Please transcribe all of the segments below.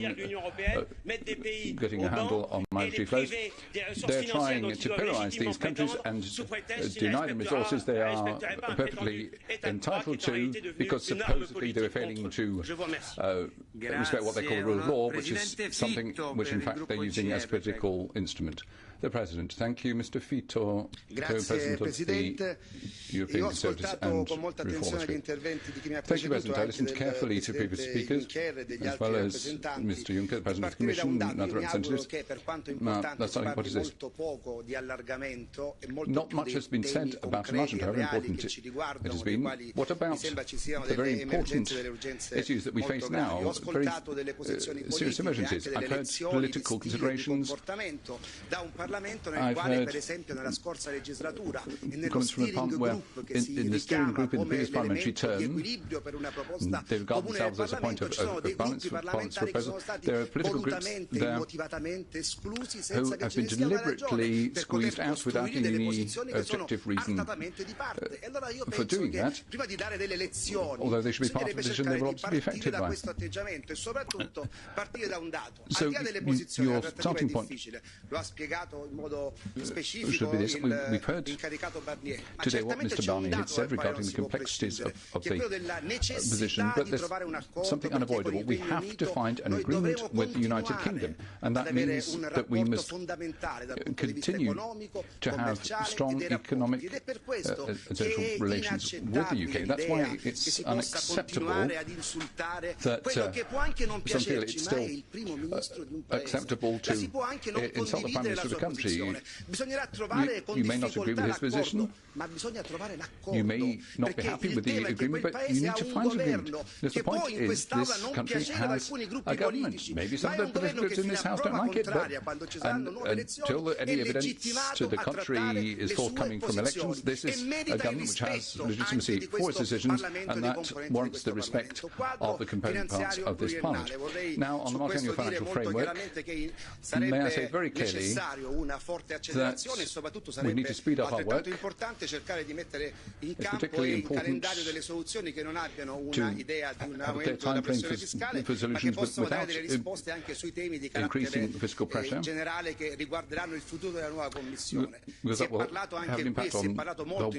getting a handle on monetary flows. They're trying to penalise these countries and deny them resources they are perfectly entitled to because supposedly they were failing to respect what they call the rule of law, which is something which in fact they're using as a political instrument. The President. Thank you, Mr. Fito, Co-President of the European Conservatives and Reformers Group. Thank you, President. I listened carefully to previous speakers, as well as Mr. Juncker, the President of the Commission, and other representatives. Now, that's something, what is this? Not much has been said about enlargement, however important it has been. What about the very important issues that we face now, very serious emergencies? I've heard political considerations. I've heard comments from a parliament where in the steering group in the previous parliamentary term, they regard themselves as a point of balance for Parliament's proposal. There are political groups there who have been deliberately squeezed out without any objective reason for doing that, although they should be part of the decision they will obviously be affected by. So your starting point should be this. We've heard today what Mr. Barnier had said regarding the complexities of the position, but there's something unavoidable. We have to find an agreement with the United Kingdom, and that means that we must continue to have strong economic and social relations with the UK. That's why it's unacceptable that some feel it's still acceptable to insult the Prime Minister of the country. You may not agree with his position, you may not be happy with the agreement, but you need to find an agreement. Because the point is, this country has a government. Maybe some of the political groups in this House don't like it, but until any evidence to the contrary is forthcoming from elections, this is a government which has legitimacy for its decisions, and that warrants the respect of the component parts of this Parliament. Now, on the multi-annual financial framework, may I say very clearly that we need to speed up our work. It's particularly important to have a clear time frame for solutions without increasing fiscal pressure, because that will have an impact on the whole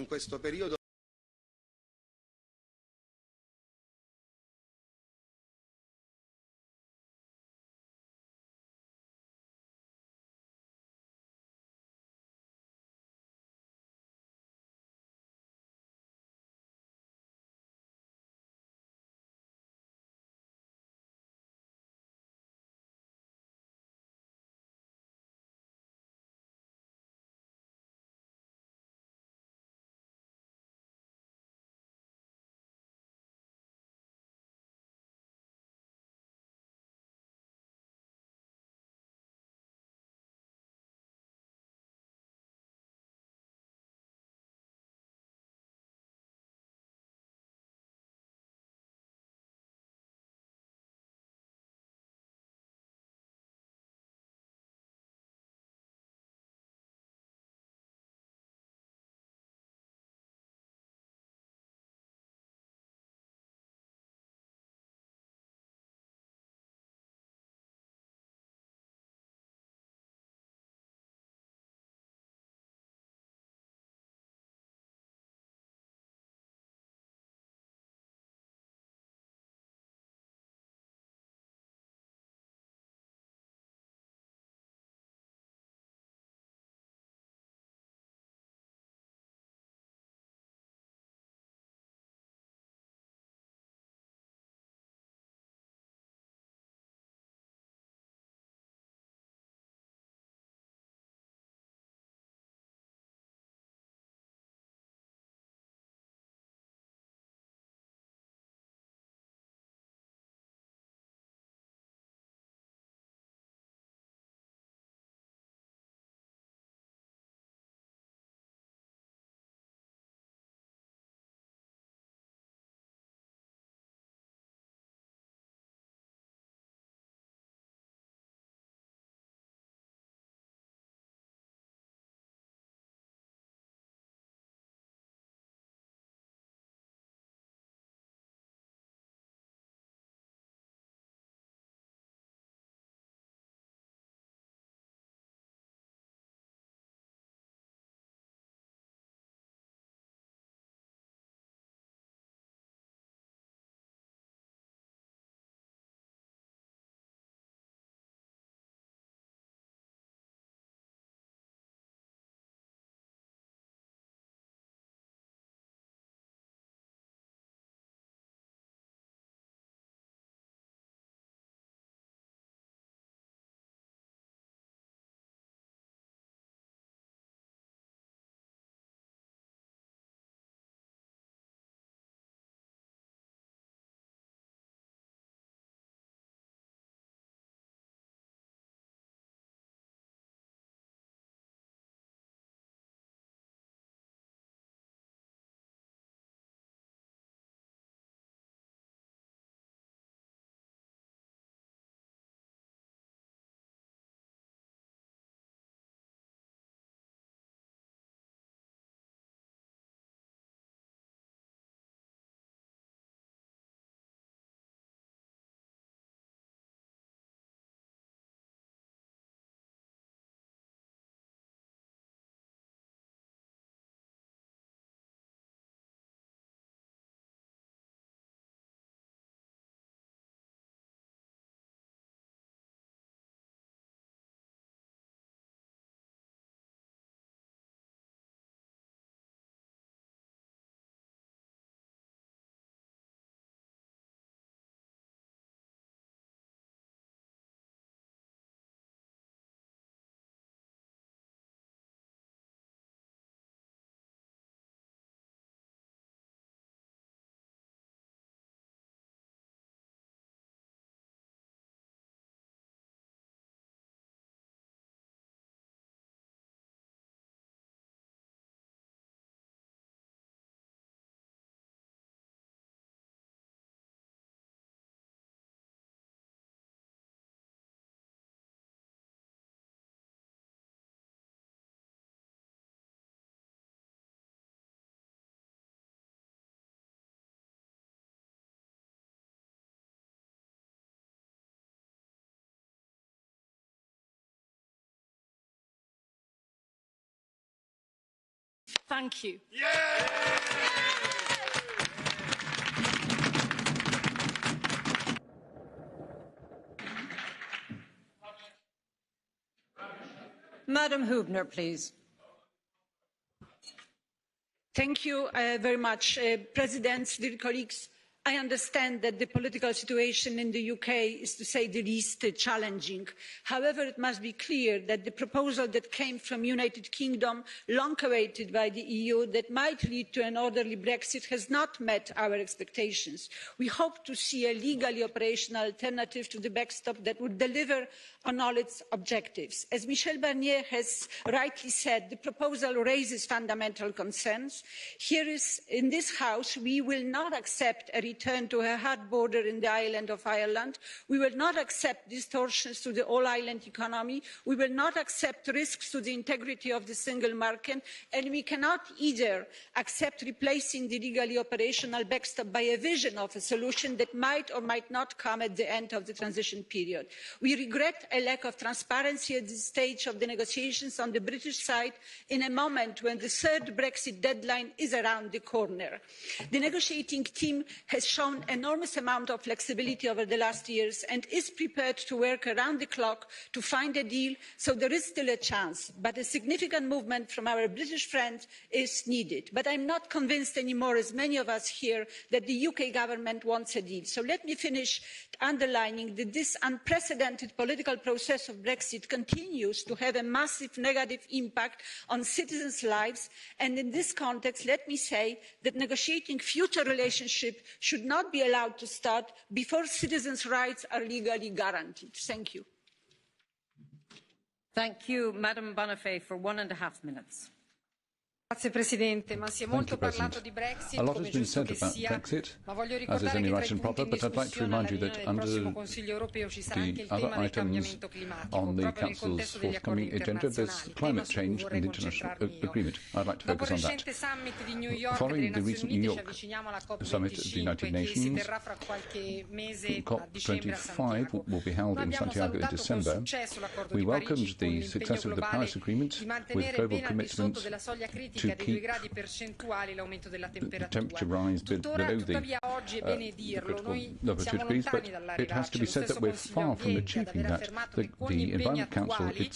Thank you. Madam Hübner, please. Thank you very much, President, dear colleagues. I understand that the political situation in the UK is, to say the least, challenging. However, it must be clear that the proposal that came from the United Kingdom, long awaited by the EU, that might lead to an orderly Brexit, has not met our expectations. We hope to see a legally operational alternative to the backstop that would deliver on all its objectives. As Michel Barnier has rightly said, the proposal raises fundamental concerns. In this House, we will not accept a return to a hard border in the island of Ireland. We will not accept distortions to the all-island economy. We will not accept risks to the integrity of the single market, and we cannot either accept replacing the legally operational backstop by a vision of a solution that might or might not come at the end of the transition period. We regret a lack of transparency at this stage of the negotiations on the British side in a moment when the third Brexit deadline is around the corner. The negotiating team has shown an enormous amount of flexibility over the last years and is prepared to work around the clock to find a deal, so there is still a chance. But a significant movement from our British friends is needed. But I'm not convinced anymore, as many of us here, that the UK government wants a deal. So let me finish underlining that this unprecedented political process of Brexit continues to have a massive negative impact on citizens' lives. And in this context, let me say that negotiating future relationships should not be allowed to start before citizens' rights are legally guaranteed. Thank you. Thank you, Madam Bonafè, for 1.5 minutes. Grazie Presidente, ma si è molto parlato di Brexit, come è giusto che sia, ma voglio ricordare che tra i punti in discussione alla riunione del prossimo Consiglio europeo ci sarà anche il tema del cambiamento climatico, proprio nel contesto degli accordi internazionali, tema su cui vorrei concentrarmi io. Dopo il recente summit di New York delle Nazioni Unite ci avviciniamo alla COP25 che si terrà fra qualche mese a dicembre a Santiago. Noi abbiamo salutato con successo l'accordo di Parigi con l'impegno globale di mantenere ben al di sotto della soglia critica di 2 gradi percentuali l'aumento della temperatura. Tuttavia oggi è bene dirlo, noi siamo lontani dall'arrivarci. Lo stesso Consiglio Ambiente ad aver affermato che con gli impegni attuali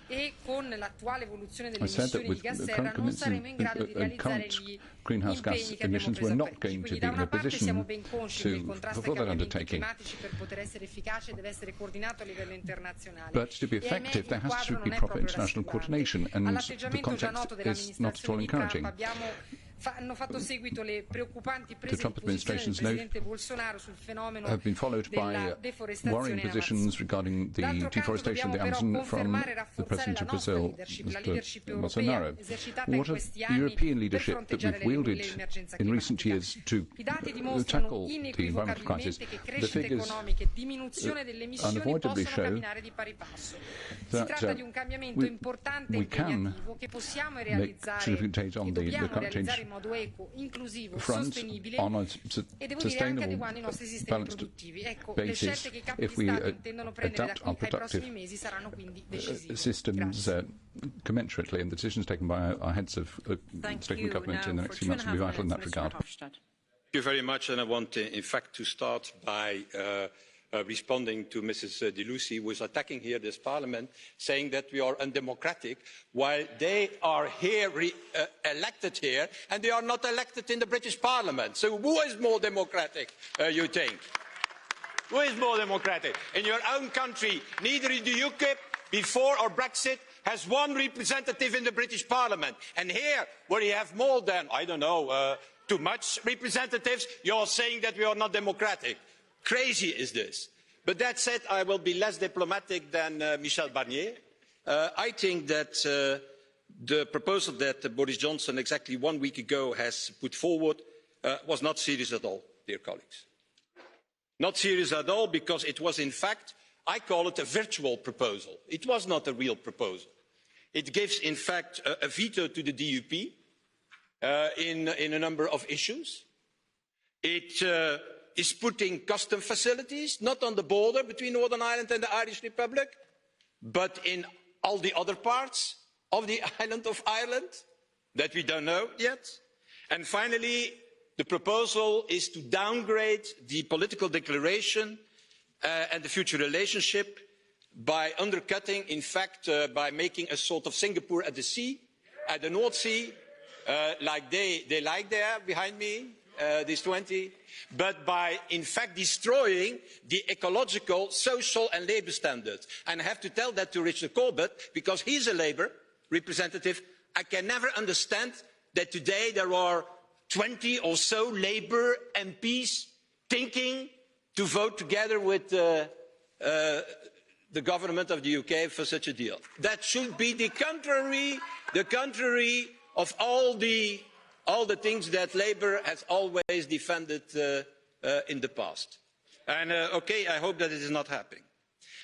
e con l'attuale evoluzione delle emissioni di gas serra non saremo in grado di realizzare gli impegni che abbiamo preso a Parigi. Quindi da una parte siamo ben consci che il contrasto ai cambiamenti climatici per poter essere efficace deve essere coordinato a livello internazionale. But to be effective, there has to be proper international coordination, and the context is not at all encouraging. Hanno fatto seguito le preoccupanti prese di posizione del Presidente Bolsonaro sul fenomeno della deforestazione in Amazzonia. D'altro canto dobbiamo però confermare e rafforzare la nostra leadership, la leadership europea esercitata in questi anni per fronteggiare l'emergenza climatica. I dati dimostrano inequivocabilmente che crescita economica e diminuzione delle emissioni possono camminare di pari passo. Si tratta di un cambiamento importante e impegnativo che possiamo realizzare e dobbiamo realizzare in modo equo, inclusivo, sostenibile e devo dire anche adeguando i nostri sistemi produttivi. Ecco, le scelte che i capi di Stato intendono prendere da qui ai prossimi mesi saranno quindi decisive. Systems commensurately, and the decisions taken by our heads of state and government in the next few months will be vital in that regard. Thank you very much, and I want in fact to start by responding to Mrs. de Lucy, who is attacking here this parliament, saying that we are undemocratic, while they are here elected here, and they are not elected in the British Parliament. So who is more democratic, you think? Who is more democratic? In your own country, neither in the UKIP, before or Brexit, has one representative in the British Parliament. And here, where you have more than, I don't know, too much representatives, you're saying that we are not democratic. Crazy is this. But that said, I will be less diplomatic than Michel Barnier. I think that the proposal that Boris Johnson exactly 1 week ago has put forward was not serious at all, dear colleagues. Not serious at all, because it was in fact, I call it a virtual proposal. It was not a real proposal. It gives in fact a veto to the DUP in a number of issues. It is putting custom facilities, not on the border between Northern Ireland and the Irish Republic, but in all the other parts of the island of Ireland. that we don't know yet. And finally, the proposal is to downgrade the political declaration and the future relationship by undercutting, in fact, by making a sort of Singapore at the sea, at the North Sea, like they like there behind me, these 20, but by, in fact, destroying the ecological, social and labour standards. And I have to tell that to Richard Corbett, because he's a Labour representative. I can never understand that today there are 20 or so Labour MPs thinking to vote together with the government of the UK for such a deal. That should be the contrary of all the things that Labour has always defended in the past. And okay, I hope that it is not happening.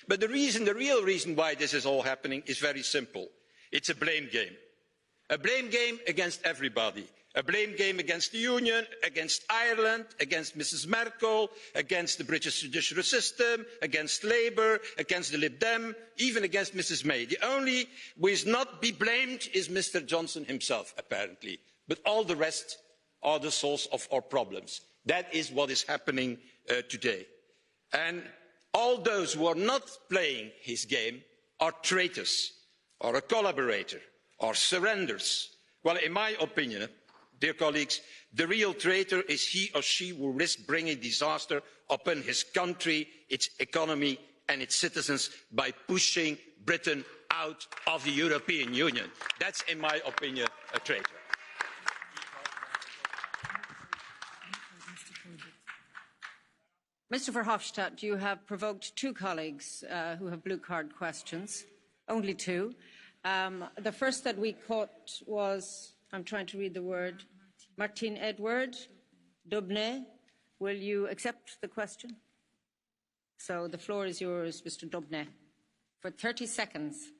But the real reason why this is all happening is very simple. It's a blame game. A blame game against everybody. A blame game against the Union, against Ireland, against Mrs Merkel, against the British judicial system, against Labour, against the Lib Dem, even against Mrs May. The only who is not be blamed is Mr Johnson himself, apparently. But all the rest are the source of our problems. That is what is happening today. And all those who are not playing his game are traitors, or a collaborator, or surrenders. Well, in my opinion, dear colleagues, the real traitor is he or she who risks bringing disaster upon his country, its economy and its citizens by pushing Britain out of the European Union. That's, in my opinion, a traitor. Mr Verhofstadt, you have provoked two colleagues who have blue card questions, only two. The first that we caught was, I'm trying to read the word, Martin Edward Dobnet. Will you accept the question? So the floor is yours, Mr Dobnet, for 30 seconds.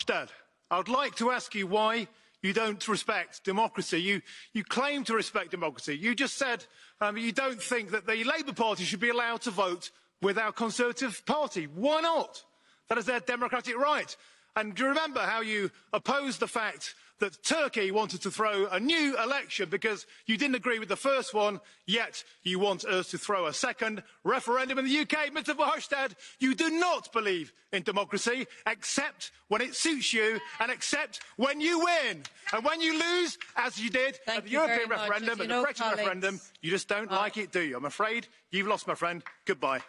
Dad, I would like to ask you why you don't respect democracy. You claim to respect democracy. You just said you don't think that the Labour Party should be allowed to vote with our Conservative Party. Why not? That is their democratic right. And do you remember how you opposed the fact that Turkey wanted to throw a new election because you didn't agree with the first one, yet you want us to throw a second referendum in the UK? Mr Verhofstadt, you do not believe in democracy, except when it suits you and except when you win. And when you lose, as you did at the European referendum and the Brexit referendum, you just don't like it, do you? I'm afraid you've lost, my friend. Goodbye.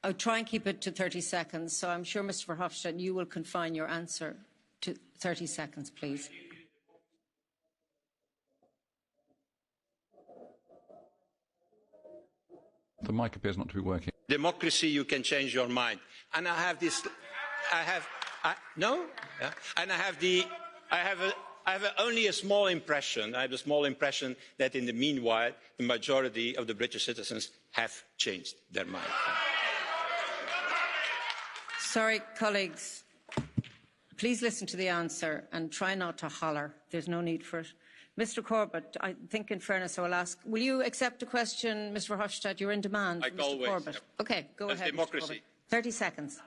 I'll try and keep it to 30 seconds, so I'm sure, Mr Verhofstadt, you will confine your answer to 30 seconds, please. The mic appears not to be working. Democracy, you can change your mind. And I have this, no? Yeah. And I have only a small impression. I have a small impression that in the meanwhile, the majority of the British citizens have changed their mind. Sorry, colleagues. Please listen to the answer and try not to holler. There's no need for it. Mr Corbett, I think in fairness I will ask, will you accept a question, Mr Verhofstadt? You're in demand. Like Mr. always. Corbett. Yep. Okay, go ahead, democracy. Mr. Corbett. 30 seconds.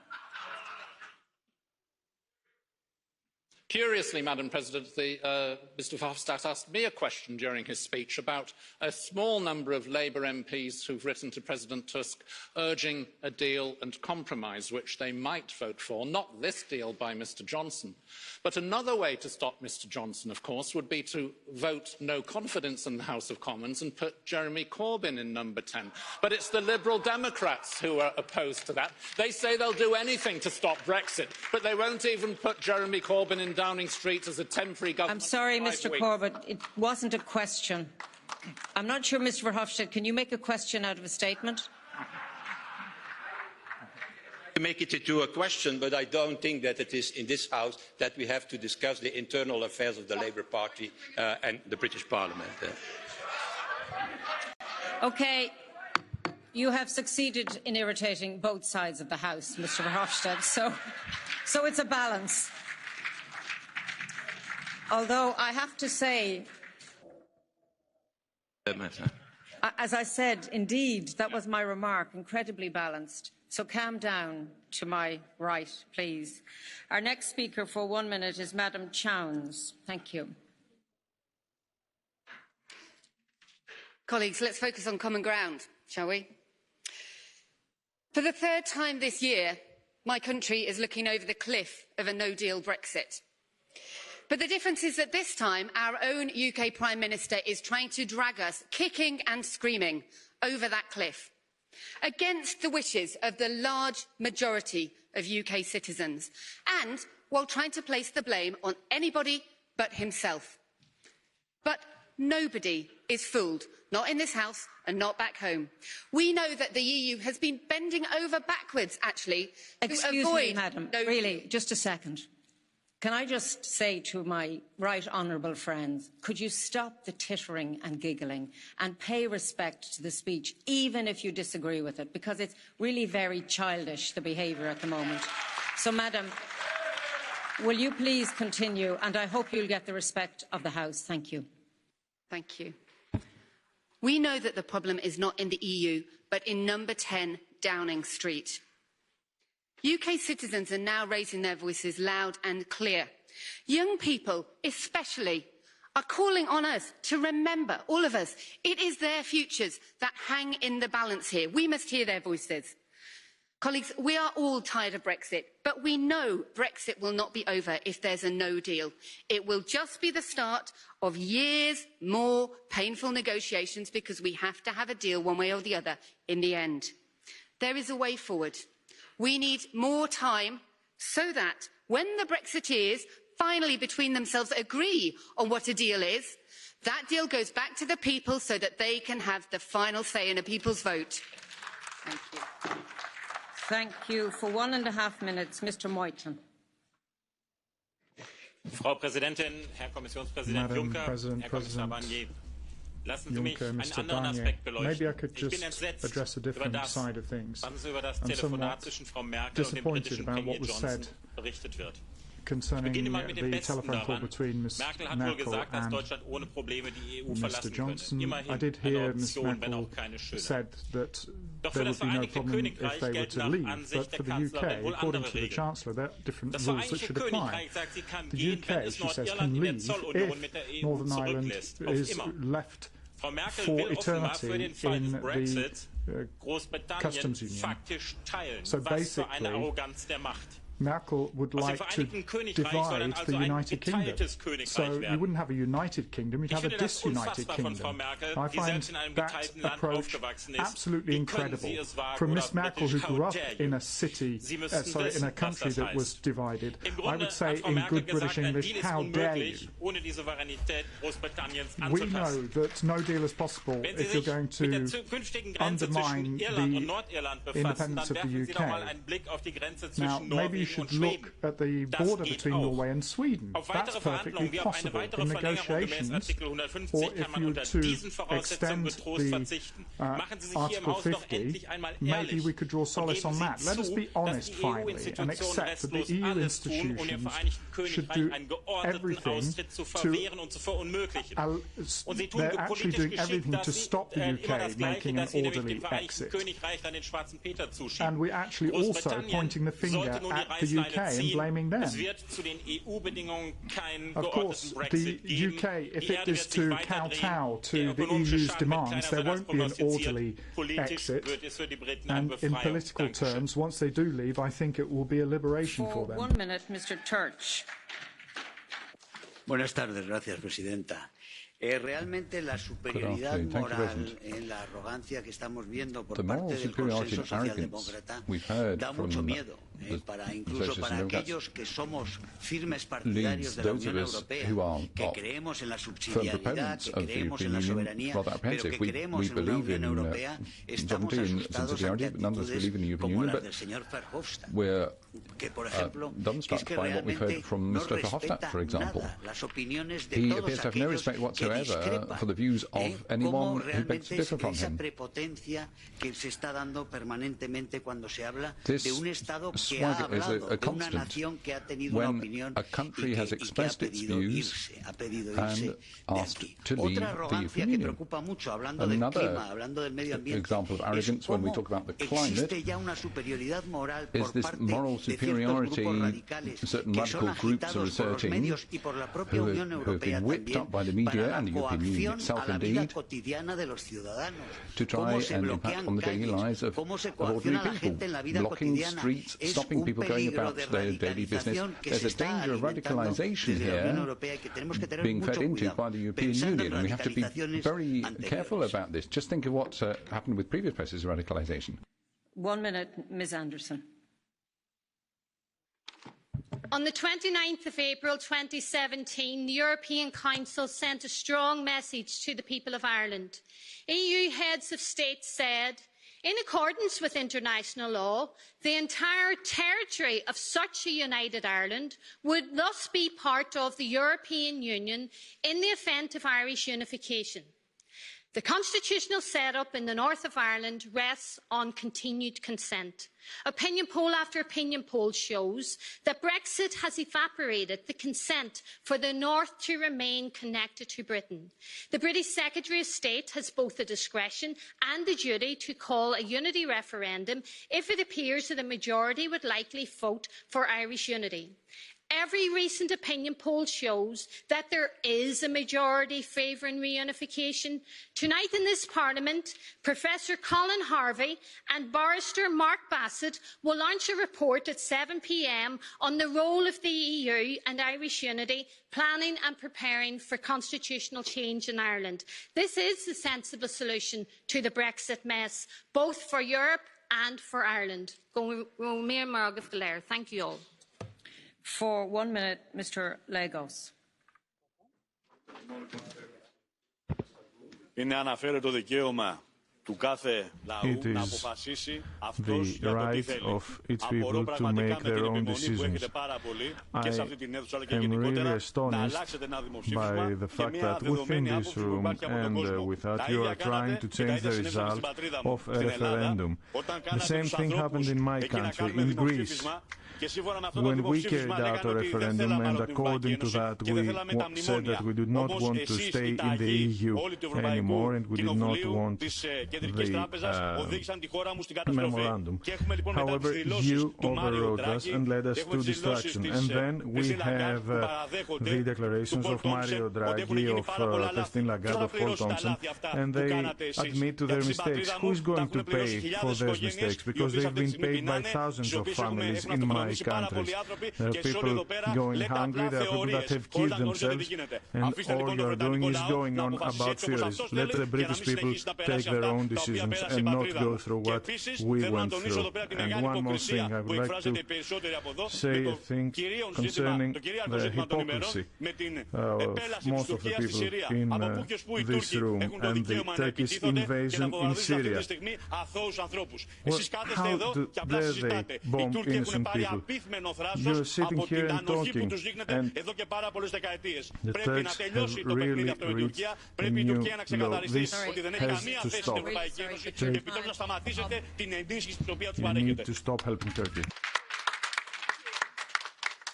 Curiously, Madam President, Mr Verhofstadt asked me a question during his speech about a small number of Labour MPs who've written to President Tusk urging a deal and compromise, which they might vote for, not this deal by Mr Johnson. But another way to stop Mr Johnson, of course, would be to vote no confidence in the House of Commons and put Jeremy Corbyn in number 10. But it's the Liberal Democrats who are opposed to that. They say they'll do anything to stop Brexit, but they won't even put Jeremy Corbyn in Downing Street as a temporary government. I'm sorry, Mr Corbett, it wasn't a question. I'm not sure, Mr Verhofstadt, can you make a question out of a statement? To make it into a question, but I don't think that it is in this House that we have to discuss the internal affairs of the Labour Party and the British Parliament. Okay, you have succeeded in irritating both sides of the House, Mr Verhofstadt, so it's a balance. Although I have to say, as I said, indeed, that was my remark, incredibly balanced. So calm down to my right, please. Our next speaker for 1 minute is Madam Chowns. Thank you. Colleagues, let's focus on common ground, shall we? For the third time this year, my country is looking over the cliff of a no-deal Brexit. But the difference is that this time, our own UK Prime Minister is trying to drag us, kicking and screaming, over that cliff, against the wishes of the large majority of UK citizens, and while trying to place the blame on anybody but himself. But nobody is fooled, not in this House and not back home. We know that the EU has been bending over backwards, actually, Excuse to avoid... me, madam. Really, just a second. Can I just say to my right honourable friends, could you stop the tittering and giggling and pay respect to the speech, even if you disagree with it, because it's really very childish, the behaviour at the moment. So, madam, will you please continue, and I hope you'll get the respect of the House. Thank you. Thank you. We know that the problem is not in the EU, but in number 10 Downing Street. UK citizens are now raising their voices loud and clear. Young people, especially, are calling on us to remember, all of us, it is their futures that hang in the balance here. We must hear their voices. Colleagues, we are all tired of Brexit, but we know Brexit will not be over if there's a no deal. It will just be the start of years more painful negotiations, because we have to have a deal one way or the other in the end. There is a way forward. We need more time so that when the Brexiteers finally between themselves agree on what a deal is, that deal goes back to the people so that they can have the final say in a people's vote. Thank you. Thank you. For 1.5 minutes, Mr. Moyton. Frau Präsidentin, Herr Kommissionspräsident Juncker, Herr Kommissar Barnier, lassen Sie mich einen anderen Aspekt beleuchten. Maybe I could just address a different side of things. Was über das Telefonat zwischen Frau Merkel und dem britischen Premier Johnson berichtet wird. Concerning the telephone call between Ms. Merkel and Mr. Johnson, I did hear Ms. Merkel said that there would be no problem if they were to leave, but for the UK, according to the Chancellor, there are different rules that should apply. The UK, she says, can leave if Northern Ireland is left for eternity in the customs union. So basically, Merkel would like to divide the United Kingdom. So you wouldn't have a united kingdom, you'd have a disunited kingdom. I find that approach absolutely incredible. From Ms. Merkel, who grew up in a city, in a country that was divided, I would say in good British English, how dare you? We know that no deal is possible if you're going to undermine the independence of the UK. Now, maybe you should look at the border between Norway and Sweden. That's perfectly possible in negotiations, or if you were to extend the Article 50, maybe we could draw solace on that. Let us be honest, finally, and accept that the EU institutions should do everything to... they're actually doing everything to stop the UK making an orderly exit. And we're actually also pointing the finger at the UK and blaming them. Of course, the UK, if it is to kowtow to the EU's demands, there won't be an orderly exit. And in political terms, once they do leave, I think it will be a liberation for them. 1 minute, Mr. Church. Buenas tardes, gracias, Presidenta. Realmente la superioridad moral en la arrogancia que estamos viendo por parte del consenso socialdemócrata da mucho miedo, incluso para aquellos que somos firmes partidarios de la Unión Europea, que creemos en la subsidiariedad, que creemos en la soberanía, pero que creemos en una Unión Europea, estamos asustados ante actitudes como las del señor Verhofstadt, que, por ejemplo, es que realmente no respeta nada las opiniones de todos aquellos que whatsoever for the views of anyone who begs to differ from him. This swagger is a constant. When a country has expressed its views and asked to leave the European Union. Another example of arrogance when we talk about the climate is this moral superiority certain radical groups are asserting, who have been whipped up by the media and the European Union itself indeed, to try and impact on the daily lives of ordinary people, blocking streets, stopping people going about their daily business. There's a danger of radicalisation here being fed into by the European Union, and we have to be very careful about this. Just think of what happened with previous processes of radicalisation. 1 minute, Ms. Anderson. On the 29th of April 2017, the European Council sent a strong message to the people of Ireland. EU heads of state said, in accordance with international law, the entire territory of such a united Ireland would thus be part of the European Union in the event of Irish unification. The constitutional setup in the north of Ireland rests on continued consent. Opinion poll after opinion poll shows that Brexit has evaporated the consent for the north to remain connected to Britain. The British Secretary of State has both the discretion and the duty to call a unity referendum if it appears that a majority would likely vote for Irish unity. Every recent opinion poll shows that there is a majority favouring reunification. Tonight in this Parliament, Professor Colin Harvey and Barrister Mark Bassett will launch a report at 7 p.m. on the role of the EU and Irish unity, planning and preparing for constitutional change in Ireland. This is the sensible solution to the Brexit mess, both for Europe and for Ireland. Thank you all. For 1 minute, Mr. Lagos. Είναι αναφέρετο δικαίωμα του κάθε λαού να αποφασίσει αυτός για το τι θέλει. Απορώ πραγματικά με την επιμονή που έχετε πάρα πολύ και σε αυτή την αίθουσα αλλά και γενικότερα να αλλάξετε ένα δημοψήφισμα και μια δεδομένη άποψη που υπάρχει από τον κόσμο. Τα ίδια κάνατε και τα ίδια συνέβησαν στην πατρίδα μου, στην Ελλάδα, όταν κάνατε τους ανθρώπους εκεί να κάνουμε δημοψήφισμα. When we carried out a referendum, and according to that, we said that we did not want to stay in the EU anymore, and we did not want the memorandum. However, you overrode us and led us to destruction. And then we have the declarations of Mario Draghi, of Christine Lagarde, of Paul Thompson, and they admit to their mistakes. Who is going to pay for those mistakes? Because they've been paid by thousands of families in my countries. There are people going hungry, there are people that have killed themselves, and all you are doing is going on about theories. Let the British people take their own decisions and not go through what we went through. And one more thing, I would like to say a thing concerning the hypocrisy of most of the people in this room and the Turkish invasion in Syria. Well, how dare they bomb innocent people? You're sitting here and talking, and the Turks have really reached a new low. This has to stop. You need to stop helping Turkey.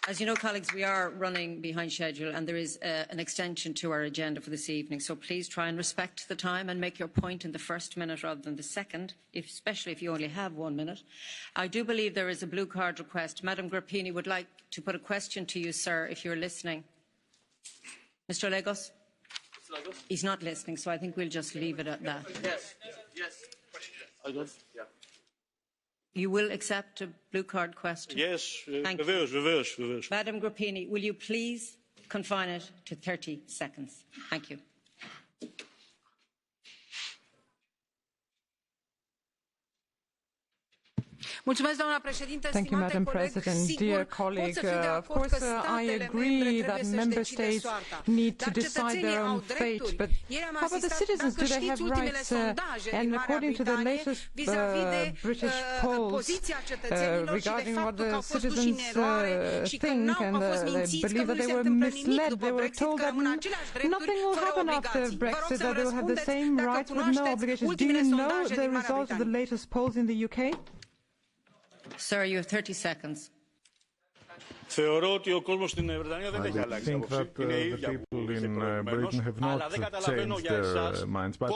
As you know, colleagues, we are running behind schedule and there is an extension to our agenda for this evening. So please try and respect the time and make your point in the first minute rather than the second, especially if you only have 1 minute. I do believe there is a blue card request. Madam Grappini would like to put a question to you, sir, if you're listening. Mr. Lagos? He's not listening, so I think we'll just leave it at that. Yes. You will accept a blue card question? Yes, Thank you. Madam Grappini, will you please confine it to 30 seconds? Thank you. Thank you, Madam President. Dear colleague, of course, I agree that member states need to decide their own fate, but how about the citizens? Do they have rights? And according to the latest British polls regarding what the citizens think, and they believe that they were misled, they were told that nothing will happen after Brexit, that they will have the same rights with no obligations. Do you know the results of the latest polls in the UK? Sir, you have 30 seconds. I think that the people in Britain have not changed their minds, but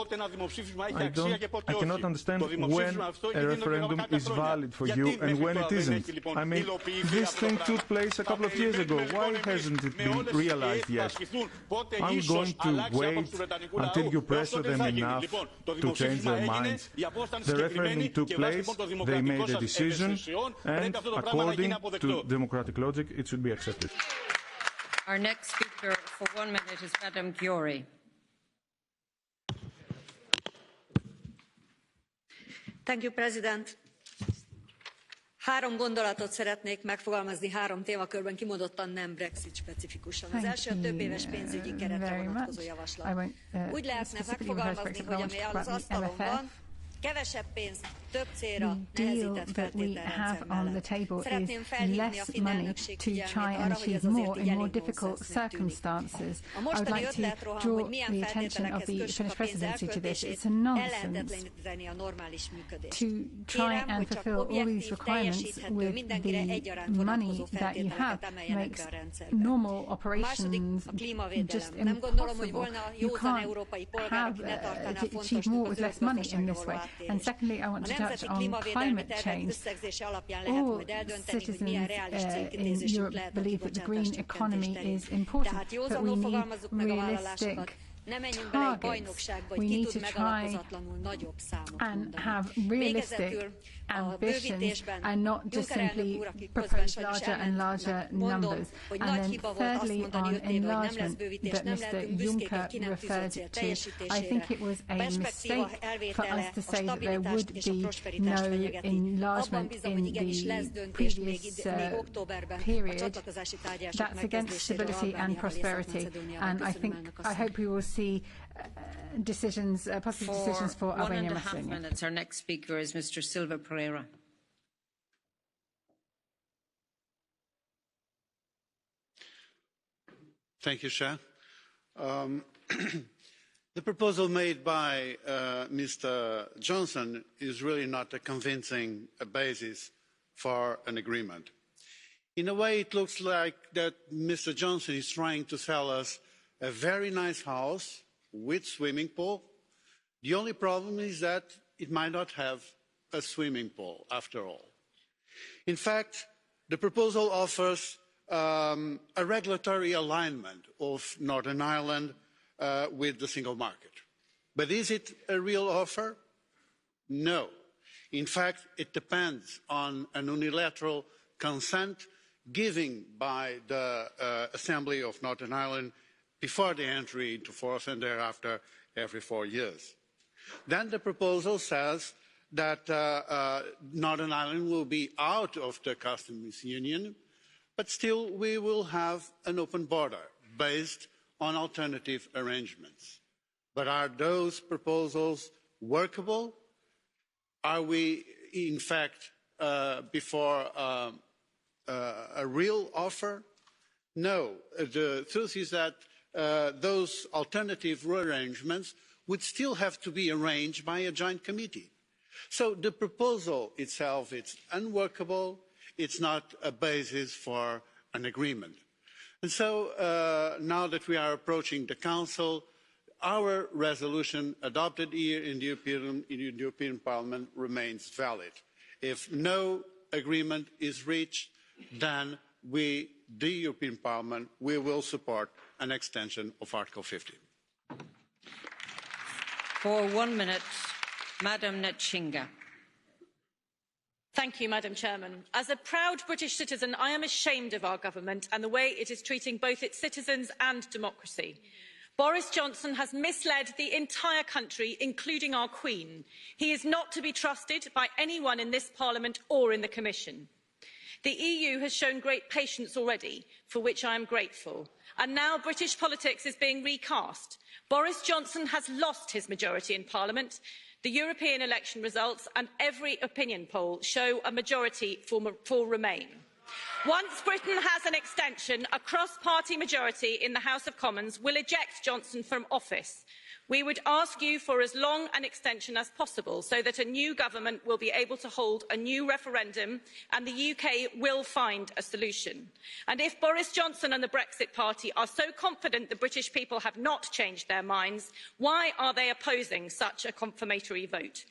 I cannot understand when a referendum is valid for you and when it isn't. I mean, this thing took place a couple of years ago. Why hasn't it been realized yet? Are you going to wait until you pressure them enough to change their minds? The referendum took place, they made a decision, and according to democratic logic, it should be accepted. Our next speaker for 1 minute is Madam Győri. Thank you, President. 3 gondolatot szeretnék megfogalmazni 3 témakörben, kimondottan nem Brexit specifikusan. Az első a többéves pénzügyi keretre vonatkozó javaslat. Úgy lehetne megfogalmazni, hogy ami az asztalon van, kevesebb pénz, több célra, nehezített feltételrendszer mellett. Szeretném felhívni a finn elnökség figyelmét arra, hogy ez azért így elég nonsens tűnik. A mostani ötletroham, hogy milyen feltételekhez kössük a pénz elköltését, ellehetetleníteni a normális működést. Kérem, hogy csak objektív, teljesíthető, mindenkire egyaránt vonatkozó feltételeket emeljenek be a rendszerbe. A második a klímavédelem. Nem gondolom, hogy volna józan európai polgár, aki ne tartaná fontosnak az ökogazdaságra. And secondly, I want to touch on climate change. All citizens in Europe believe that the green economy is important, but we need realistic targets. We need to try and have realistic ambitions and not just simply propose larger and larger numbers. And then thirdly, on enlargement that Mr. Juncker referred to, I think it was a mistake for us to say that there would be no enlargement in the previous period. That's against stability and prosperity, and I hope we will see decisions, positive decisions for Albania and Macedonia. 1.5 minutes. Our next speaker is Mr. Silva Pereira. Thank you, Chair. The proposal made by Mr. Johnson is really not a convincing basis for an agreement. In a way, it looks like that Mr. Johnson is trying to sell us a very nice house with swimming pool. The only problem is that it might not have a swimming pool after all. In fact, the proposal offers a regulatory alignment of Northern Ireland with the single market. But is it a real offer? No. In fact, it depends on an unilateral consent given by the Assembly of Northern Ireland before the entry into force and thereafter every 4 years. Then the proposal says that Northern Ireland will be out of the customs union, but still we will have an open border based on alternative arrangements. But are those proposals workable? Are we, in fact, before a real offer? No. The truth is that those alternative arrangements would still have to be arranged by a joint committee. So the proposal itself is unworkable. It's not a basis for an agreement. And so now that we are approaching the Council, our resolution adopted here in the European Parliament remains valid. If no agreement is reached, then we, the European Parliament, we will support an extension of Article 50. For 1 minute, Madam Netchinga. Thank you, Madam President. As a proud British citizen, I am ashamed of our government and the way it is treating both its citizens and democracy. Boris Johnson has misled the entire country, including our Queen. He is not to be trusted by anyone in this Parliament or in the Commission. The EU has shown great patience already, for which I am grateful. And now British politics is being recast. Boris Johnson has lost his majority in Parliament. The European election results and every opinion poll show a majority for Remain. Once Britain has an extension, a cross-party majority in the House of Commons will eject Johnson from office. We would ask you for as long an extension as possible so that a new government will be able to hold a new referendum and the UK will find a solution. And if Boris Johnson and the Brexit Party are so confident the British people have not changed their minds, why are they opposing such a confirmatory vote?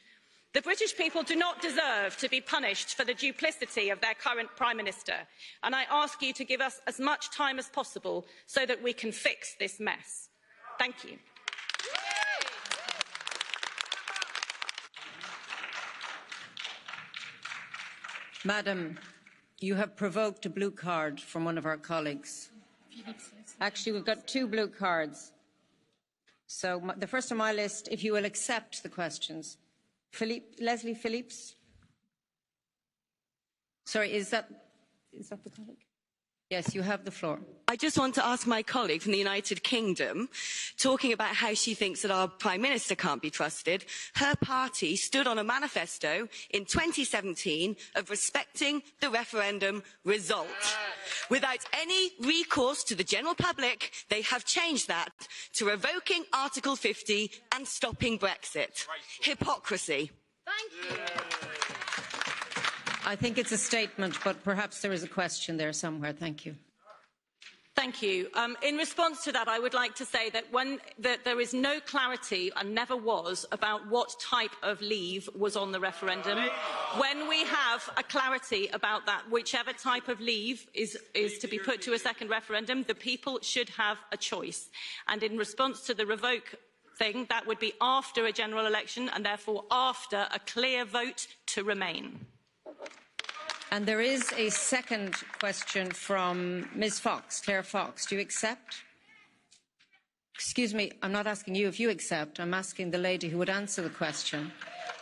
The British people do not deserve to be punished for the duplicity of their current Prime Minister, and I ask you to give us as much time as possible so that we can fix this mess. Thank you. Madam, you have provoked a blue card from one of our colleagues. Actually, we've got two blue cards. So the first on my list, if you will accept the questions. Leslie Phillips. Sorry, is that the colleague? Yes, you have the floor. I just want to ask my colleague from the United Kingdom, talking about how she thinks that our Prime Minister can't be trusted. Her party stood on a manifesto in 2017 of respecting the referendum result. Without any recourse to the general public, they have changed that to revoking Article 50 and stopping Brexit. Hypocrisy. Thank you. I think it's a statement, but perhaps there is a question there somewhere. Thank you. Thank you. In response to that, I would like to say that there is no clarity, and never was, about what type of leave was on the referendum. When we have a clarity about that, whichever type of leave is to be put to a second referendum, the people should have a choice. And in response to the revoke thing, that would be after a general election, and therefore after a clear vote to remain. And there is a second question from Ms. Fox, Claire Fox. Do you accept? Excuse me, I'm not asking you if you accept. I'm asking the lady who would answer the question.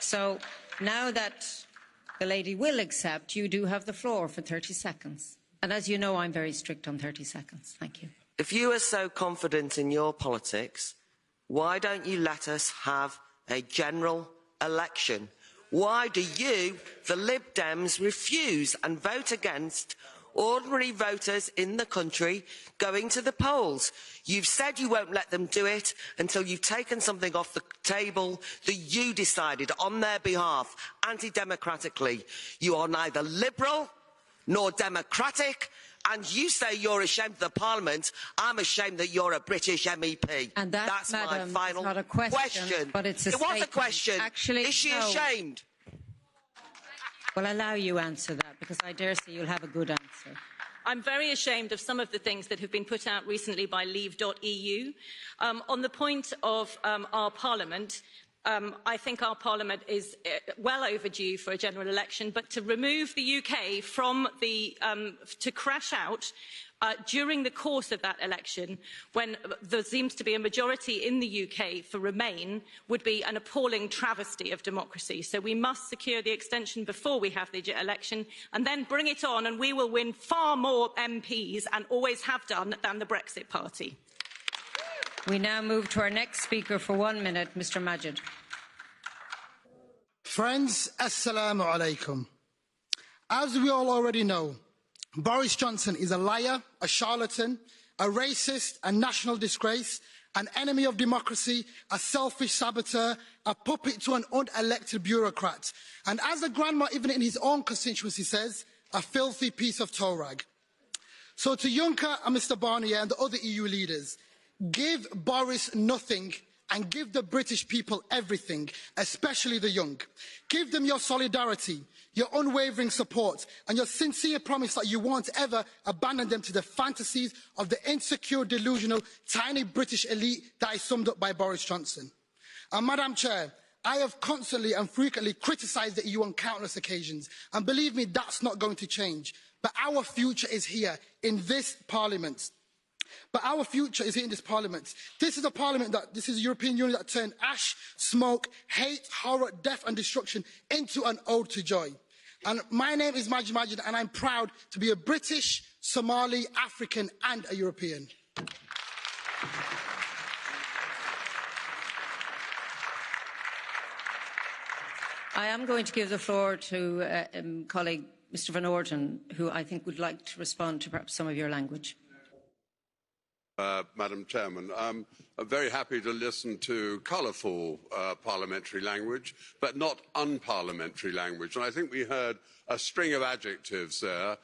So now that the lady will accept, you do have the floor for 30 seconds. And as you know, I'm very strict on 30 seconds. Thank you. If you are so confident in your politics, why don't you let us have a general election? Why do you, the Lib Dems, refuse and vote against ordinary voters in the country going to the polls? You've said you won't let them do it until you've taken something off the table that you decided on their behalf, anti-democratically. You are neither liberal nor democratic, and you say you're ashamed of the Parliament. I'm ashamed that you're a British MEP. And that's Madam, my final not a question, but it's a statement. It was a question. Actually, is she ashamed? Well, I'll allow you answer that, because I dare say you'll have a good answer. I'm very ashamed of some of the things that have been put out recently by Leave.eu. On the point of our Parliament, I think our Parliament is well overdue for a general election, but to remove the UK from to crash out during the course of that election, when there seems to be a majority in the UK for Remain, would be an appalling travesty of democracy. So we must secure the extension before we have the election, and then bring it on, and we will win far more MPs, and always have done, than the Brexit Party. We now move to our next speaker for 1 minute, Mr. Majid. Friends, assalamu alaikum. As we all already know, Boris Johnson is a liar, a charlatan, a racist, a national disgrace, an enemy of democracy, a selfish saboteur, a puppet to an unelected bureaucrat, and as the grandma even in his own constituency says, a filthy piece of toe rag. So to Juncker and Mr Barnier and the other EU leaders, give Boris nothing and give the British people everything, especially the young. Give them your solidarity, your unwavering support, and your sincere promise that you won't ever abandon them to the fantasies of the insecure, delusional, tiny British elite that is summed up by Boris Johnson. And Madam Chair, I have constantly and frequently criticised the EU on countless occasions, and believe me, that's not going to change. But our future is here, in this Parliament. But our future is here in this parliament. This is a European Union that turned ash, smoke, hate, horror, death and destruction into an ode to joy. And my name is Majid, and I'm proud to be a British, Somali, African and a European. I am going to give the floor to colleague Mr Van Orden, who I think would like to respond to perhaps some of your language. Madam Chairman, I'm very happy to listen to colourful parliamentary language, but not unparliamentary language. And I think we heard a string of adjectives there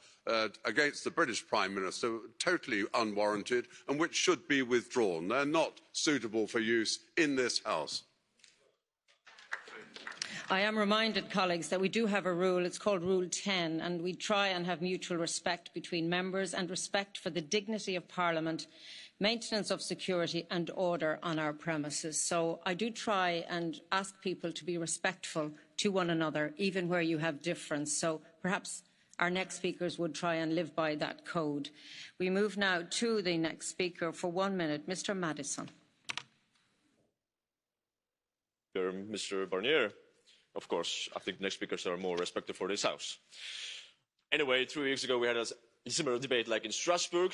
against the British Prime Minister, totally unwarranted, and which should be withdrawn. They're not suitable for use in this House. I am reminded, colleagues, that we do have a rule. It's called Rule 10, and we try and have mutual respect between members and respect for the dignity of Parliament, maintenance of security and order on our premises. So I do try and ask people to be respectful to one another, even where you have difference. So perhaps our next speakers would try and live by that code. We move now to the next speaker for 1 minute, Mr. Madison. Mr. Barnier. Of course, I think the next speakers are more respected for this House. Anyway, 3 weeks ago we had a similar debate like in Strasbourg.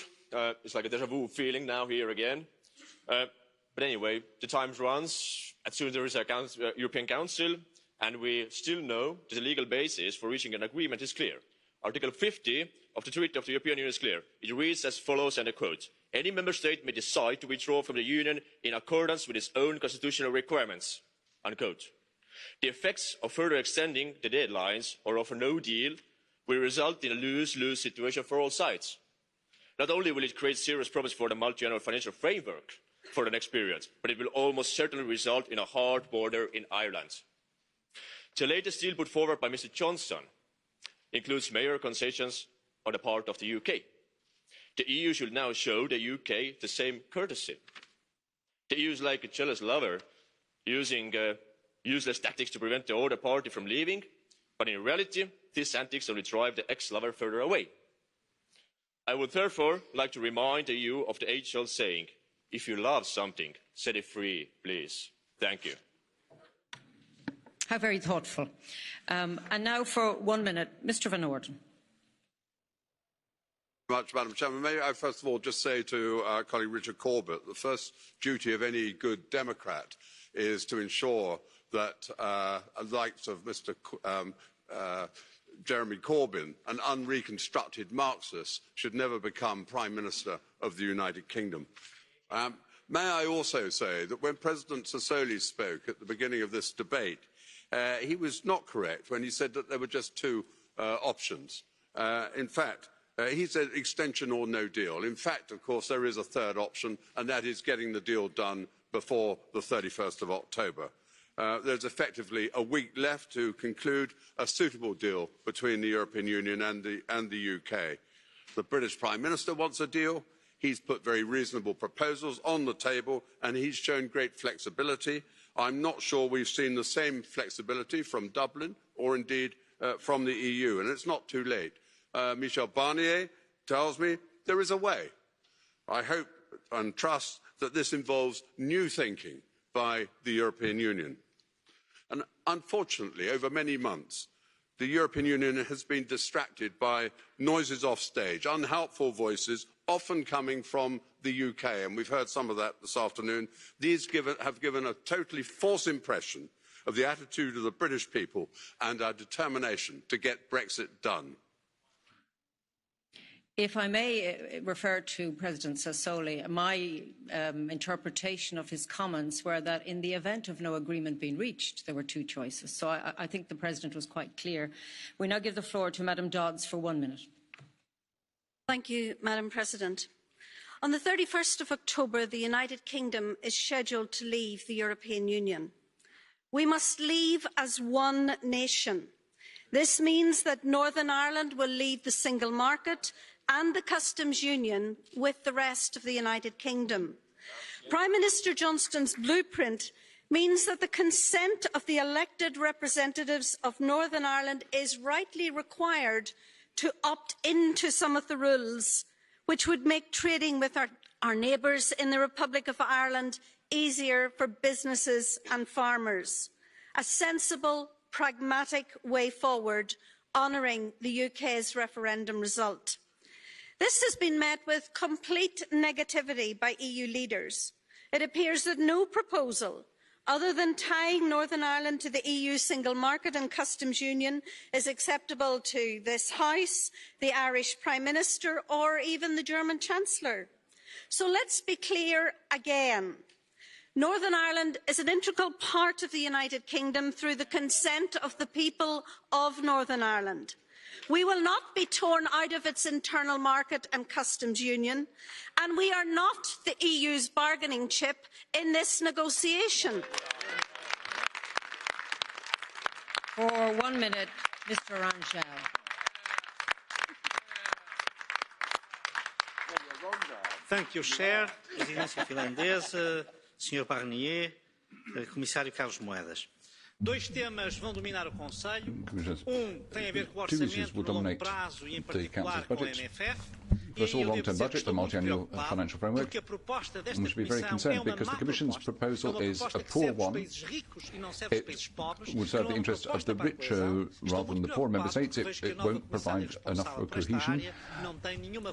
It's like a déjà vu feeling now here again. But anyway, the time runs. As soon as there is a European Council, and we still know that the legal basis for reaching an agreement is clear. Article 50 of the Treaty of the European Union is clear. It reads as follows, and I quote, "Any member state may decide to withdraw from the Union in accordance with its own constitutional requirements." Unquote. The effects of further extending the deadlines or of a no deal will result in a lose-lose situation for all sides. Not only will it create serious problems for the multi-annual financial framework for the next period, but it will almost certainly result in a hard border in Ireland. The latest deal put forward by Mr Johnson includes major concessions on the part of the UK. The EU should now show the UK the same courtesy. The EU is like a jealous lover using useless tactics to prevent the other party from leaving, but in reality, these antics only drive the ex-lover further away. I would therefore like to remind the EU of the age-old saying, if you love something, set it free, please. Thank you. How very thoughtful. And now for 1 minute, Mr Van Orden. Madam Chairman, may I first of all just say to our colleague Richard Corbett, the first duty of any good Democrat is to ensure that the likes of Mr. Jeremy Corbyn, an unreconstructed Marxist, should never become Prime Minister of the United Kingdom. May I also say that when President Sassoli spoke at the beginning of this debate, he was not correct when he said that there were just two options. In fact, he said extension or no deal. In fact, of course, there is a third option, and that is getting the deal done before the 31st of October. There's effectively a week left to conclude a suitable deal between the European Union and the UK. The British Prime Minister wants a deal. He's put very reasonable proposals on the table, and he's shown great flexibility. I'm not sure we've seen the same flexibility from Dublin or indeed from the EU, and it's not too late. Michel Barnier tells me there is a way. I hope and trust that this involves new thinking by the European Union. And unfortunately, over many months, the European Union has been distracted by noises off stage, unhelpful voices, often coming from the UK, and we've heard some of that this afternoon. These have given a totally false impression of the attitude of the British people and our determination to get Brexit done. If I may refer to President Sassoli, my interpretation of his comments were that in the event of no agreement being reached, there were two choices. So I think the President was quite clear. We now give the floor to Madam Dodds for 1 minute. Thank you, Madam President. On the 31st of October, the United Kingdom is scheduled to leave the European Union. We must leave as one nation. This means that Northern Ireland will leave the single market and the customs union with the rest of the United Kingdom. Prime Minister Johnson's blueprint means that the consent of the elected representatives of Northern Ireland is rightly required to opt into some of the rules which would make trading with our our neighbours in the Republic of Ireland, easier for businesses and farmers. A sensible, pragmatic way forward, honouring the UK's referendum result. This has been met with complete negativity by EU leaders. It appears that no proposal, other than tying Northern Ireland to the EU single market and customs union, is acceptable to this House, the Irish Prime Minister, or even the German Chancellor. So let's be clear again. Northern Ireland is an integral part of the United Kingdom through the consent of the people of Northern Ireland. We will not be torn out of its internal market and customs union, and we are not the EU's bargaining chip in this negotiation. For 1 minute, Mr. Rangel. Thank you, Chair, Presidência Finlandesa, Sr. Barnier, Comissário Carlos Moedas. Dois temas vão dominar o Conselho. Tem a ver com o orçamento no longo prazo e, em particular, com o MFF. First of all, long-term budget, the multi-annual financial framework. We should be very concerned because the Commission's proposal is a poor one. It would serve the interests of the richer rather than the poor member states. It won't provide enough for cohesion.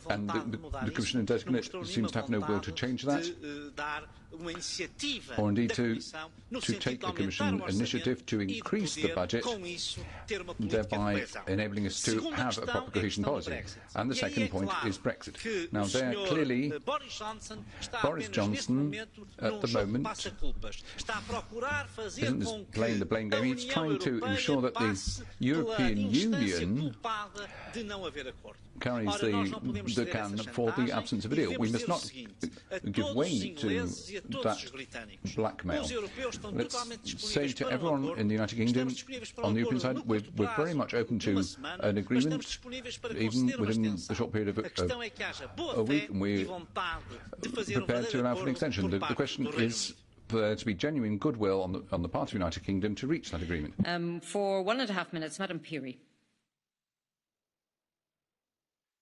And the Commission designate seems to have no will to change that, or indeed to take a Commission initiative to increase the budget, thereby enabling us to have a proper cohesion policy. And the second point is Brexit. Now, there clearly, Boris Johnson, at the moment, isn't playing the blame game. He's trying to ensure that the European Union carries the can for the absence of a deal. We must not give way to that blackmail. Let's say to everyone in the United Kingdom, on the European side, we're very much open to an agreement, even within the short period of a week, and we're prepared to allow for an extension. The question is for there to be genuine goodwill on the part of the United Kingdom to reach that agreement. For 1.5 minutes, Madam Peary.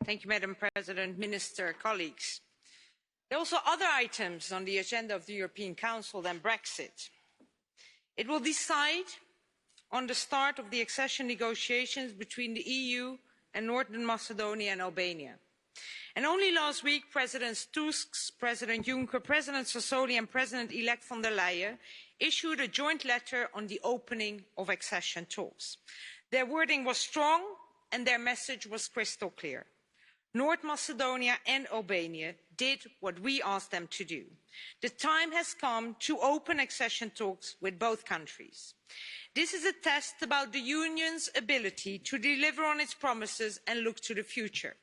Thank you, Madam President, Minister, colleagues. There are also other items on the agenda of the European Council than Brexit. It will decide on the start of the accession negotiations between the EU and Northern Macedonia and Albania. And only last week, President Tusk, President Juncker, President Sassoli and President-elect von der Leyen issued a joint letter on the opening of accession talks. Their wording was strong and their message was crystal clear. North Macedonia and Albania did what we asked them to do. The time has come to open accession talks with both countries. This is a test about the Union's ability to deliver on its promises and look to the future.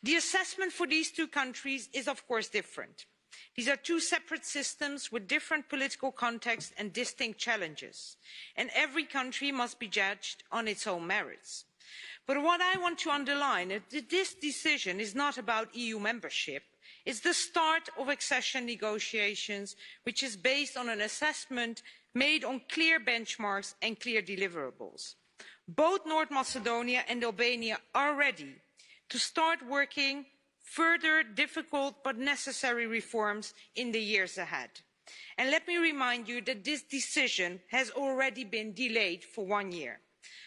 The assessment for these two countries is of course different. These are two separate systems with different political contexts and distinct challenges, and every country must be judged on its own merits. But what I want to underline is that this decision is not about EU membership. It's the start of accession negotiations, which is based on an assessment made on clear benchmarks and clear deliverables. Both North Macedonia and Albania are ready to start working further difficult but necessary reforms in the years ahead. And let me remind you that this decision has already been delayed for 1 year.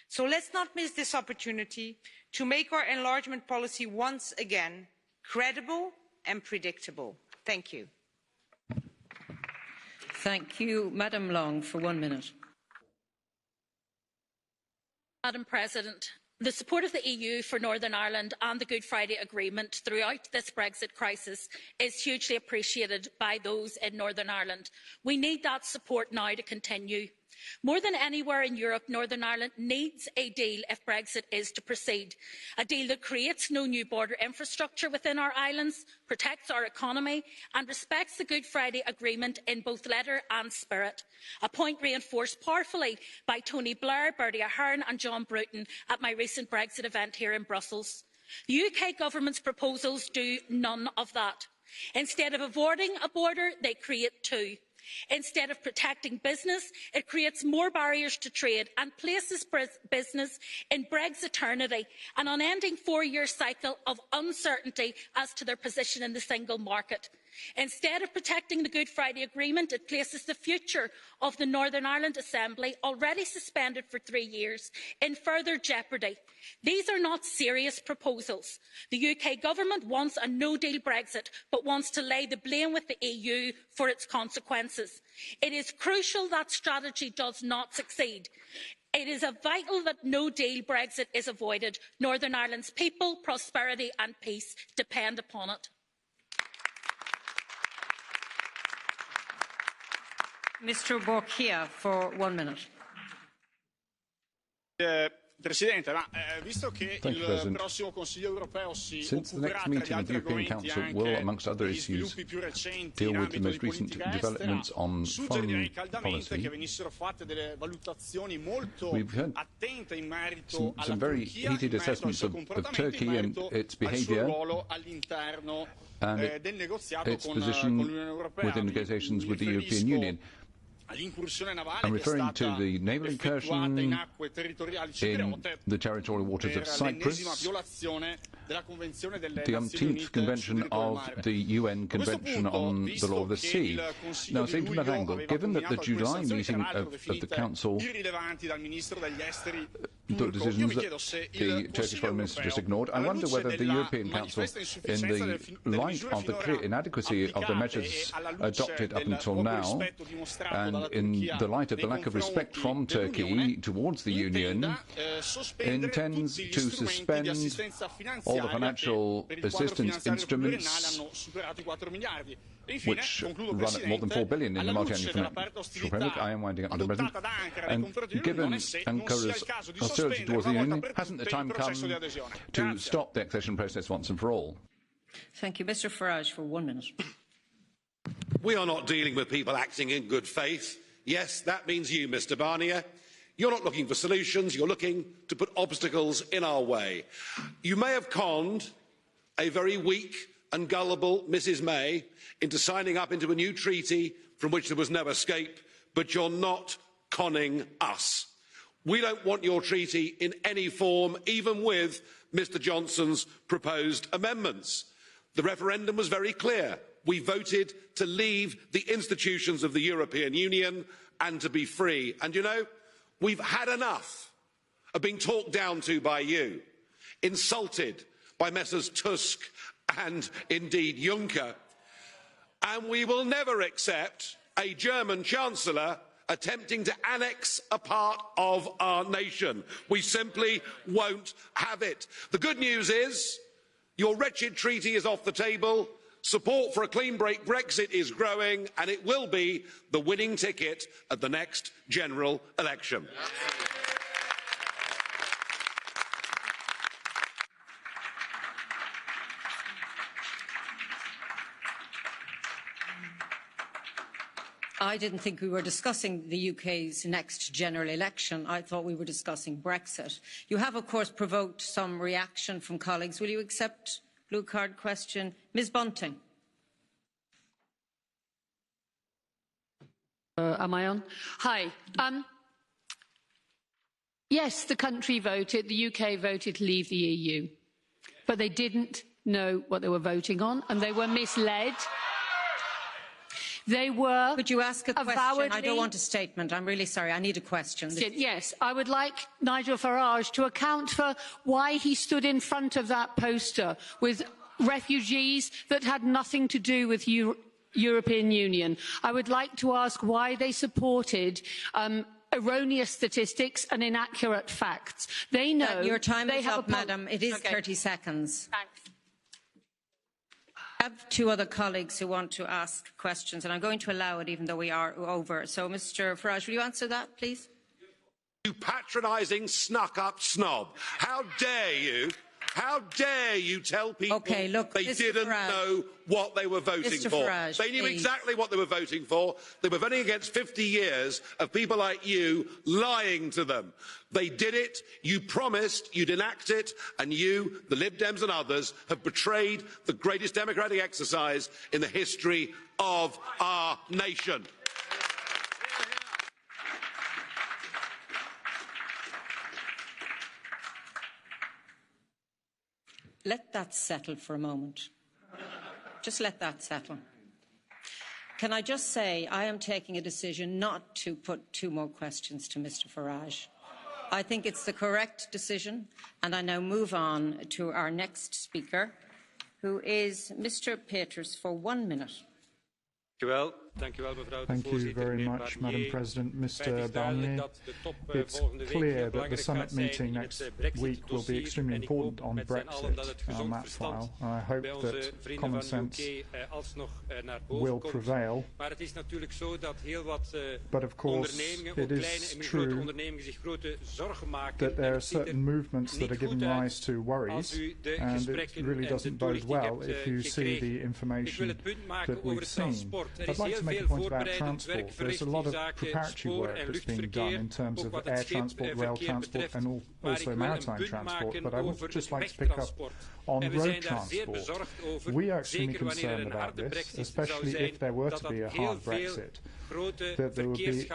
So let's not miss this opportunity to make our enlargement policy once again credible and predictable. Thank you. Thank you. Madam Long, for 1 minute. Madam President, the support of the EU for Northern Ireland and the Good Friday Agreement throughout this Brexit crisis is hugely appreciated by those in Northern Ireland. We need that support now to continue. More than anywhere in Europe, Northern Ireland needs a deal if Brexit is to proceed. A deal that creates no new border infrastructure within our islands, protects our economy and respects the Good Friday Agreement in both letter and spirit. A point reinforced powerfully by Tony Blair, Bertie Ahern and John Bruton at my recent Brexit event here in Brussels. The UK Government's proposals do none of that. Instead of avoiding a border, they create two. Instead of protecting business, it creates more barriers to trade and places business in Brexiternity, an unending 4-year cycle of uncertainty as to their position in the single market. Instead of protecting the Good Friday Agreement, it places the future of the Northern Ireland Assembly, already suspended for 3 years, in further jeopardy. These are not serious proposals. The UK government wants a no-deal Brexit, but wants to lay the blame with the EU for its consequences. It is crucial that strategy does not succeed. It is vital that no-deal Brexit is avoided. Northern Ireland's people, prosperity and peace depend upon it. Mr. Borchia, for 1 minute. Presidente, visto che il prossimo Consiglio europeo si occuperà tra gli altri argomenti anche degli sviluppi più recenti in ambito di politica estera, suggerirei caldamente che venissero fatte delle valutazioni molto attente in merito alla Turchia, in merito al suo comportamento, in merito al suo ruolo all'interno del negoziato con l'Unione Europea. I'm referring to the naval incursion in the territorial waters of Cyprus, the umpteenth convention of the UN Convention on the Law of the Sea. Now, seen from that angle, given that the July meeting of the Council took decisions that the Turkish Foreign Minister just ignored, I wonder whether the European Council, in the light of the clear inadequacy of the measures adopted up until now, and in the light of the lack of respect from Turkey towards the Union, intends to suspend all the financial assistance instruments which run at more than 4 billion in the multi-annual financial framework. I am winding up, Madam President. And given Ankara's hostility towards the Union, hasn't the time come to stop the accession process once and for all? Thank you. Mr. Farage, for 1 minute. We are not dealing with people acting in good faith. Yes, that means you, Mr. Barnier. You're not looking for solutions, you're looking to put obstacles in our way. You may have conned a very weak and gullible Mrs May into signing up into a new treaty from which there was no escape, but you're not conning us. We don't want your treaty in any form, even with Mr Johnson's proposed amendments. The referendum was very clear. We voted to leave the institutions of the European Union and to be free. And you know, we've had enough of being talked down to by you, insulted by Messrs Tusk and indeed Juncker, and we will never accept a German Chancellor attempting to annex a part of our nation. We simply won't have it. The good news is your wretched treaty is off the table. Support for a clean break Brexit is growing, and it will be the winning ticket at the next general election. I didn't think we were discussing the UK's next general election. I thought we were discussing Brexit. You have, of course, provoked some reaction from colleagues. Will you accept blue card question? Ms Bunting. Am I on? Hi. Yes, the country voted, the UK voted to leave the EU, but they didn't know what they were voting on, and they were misled. They were. Could you ask a question? I don't want a statement. I'm really sorry. I need a question. Yes, I would like Nigel Farage to account for why he stood in front of that poster with refugees that had nothing to do with European Union. I would like to ask why they supported erroneous statistics and inaccurate facts. They know your time is up, madam. It is 30 seconds. Thanks. I have two other colleagues who want to ask questions, and I'm going to allow it even though we are over. So, Mr. Farage, will you answer that, please? You patronising, snuck-up snob. How dare you? How dare you tell people they didn't know what they were voting for? They knew exactly what they were voting for. They were voting against 50 years of people like you lying to them. They did it, you promised, you'd enact it, and you, the Lib Dems and others, have betrayed the greatest democratic exercise in the history of our nation. let that settle for a moment. Just let that settle. Can I just say I am taking a decision not to put 2 more questions to Mr Farage. I think it's the correct decision, and I now move on to our next speaker, who is Mr Peters for 1 minute. Thank you very much, Madam President. Mr Barnier, it's clear that the summit meeting next week will be extremely important on Brexit on that file. I hope that common sense will prevail. But of course, it is true that there are certain movements that are giving rise to worries, and it really doesn't bode well if you see the information that we've seen. I'd like to make a point about transport. There's a lot of preparatory work that's being done in terms of air transport, rail transport and also maritime transport, but I would just like to pick up on road transport. We are extremely concerned about this, especially if there were to be a hard Brexit, that there would be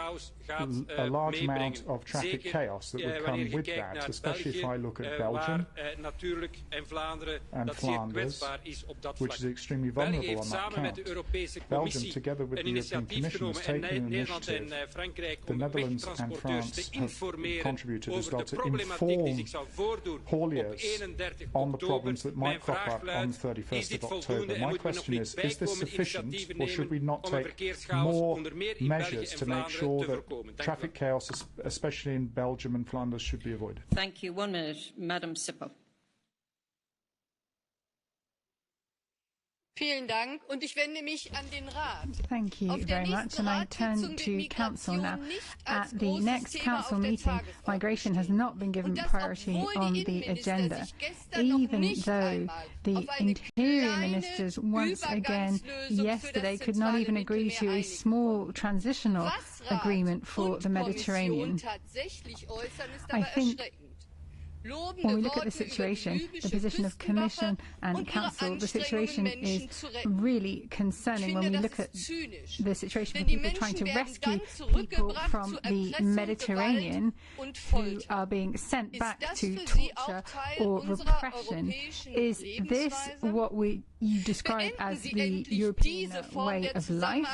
a large amount of traffic chaos that would come with that, especially if I look at Belgium and Flanders, which is extremely vulnerable on that count. Belgium, together with the European Commission, has taken an initiative. The Netherlands and France have contributed as well to inform hauliers on the problems that might crop up on the 31st of October. My question is this sufficient, or should we not take more measures to make sure that traffic chaos, especially in Belgium and Flanders, should be avoided? Thank you. 1 minute, Madam Sippel. Thank you very much, and I turn to Council now. At the next Council meeting, migration has not been given priority on the agenda, even though the Interior Ministers once again yesterday could not even agree to a small transitional agreement for the Mediterranean. I think when we look at the situation, the position of Commission and Council, the situation is really concerning when we look at the situation of people trying to rescue people from the Mediterranean who are being sent back to torture or repression. Is this what you describe as the European way of life?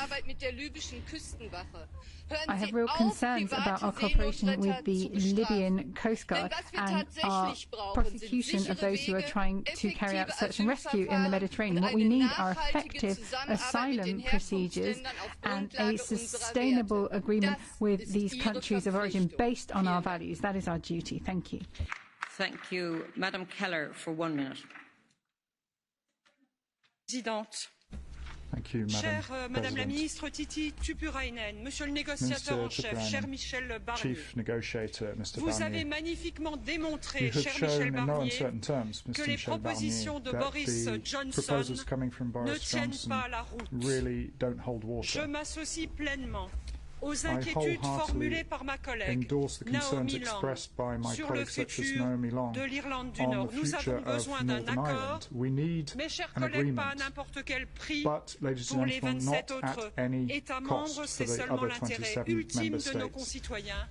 I have real concerns about our cooperation with the Libyan Coast Guard and our prosecution of those who are trying to carry out search and rescue in the Mediterranean. What we need are effective asylum procedures and a sustainable agreement with these countries of origin based on our values. That is our duty. Thank you. Thank you. Madam Keller for 1 minute. Thank you, Madame la Ministre Titi Tuppurainen, Monsieur le Négociateur en chef, cher Michel Barnier, Chief Negotiator, Mr. vous avez Barnier, magnifiquement démontré, you have cher shown Michel in no Barnier, uncertain terms, que Mr. les Michel Barnier, propositions de that Boris the Johnson proposals coming from ne Boris tiennent Johnson pas la route. really don't hold Je water. m'associe pleinement aux I inquiétudes formulées wholeheartedly par ma collègue endorse the concerns Naomi Long expressed by my sur le colleagues such as futur Naomi Long de l'Irlande du on Nord. the Nous future avons besoin of d'un Northern accord, Ireland. We need mes chers an collègues, pas à agreement, n'importe quel prix. but, ladies Pour and les gentlemen, 27 not at autres any États membres, cost c'est for the seulement other l'intérêt 27 ultime member de nos states. concitoyens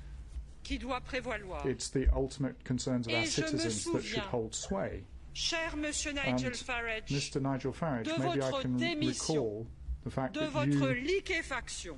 qui doit prévaloir. It's the ultimate concerns of our Et je me citizens that should souviens, hold sway. Cher Monsieur And Nigel Farage, Mr. Nigel Farage, de maybe I votre can démission, recall the fact de that votre you liquéfaction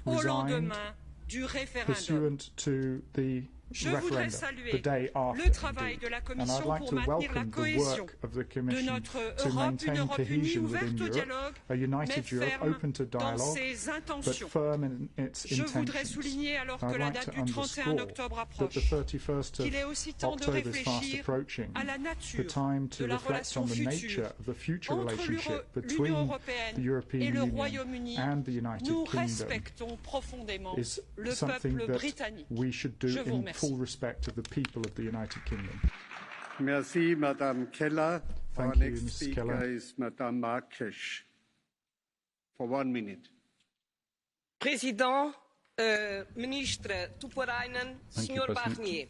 au resigned lendemain du référendum. pursuant to the Je voudrais referendum, saluer the day after, le travail indeed. de la And I'd Commission like pour to maintenir la welcome the cohésion work of the de Commission notre to Europe, une maintain Europe unie, cohesion ouverte within au Europe, dialogue, a united mais Europe ferme open to dans dialogue, ses but intentions. firm in its Je voudrais intentions. souligner, alors I'd que la like date to du 31 underscore octobre that the approche, 31st qu'il est of aussi temps de October is fast réfléchir approaching, à la the nature time to de la reflect on relation the nature future of the future entre relationship l'Union between européenne the European et le Union Royaume-Uni. and the United Nous Kingdom respectons profondément is le something peuple that britannique. we should do Je vous in remercie. full respect of the people of the United Kingdom. Merci, Madame Keller. Our Thank you, next Mrs. speaker Keller. is Madame Marques for 1 minute. Président, Ministra Tuppurainen, Thank you, Sr. President. Barnier,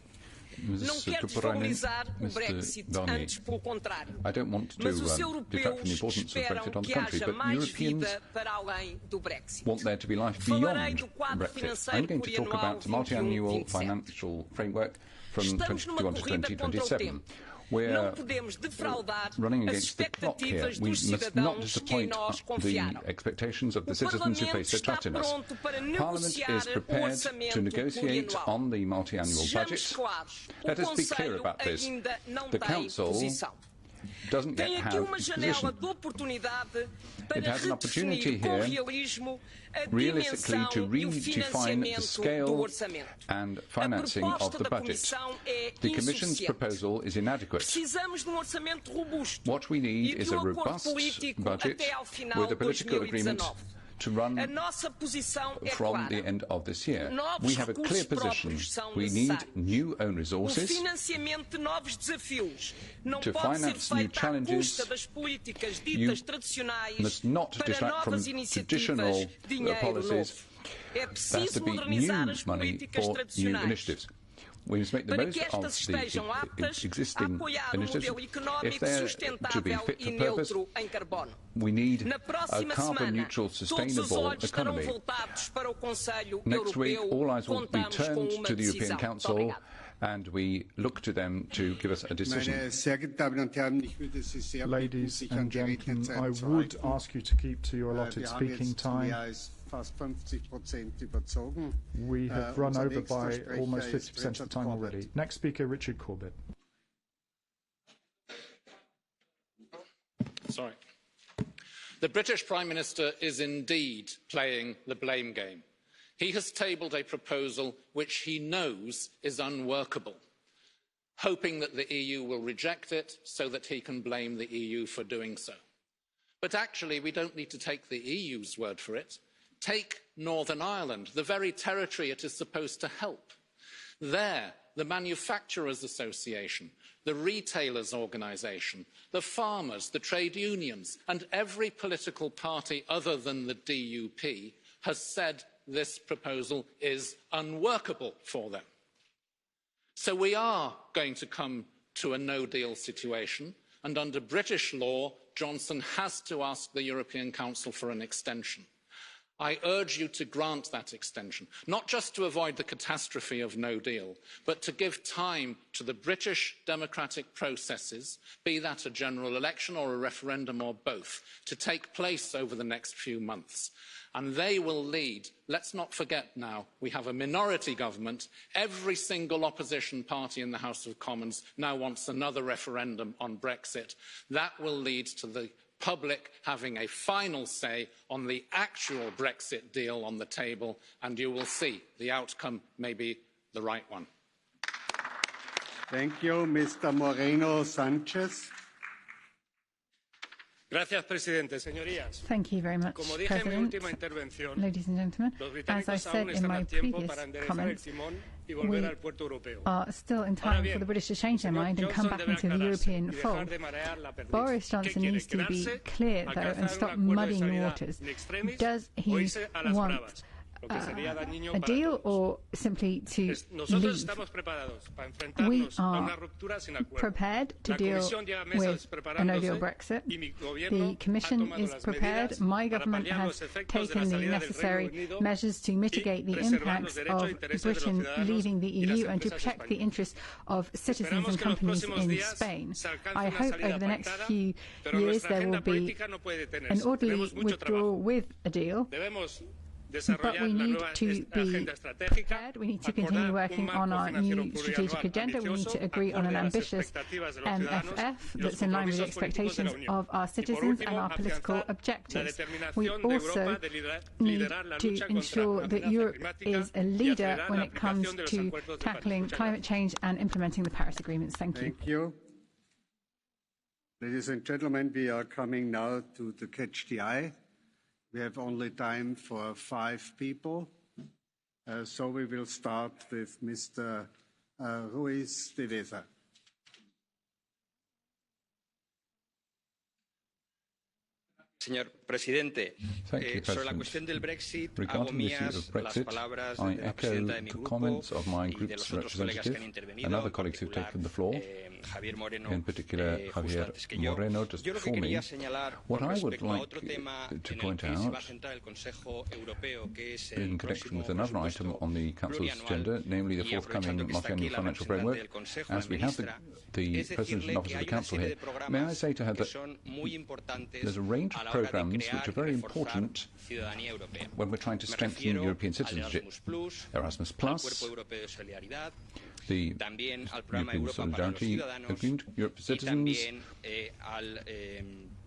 Mrs. não quero Tuppurainen, desvalorizar o Mr. Brexit, Barnier. antes pelo contrário. I don't want to Mas os detract from the europeus importance of esperam Brexit on the que country, haja but mais Europeans vida para além do Brexit. want there to be life Falarei beyond do quadro Brexit. financeiro I'm going to talk plurianual about the multi-annual 21-27. financial framework from Estamos 2021 numa to corrida contra o 2027. tempo. We're running against the clock here. We must not disappoint the expectations of the citizens who place their trust in us. Parliament is prepared to negotiate on the multi-annual budget. Let us be clear about this. The Council doesn't yet have its position. It has an opportunity here, realistically, to redefine the scale and financing of the budget. The Commission's proposal is inadequate. What we need is a robust budget with a political agreement to run from the end of this year. We have a clear position. We need new own resources to finance new challenges. You must not distract from traditional policies. There has to be new money for new initiatives. We must make the most of the existing initiatives. If they are to be fit for purpose, we need a carbon-neutral, sustainable economy. Next week, all eyes will be turned to the European Council, and we look to them to give us a decision. Ladies and gentlemen, I would ask you to keep to your allotted speaking time. We have run over by almost 50% of the time already. Next speaker, Richard Corbett. Sorry. The British Prime Minister is indeed playing the blame game. He has tabled a proposal which he knows is unworkable, hoping that the EU will reject it so that he can blame the EU for doing so. But actually, we don't need to take the EU's word for it. Take Northern Ireland, the very territory it is supposed to help. There, the Manufacturers Association, the Retailers Organisation, the farmers, the trade unions, and every political party other than the DUP has said this proposal is unworkable for them. So we are going to come to a no-deal situation, and under British law, Johnson has to ask the European Council for an extension. I urge you to grant that extension, not just to avoid the catastrophe of no deal, but to give time to the British democratic processes, be that a general election or a referendum or both, to take place over the next few months. And they will lead. Let's not forget now, we have a minority government. Every single opposition party in the House of Commons now wants another referendum on Brexit. That will lead to the public having a final say on the actual Brexit deal on the table, and you will see the outcome may be the right one. Thank you. Mr. Moreno Sanchez. Thank you very much, President. Ladies and gentlemen, as I said in my previous comments, we are still in time for the British to change their mind and come back into the European fold. Boris Johnson needs to be clear, though, and stop muddying the waters. Does he want a deal or simply to leave? We are prepared to deal with a no-deal Brexit. The Commission is prepared. My government has taken the necessary measures to mitigate the impacts of Britain leaving the EU and to protect the interests of citizens and companies in Spain. I hope over the next few years there will be an orderly withdrawal with a deal. But we need to be prepared. We need to continue working on our new strategic agenda. We need to agree on an ambitious MFF that's in line with the expectations of our citizens and our political objectives. We also need to ensure that Europe is a leader when it comes to tackling climate change and implementing the Paris agreements. Thank you. Thank you. Ladies and gentlemen, we are coming now to the Catch the Eye. We have only time for 5 people, so we will start with Mr. Ruiz de Veza. Señor Presidente, sobre la cuestión del Brexit, hago mías las palabras de la presidenta de mi grupo y de los otros colegas que han intervenido, en particular Javier Moreno, justo antes que yo. Yo lo que quería señalar con respecto a otro tema en el que se va a centrar el Consejo Europeo, que es el próximo presupuesto plurianual, namely the y forthcoming aprovechando que está aquí la representante del Consejo, la ministra, es decirle que hay una serie de programas que son muy importantes a la hora de crear y reforzar ciudadanía europea. when we're trying to strengthen European citizenship. Erasmus Plus, al Cuerpo Europeo de Solidaridad, the también al programa European Europa para los Solidarity Ciudadanos Agreement, Europe for y Citizens, también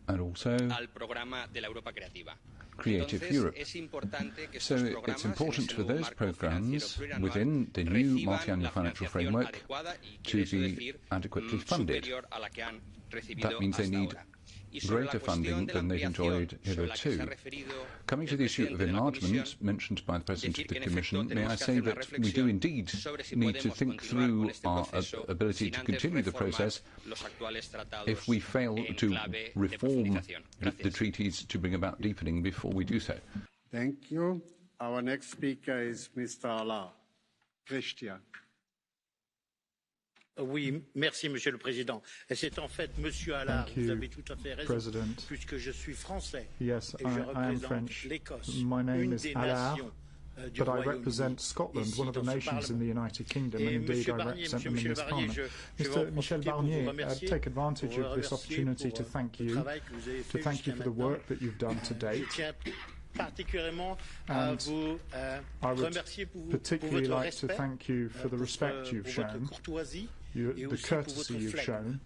and also al programa de la Europa Creativa. Creative Entonces, Europe. es importante que So estos programas, it's important en for ese nuevo those marco programs financiero within the new reciban multi-annual la financial financiación framework adecuada y to quiere eso be decir adequately funded. superior a la que han recibido That means they hasta need ahora. Y sobre la greater cuestión funding de la than they've ampliación enjoyed sobre la que se ha hitherto. referido Coming to el the issue of presidente de la enlargement Comisión, mentioned by the President decir of the que en efecto Commission, may I tenemos que say hacer una that we do reflexión indeed sobre si need to podemos think continuar through con este our proceso ability sin to antes continue the reformar process los actuales tratados if we fail en to clave de reform profundización. the Gracias. treaties to bring about deepening before we do so. Thank you. Our next speaker is Mr. Allah. Christian. Oui, merci, Monsieur le Président. Et c'est en fait, Monsieur Allard, vous avez tout à fait raison, President. puisque je suis français Yes, et je I am représente French. l'Écosse, My name une is des Allard, nations du but I Royaume-Uni, represent Scotland, ici one of the dans ce nations in the United Kingdom, Et and indeed Monsieur I Barnier, represent them in Monsieur this Barnier, Parliament. je vais en Mr. Michel profiter pour Barnier, vous remercier, take advantage pour of this remercier opportunity pour to thank le you, travail que vous avez to fait thank you jusqu'à for the maintenant. work that you've done to Je date. tiens particulièrement à And vous I would remercier pour particularly votre like to respect, thank you for the respect you've pour votre shown, courtoisie et the aussi pour courtesy votre you've flegme. shown,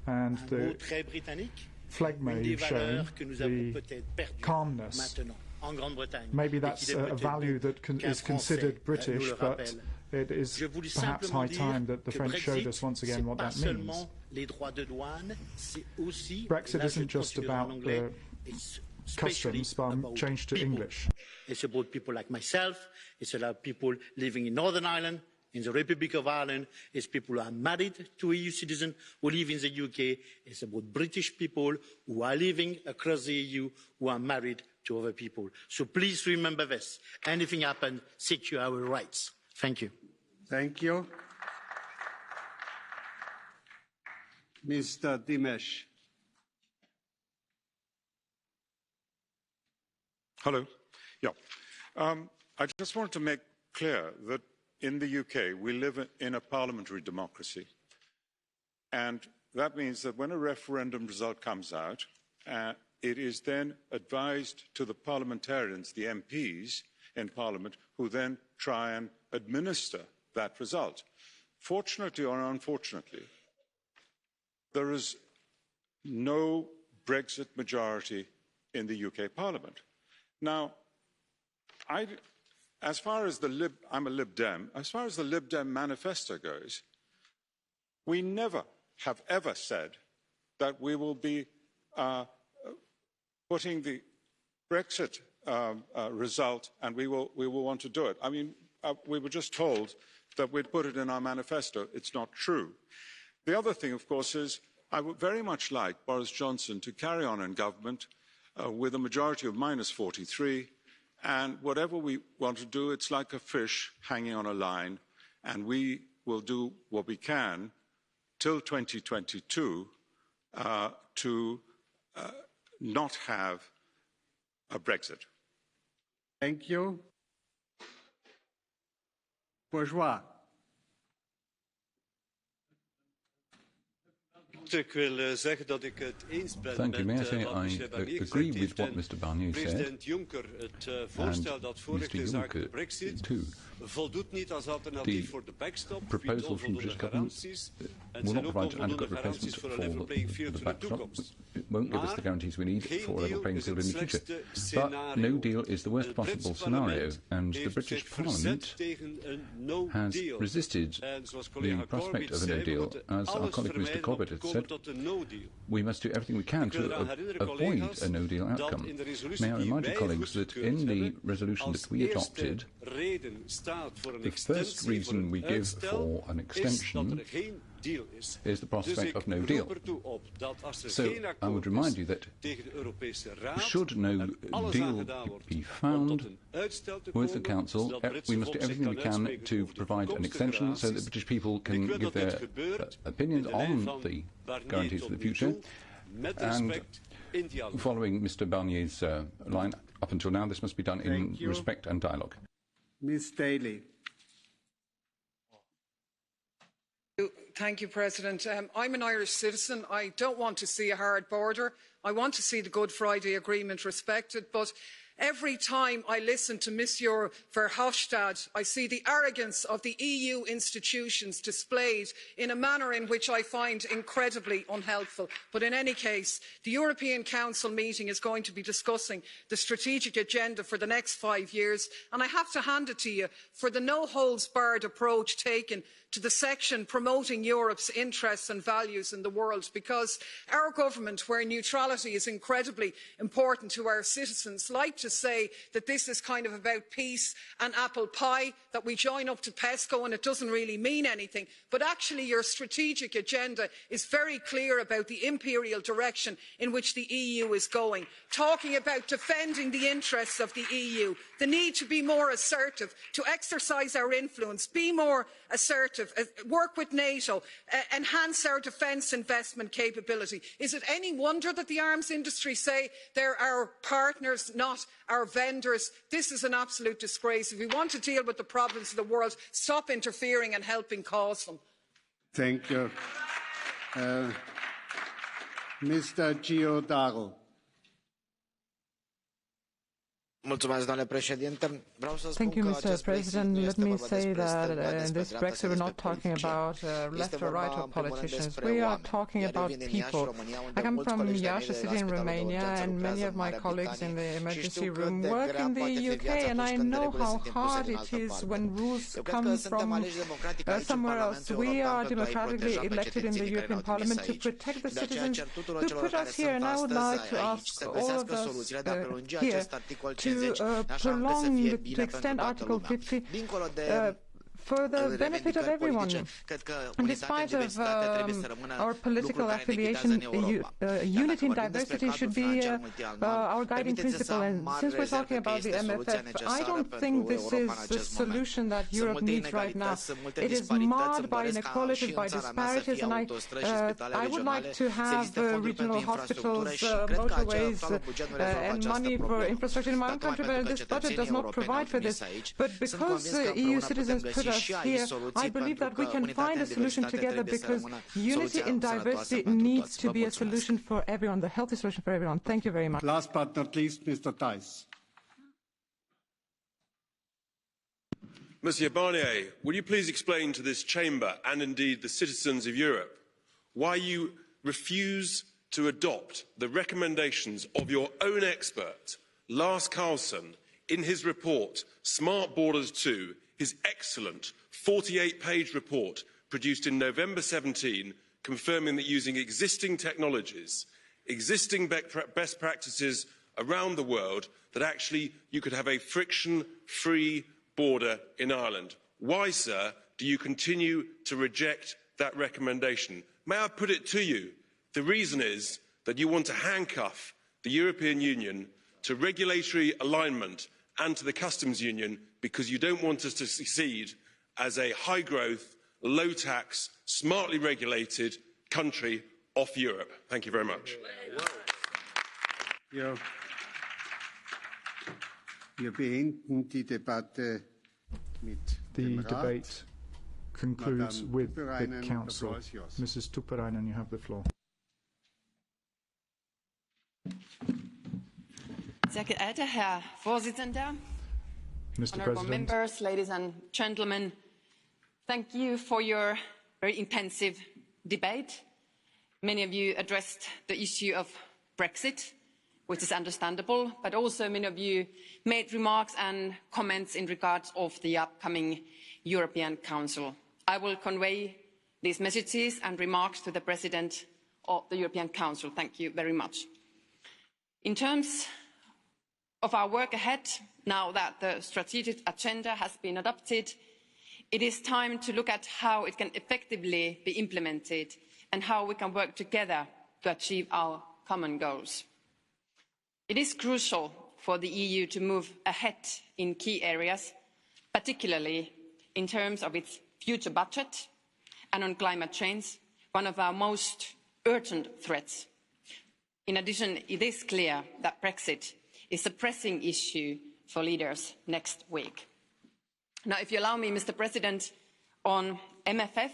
and Un the mot très britannique, phlegma une des you've shown, valeurs que nous avons the peut-être perdues calmness. maintenant en Grande-Bretagne. Maybe et that's qu'il est a peut-être value bon that qu'un is considered Français nous British, le but rappelle. it is Je voulais perhaps simplement high time dire that the que French showed Brexit, us once again c'est what pas that means. seulement les droits de douane, c'est aussi, Brexit là, je isn't just considère en about anglais, the it's especially customs, but about change to people. English. It's about people like myself, it's about people living in Northern Ireland, in the Republic of Ireland, it's people who are married to EU citizens who live in the UK, it's about British people who are living across the EU who are married to other people. So please remember this. Anything happens, secure our rights. Thank you. Thank you. Mr. Dimesh. Hello. Yeah. I just want to make clear that in the UK, we live in a parliamentary democracy. And that means that when a referendum result comes out, it is then advised to the parliamentarians, the MPs in Parliament, who then try and administer that result. Fortunately or unfortunately, there is no Brexit majority in the UK Parliament. Now, as far as I'm a Lib Dem, as far as the Lib Dem manifesto goes, we never have ever said that we will be putting the Brexit result and we will want to do it. I mean, we were just told that we'd put it in our manifesto. It's not true. The other thing, of course, is I would very much like Boris Johnson to carry on in government with a majority of -43, and whatever we want to do, it's like a fish hanging on a line, and we will do what we can till 2022 to not have a Brexit. Thank you. Bourgeois. Ik wil zeggen dat ik het eens ben Thank you. May I met say wat I Michel Barnier agree gezegd with heeft. what Mr. Barnier said. President Juncker, het voorstel dat voorligt in zaken de Brexit, voldoet niet als alternatief voor de backstop, biedt onvoldoende garanties en zijn ook onvoldoende garanties voor een level playing field voor de toekomst. It won't give us the guarantees we need for a level playing field in the future. But no deal is the worst possible scenario, and the British Parliament has resisted the prospect of a no deal. As our colleague Mr. Corbett has said, we must do everything we can to avoid a no deal outcome. May I remind you, colleagues, that in the resolution that we adopted, the first reason we give for an extension is the prospect of no deal. So I would remind you that should no deal be found with the Council, we must do everything we can to provide an extension so that British people can give their opinions on the guarantees for the future. And following Mr. Barnier's line, up until now, this must be done in respect and dialogue. Ms. Daly. Thank you, President. I'm an Irish citizen. I don't want to see a hard border. I want to see the Good Friday Agreement respected, but every time I listen to Monsieur Verhofstadt, I see the arrogance of the EU institutions displayed in a manner in which I find incredibly unhelpful. But in any case, the European Council meeting is going to be discussing the strategic agenda for the next 5 years, and I have to hand it to you for the no-holds-barred approach taken to the section promoting Europe's interests and values in the world, because our government, where neutrality is incredibly important to our citizens, like to say that this is kind of about peace and apple pie, that we join up to PESCO and it doesn't really mean anything. But actually your strategic agenda is very clear about the imperial direction in which the EU is going, talking about defending the interests of the EU, the need to be more assertive, to exercise our influence, be more assertive, work with NATO, enhance our defence investment capability. Is it any wonder that the arms industry say they're our partners, not our vendors? This is an absolute disgrace. If we want to deal with the problems of the world, stop interfering and helping cause them. Thank you. Mr. Giordano. Thank you, Mr. President. Let me say that in this Brexit we're not talking about left or right or politicians. We are talking about people. I come from Iași, city in Romania, and many of my colleagues in the emergency room work in the UK, and I know how hard it is when rules come from somewhere else. We are democratically elected in the European Parliament to protect the citizens who put us here, and I would like to ask all of us here to prolong, to extend Article 50 for the benefit of everyone. And despite of our political affiliation, unity and diversity should be our guiding principle. And since we're talking about the MFF, I don't think this is the solution that Europe needs right now. It is marred by inequalities, by disparities, and I would like to have regional hospitals, motorways, and money for infrastructure in my own country, but this budget does not provide for this. But because EU citizens put us here, I believe that we can find a solution together, because unity in diversity needs to be a solution for everyone, the healthy solution for everyone. Thank you very much. Last but not least, Mr. Thijs. Monsieur Barnier, will you please explain to this chamber and indeed the citizens of Europe why you refuse to adopt the recommendations of your own expert, Lars Carlsson, in his report, Smart Borders 2, his excellent 48-page report produced in November 17, confirming that using existing technologies, existing best practices around the world, that actually you could have a friction-free border in Ireland. Why, sir, do you continue to reject that recommendation? May I put it to you? The reason is that you want to handcuff the European Union to regulatory alignment and to the customs union, because you don't want us to succeed as a high-growth, low-tax, smartly regulated country off Europe. Thank you very much. The debate concludes with the Council. Mrs. Tuppurainen, you have the floor. Sehr geehrter Herr Vorsitzender, honourable members, ladies and gentlemen, thank you for your very intensive debate. Many of you addressed the issue of Brexit, which is understandable, but also many of you made remarks and comments in regard of the upcoming European Council. I will convey these messages and remarks to the President of the European Council. Thank you very much. In terms of our work ahead, now that the strategic agenda has been adopted, it is time to look at how it can effectively be implemented and how we can work together to achieve our common goals. It is crucial for the EU to move ahead in key areas, particularly in terms of its future budget and on climate change, one of our most urgent threats. In addition, it is clear that Brexit is a pressing issue for leaders next week. Now, if you allow me, Mr. President, on MFF,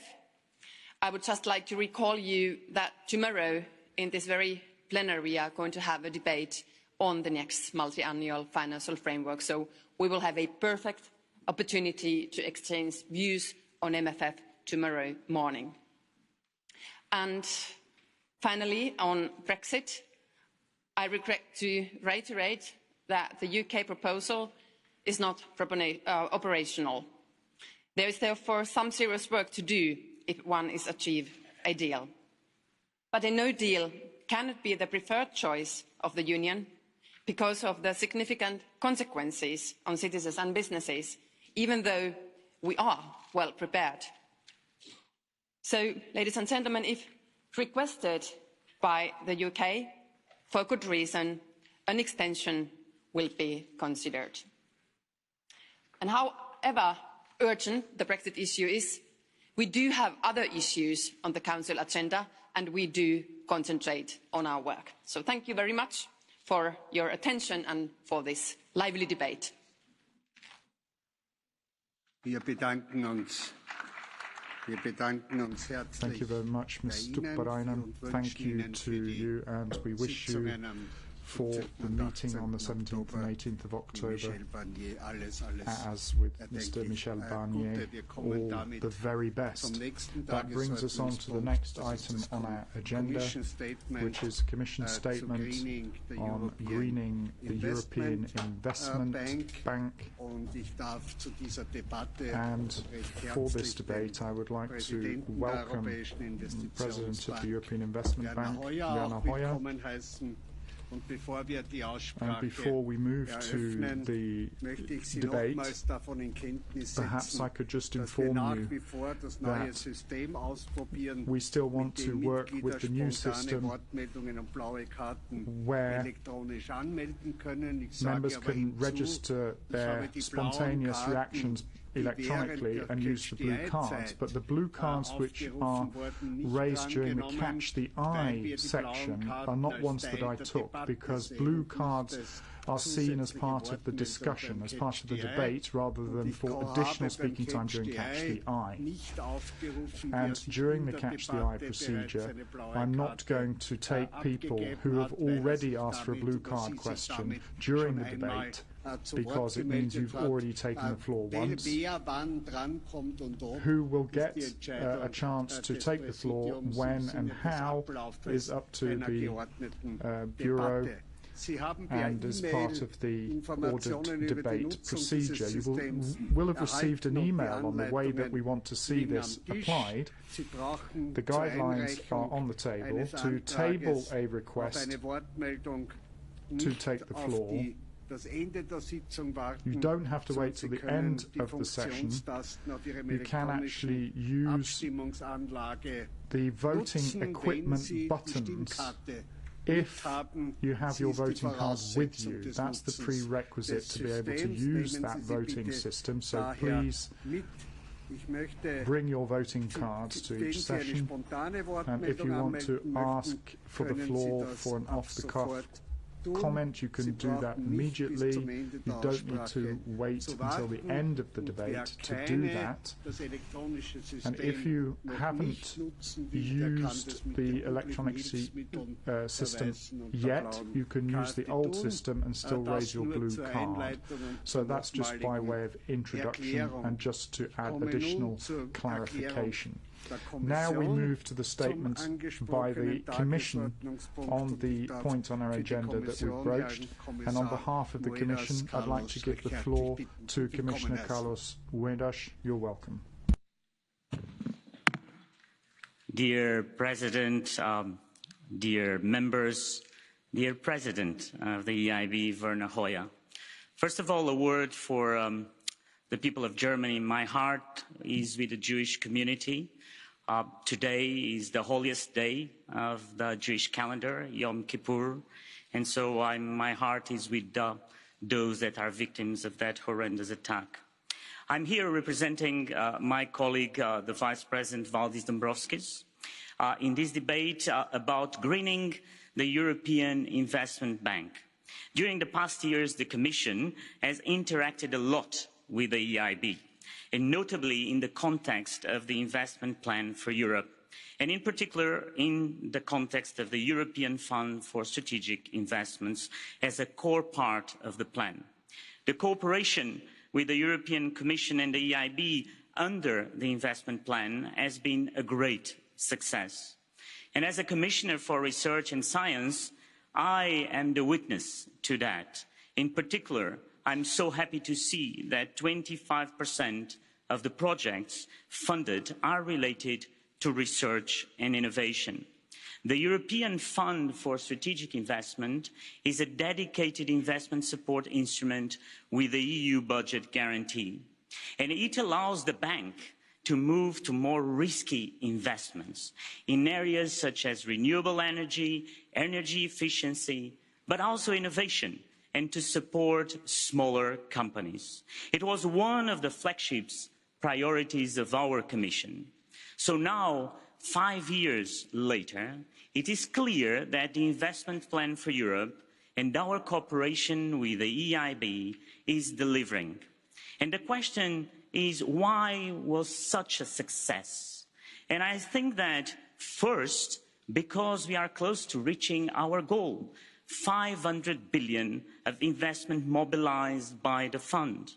I would just like to recall you that tomorrow in this very plenary we are going to have a debate on the next multi-annual financial framework. So we will have a perfect opportunity to exchange views on MFF tomorrow morning. And finally, on Brexit, I regret to reiterate that the UK proposal is not operational. There is therefore some serious work to do if one is to achieve a deal. But a no deal cannot be the preferred choice of the Union because of the significant consequences on citizens and businesses, even though we are well prepared. So, ladies and gentlemen, if requested by the UK, for good reason, an extension will be considered. And however urgent the Brexit issue is, we do have other issues on the Council agenda and we do concentrate on our work. So thank you very much for your attention and for this lively debate. Thank you very much, Ms. Tuppurainen. Thank you to you, and we wish you for the meeting on the 17th and 18th of October, as with Mr. Michel Barnier, all the very best. That brings us on to the next item on our agenda, which is a Commission statement on greening the European Investment Bank. And for this debate, I would like to welcome the President of the European Investment Bank, Werner Hoyer. And before we move to the debate, perhaps I could just inform you that we still want to work with the new system where members can register their spontaneous reactions electronically and use the blue cards, but the blue cards which are raised during the Catch the Eye section are not ones that I took, because blue cards are seen as part of the discussion, as part of the debate, rather than for additional speaking time during Catch the Eye. And during the Catch the Eye procedure, I'm not going to take people who have already asked for a blue card question during the debate, because it means you've already taken the floor once. Who will get a chance to take the floor when and how is up to the Bureau, and as part of the ordered debate procedure. You will have received an email on the way that we want to see this applied. The guidelines are on the table. To table a request to take the floor, you don't have to wait till the end of the session. You can actually use the voting equipment buttons if you have your voting card with you. That's the prerequisite to be able to use that voting system. So please bring your voting cards to each session. And if you want to ask for the floor for an off-the-cuff comment, you can do that immediately. You don't need to wait until the end of the debate to do that. And if you haven't used the electronic system yet, you can use the old system and still raise your blue card. So that's just by way of introduction and just to add additional clarification. Now we move to the statement by the Commission on the point on our agenda that we've broached. And on behalf of the Commission, I'd like to give the floor to Commissioner Carlos Moedas. You're welcome. Dear President, dear members, dear President of the EIB, Werner Hoyer. First of all, a word for the people of Germany, my heart is with the Jewish community. Today is the holiest day of the Jewish calendar, Yom Kippur, and so my heart is with those that are victims of that horrendous attack. I'm here representing my colleague, the Vice President Valdis Dombrovskis, in this debate about greening the European Investment Bank. During the past years, the Commission has interacted a lot with the EIB, and notably in the context of the investment plan for Europe, and in particular in the context of the European Fund for Strategic Investments as a core part of the plan. The cooperation with the European Commission and the EIB under the investment plan has been a great success. And as a Commissioner for Research and Science, I am the witness to that. In particular, I'm so happy to see that 25% of the projects funded are related to research and innovation. The European Fund for Strategic Investment is a dedicated investment support instrument with the EU budget guarantee, and it allows the bank to move to more risky investments in areas such as renewable energy, energy efficiency, but also innovation, and to support smaller companies. It was one of the flagship priorities of our Commission. So now, 5 years later, it is clear that the investment plan for Europe and our cooperation with the EIB is delivering. And the question is, why was such a success? And I think that first, because we are close to reaching our goal, 500 billion of investment mobilized by the fund.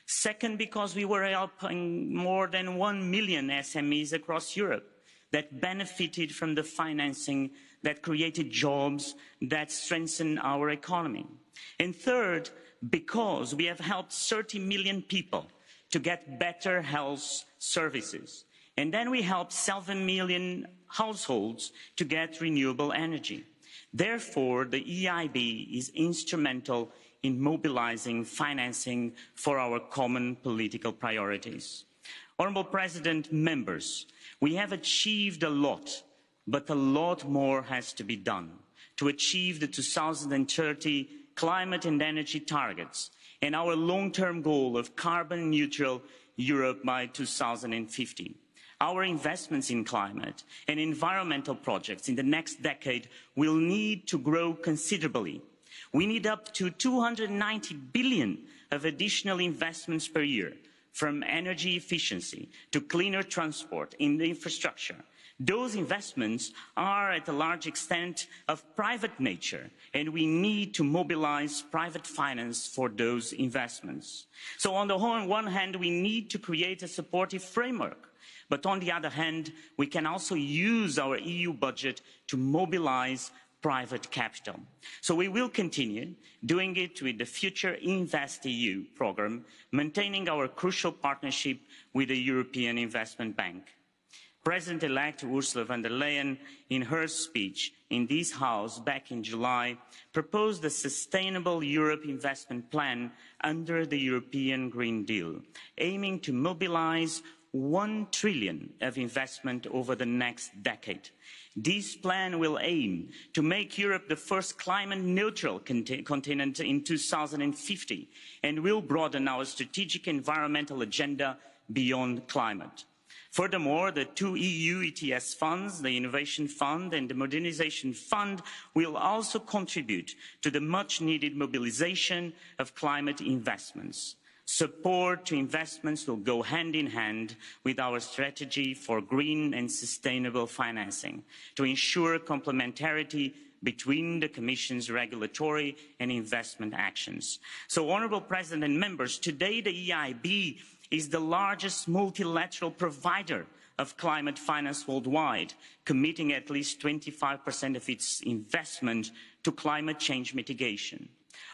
Second, because we were helping more than 1 million SMEs across Europe that benefited from the financing, that created jobs, that strengthened our economy. And third, because we have helped 30 million people to get better health services. And then we helped 7 million households to get renewable energy. Therefore, the EIB is instrumental in mobilizing financing for our common political priorities. Honourable President, members, we have achieved a lot, but a lot more has to be done to achieve the 2030 climate and energy targets and our long-term goal of carbon neutral Europe by 2050. Our investments in climate and environmental projects in the next decade will need to grow considerably. We need up to 290 billion of additional investments per year, from energy efficiency to cleaner transport in the infrastructure. Those investments are at a large extent of private nature, and we need to mobilise private finance for those investments. So on the one hand, we need to create a supportive framework. But on the other hand, we can also use our EU budget to mobilise private capital. So we will continue doing it with the future InvestEU programme, maintaining our crucial partnership with the European Investment Bank. President-elect Ursula von der Leyen, in her speech in this House back in July, proposed a Sustainable Europe Investment Plan under the European Green Deal, aiming to mobilise 1 trillion of investment over the next decade. This plan will aim to make Europe the first climate-neutral continent in 2050 and will broaden our strategic environmental agenda beyond climate. Furthermore, the 2 EU ETS funds, the Innovation Fund and the Modernisation Fund, will also contribute to the much-needed mobilisation of climate investments. Support to investments will go hand in hand with our strategy for green and sustainable financing to ensure complementarity between the Commission's regulatory and investment actions. So, Honourable President and members, today the EIB is the largest multilateral provider of climate finance worldwide, committing at least 25% of its investment to climate change mitigation.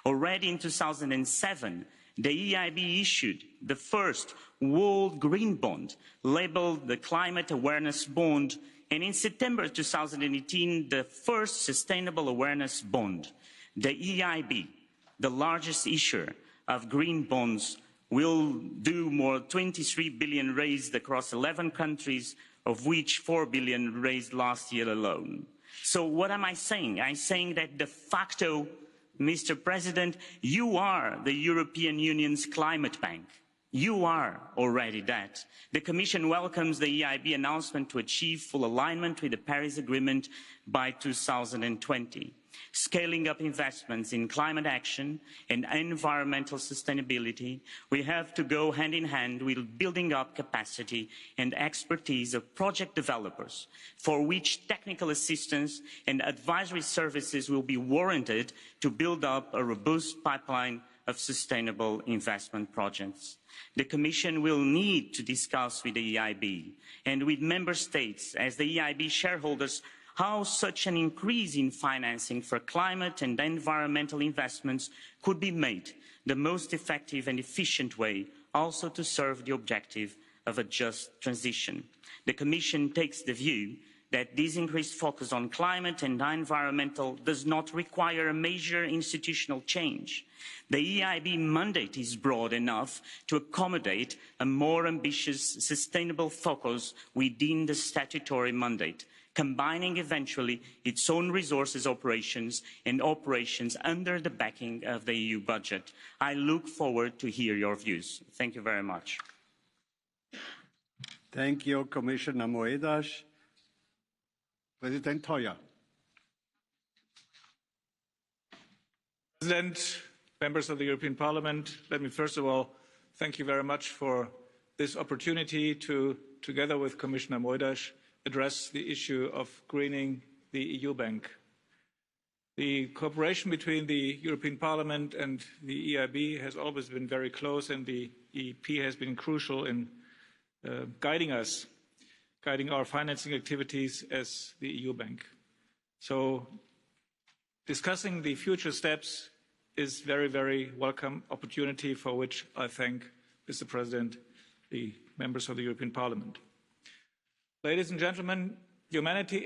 Already in 2007, the EIB issued the first World Green Bond, labelled the Climate Awareness Bond, and in September 2018, the first Sustainable Awareness Bond. The EIB, the largest issuer of green bonds We'll do more 23 billion raised across 11 countries, of which 4 billion raised last year alone. So what am I saying? I'm saying that de facto, Mr. President, you are the European Union's climate bank. You are already that. The Commission welcomes the EIB announcement to achieve full alignment with the Paris Agreement by 2020. Scaling up investments in climate action and environmental sustainability, we have to go hand in hand with building up capacity and expertise of project developers, for which technical assistance and advisory services will be warranted to build up a robust pipeline of sustainable investment projects. The Commission will need to discuss with the EIB and with Member States as the EIB shareholders how such an increase in financing for climate and environmental investments could be made the most effective and efficient way, also to serve the objective of a just transition. The Commission takes the view that this increased focus on climate and environmental does not require a major institutional change. The EIB mandate is broad enough to accommodate a more ambitious, sustainable focus within the statutory mandate, combining eventually its own resources operations and operations under the backing of the EU budget. I look forward to hear your views. Thank you very much. Thank you, Commissioner Moedas. President Theuer. President, members of the European Parliament, let me first of all thank you very much for this opportunity to, together with Commissioner Moedas, address the issue of greening the EU bank. The cooperation between the European Parliament and the EIB has always been very close, and the EP has been crucial in guiding our financing activities as the EU bank. So discussing the future steps is very, very welcome opportunity, for which I thank Mr. President, the members of the European Parliament. Ladies and gentlemen, humanity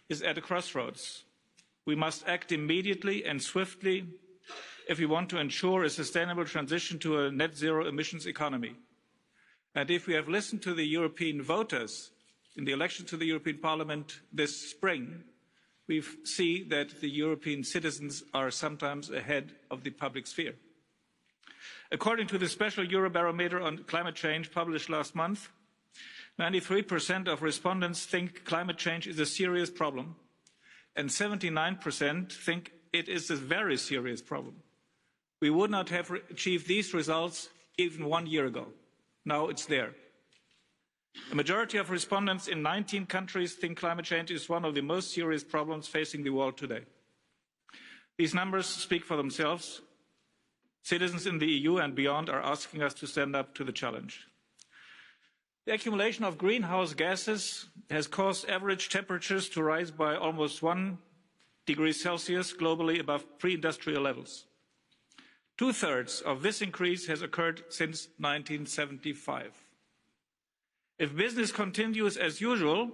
is at a crossroads. We must act immediately and swiftly if we want to ensure a sustainable transition to a net zero emissions economy. And if we have listened to the European voters in the election to the European Parliament this spring, we see that the European citizens are sometimes ahead of the public sphere. According to the special Eurobarometer on climate change published last month, 93% of respondents think climate change is a serious problem, and 79% think it is a very serious problem. We would not have achieved these results even 1 year ago. Now it's there. A majority of respondents in 19 countries think climate change is one of the most serious problems facing the world today. These numbers speak for themselves. Citizens in the EU and beyond are asking us to stand up to the challenge. The accumulation of greenhouse gases has caused average temperatures to rise by almost 1 degree Celsius globally above pre-industrial levels. 2/3 of this increase has occurred since 1975. If business continues as usual,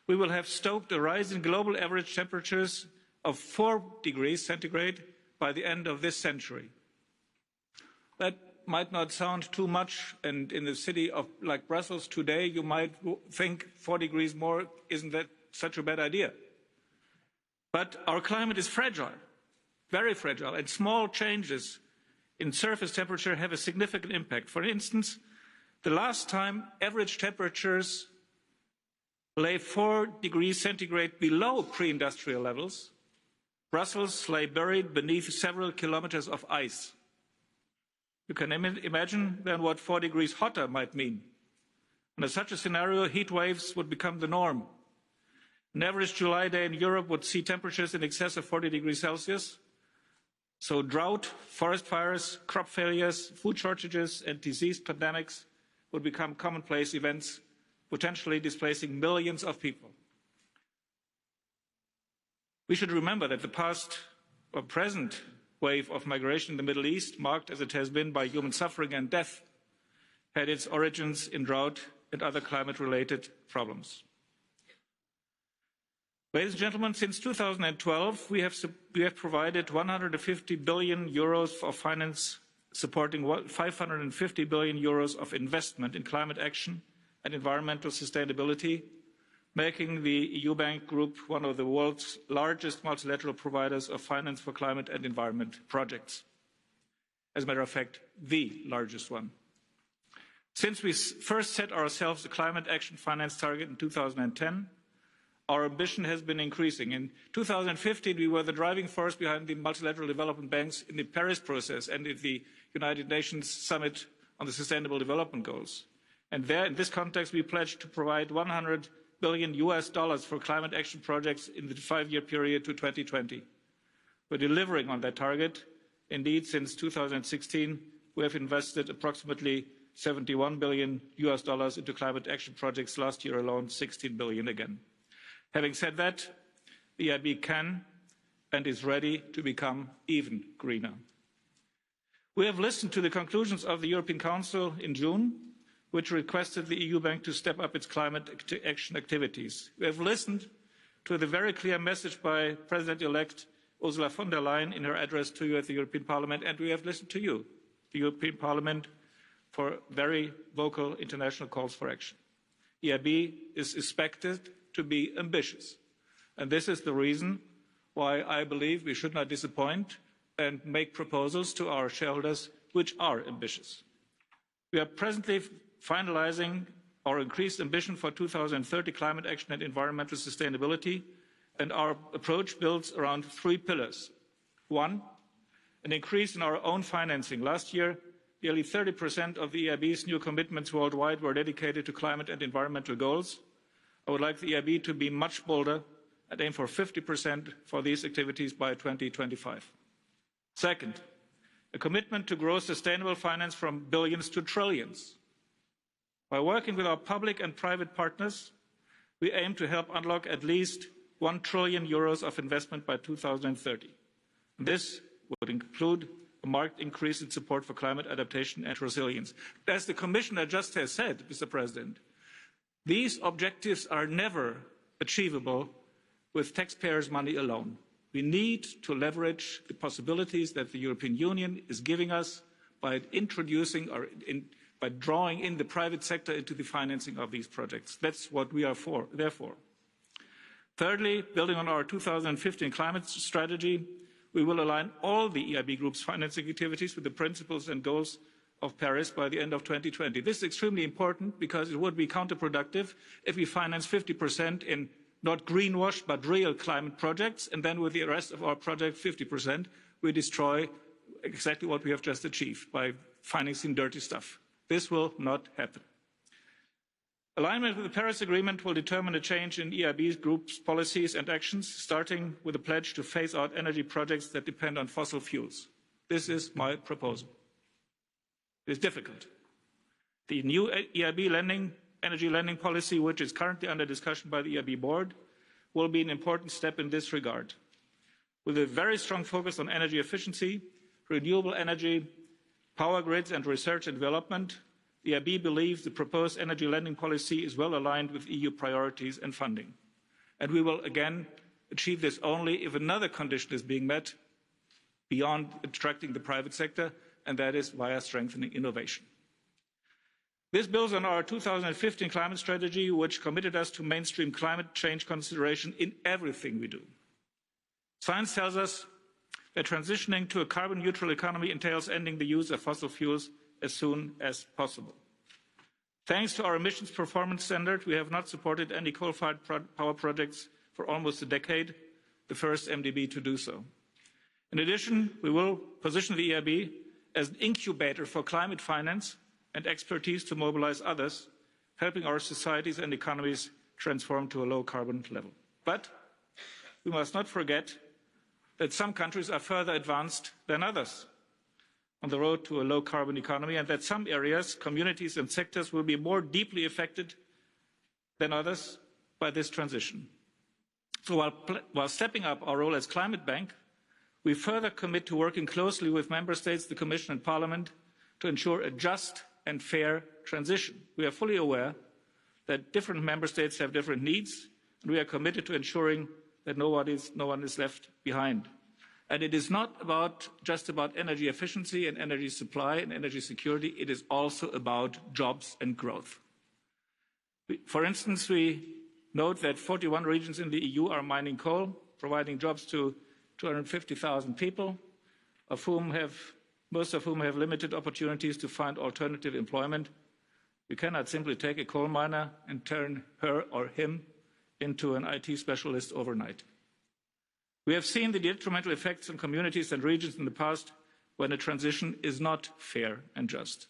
we will have stoked a rise in global average temperatures of 4 degrees centigrade by the end of this century. That might not sound too much, and in a city like Brussels today, you might think 4 degrees more, isn't that such a bad idea? But our climate is fragile, very fragile, and small changes in surface temperature have a significant impact. For instance, the last time average temperatures lay 4 degrees centigrade below pre-industrial levels, Brussels lay buried beneath several kilometers of ice. You can imagine then what 4 degrees hotter might mean. Under such a scenario, heat waves would become the norm. An average July day in Europe would see temperatures in excess of 40 degrees Celsius. So drought, forest fires, crop failures, food shortages, and disease pandemics would become commonplace events, potentially displacing millions of people. We should remember that the past or present wave of migration in the Middle East, marked as it has been by human suffering and death, had its origins in drought and other climate-related problems. Ladies and gentlemen, since 2012, we have provided 150 billion euros of finance supporting 550 billion euros of investment in climate action and environmental sustainability, making the EU Bank Group one of the world's largest multilateral providers of finance for climate and environment projects. As a matter of fact, the largest one. Since we first set ourselves the climate action finance target in 2010, our ambition has been increasing. In 2015, we were the driving force behind the multilateral development banks in the Paris process and in the United Nations Summit on the Sustainable Development Goals. And there, in this context, we pledged to provide $100 billion for climate action projects in the 5-year period to 2020. We're delivering on that target. Indeed, since 2016, we have invested approximately $71 billion into climate action projects. Last year alone, 16 billion again. Having said that, the EIB can and is ready to become even greener. We have listened to the conclusions of the European Council in June, which requested the EU Bank to step up its climate action activities. We have listened to the very clear message by President-elect Ursula von der Leyen in her address to you at the European Parliament, and we have listened to you, the European Parliament, for very vocal international calls for action. EIB is expected to be ambitious, and this is the reason why I believe we should not disappoint and make proposals to our shareholders which are ambitious. We are presently finalising our increased ambition for 2030 climate action and environmental sustainability, and our approach builds around 3 pillars. 1, an increase in our own financing. Last year, nearly 30% of the EIB's new commitments worldwide were dedicated to climate and environmental goals. I would like the EIB to be much bolder and aim for 50% for these activities by 2025. Second, a commitment to grow sustainable finance from billions to trillions. By working with our public and private partners, we aim to help unlock at least €1 trillion of investment by 2030. This would include a marked increase in support for climate adaptation and resilience. As the Commissioner just has said, Mr. President, these objectives are never achievable with taxpayers' money alone. We need to leverage the possibilities that the European Union is giving us by introducing or by drawing in the private sector into the financing of these projects. That's what we are there for. Thirdly, building on our 2015 climate strategy, we will align all the EIB Group's financing activities with the principles and goals of Paris by the end of 2020. This is extremely important because it would be counterproductive if we finance 50% in not greenwash but real climate projects, and then with the rest of our project, 50%, we destroy exactly what we have just achieved by financing dirty stuff. This will not happen. Alignment with the Paris Agreement will determine a change in EIB Group's policies and actions, starting with a pledge to phase out energy projects that depend on fossil fuels. This is my proposal. It is difficult. The new EIB energy lending policy, which is currently under discussion by the EIB board, will be an important step in this regard. With a very strong focus on energy efficiency, renewable energy, power grids and research and development, the EIB believes the proposed energy lending policy is well aligned with EU priorities and funding. And we will again achieve this only if another condition is being met beyond attracting the private sector, and that is via strengthening innovation. This builds on our 2015 climate strategy, which committed us to mainstream climate change consideration in everything we do. Science tells us that transitioning to a carbon neutral economy entails ending the use of fossil fuels as soon as possible. Thanks to our emissions performance standard, we have not supported any coal-fired power projects for almost a decade, the first MDB to do so. In addition, we will position the EIB as an incubator for climate finance and expertise to mobilise others, helping our societies and economies transform to a low-carbon level. But we must not forget that some countries are further advanced than others on the road to a low-carbon economy, and that some areas, communities and sectors will be more deeply affected than others by this transition. So while stepping up our role as climate bank, we further commit to working closely with Member States, the Commission and Parliament to ensure a just and fair transition. We are fully aware that different Member States have different needs, and we are committed to ensuring that no one is left behind. And it is not just about energy efficiency and energy supply and energy security. It is also about jobs and growth. For instance, we note that 41 regions in the EU are mining coal, providing jobs to 250,000 people, most of whom have limited opportunities to find alternative employment. You cannot simply take a coal miner and turn her or him into an IT specialist overnight. We have seen the detrimental effects on communities and regions in the past when a transition is not fair and just.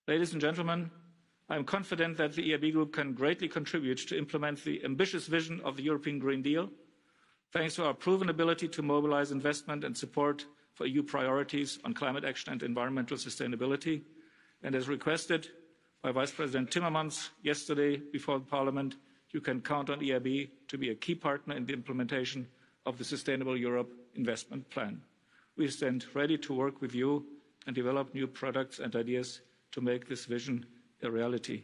Ladies and gentlemen, I am confident that the EIB Group can greatly contribute to implement the ambitious vision of the European Green Deal, thanks to our proven ability to mobilise investment and support for EU priorities on climate action and environmental sustainability. And as requested by Vice President Timmermans yesterday before Parliament, you can count on EIB to be a key partner in the implementation of the Sustainable Europe Investment Plan. We stand ready to work with you and develop new products and ideas to make this vision a reality.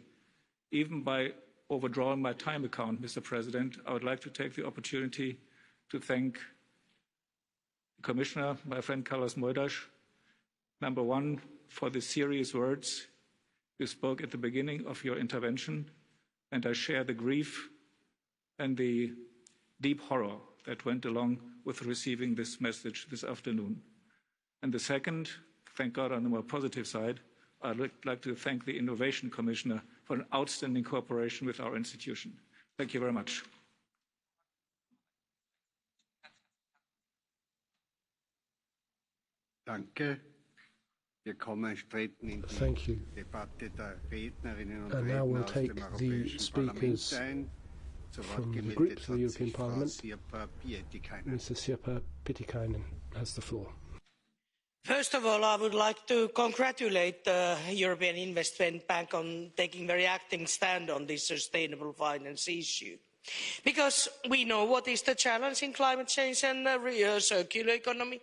Even by overdrawing my time account, Mr. President, I would like to take the opportunity to thank the Commissioner, my friend Carlos Moedas, number one, for the serious words you spoke at the beginning of your intervention, and I share the grief and the deep horror that went along with receiving this message this afternoon. And the second, thank God on the more positive side, I'd like to thank the Innovation Commissioner for an outstanding cooperation with our institution. Thank you very much. Danke. Thank you. And now we'll take the speakers from the groups of the European Parliament. Mr. Sirpa Pietikäinen has the floor. First of all, I would like to congratulate the European Investment Bank on taking a very active stand on this sustainable finance issue. Because we know what is the challenge in climate change and circular economy.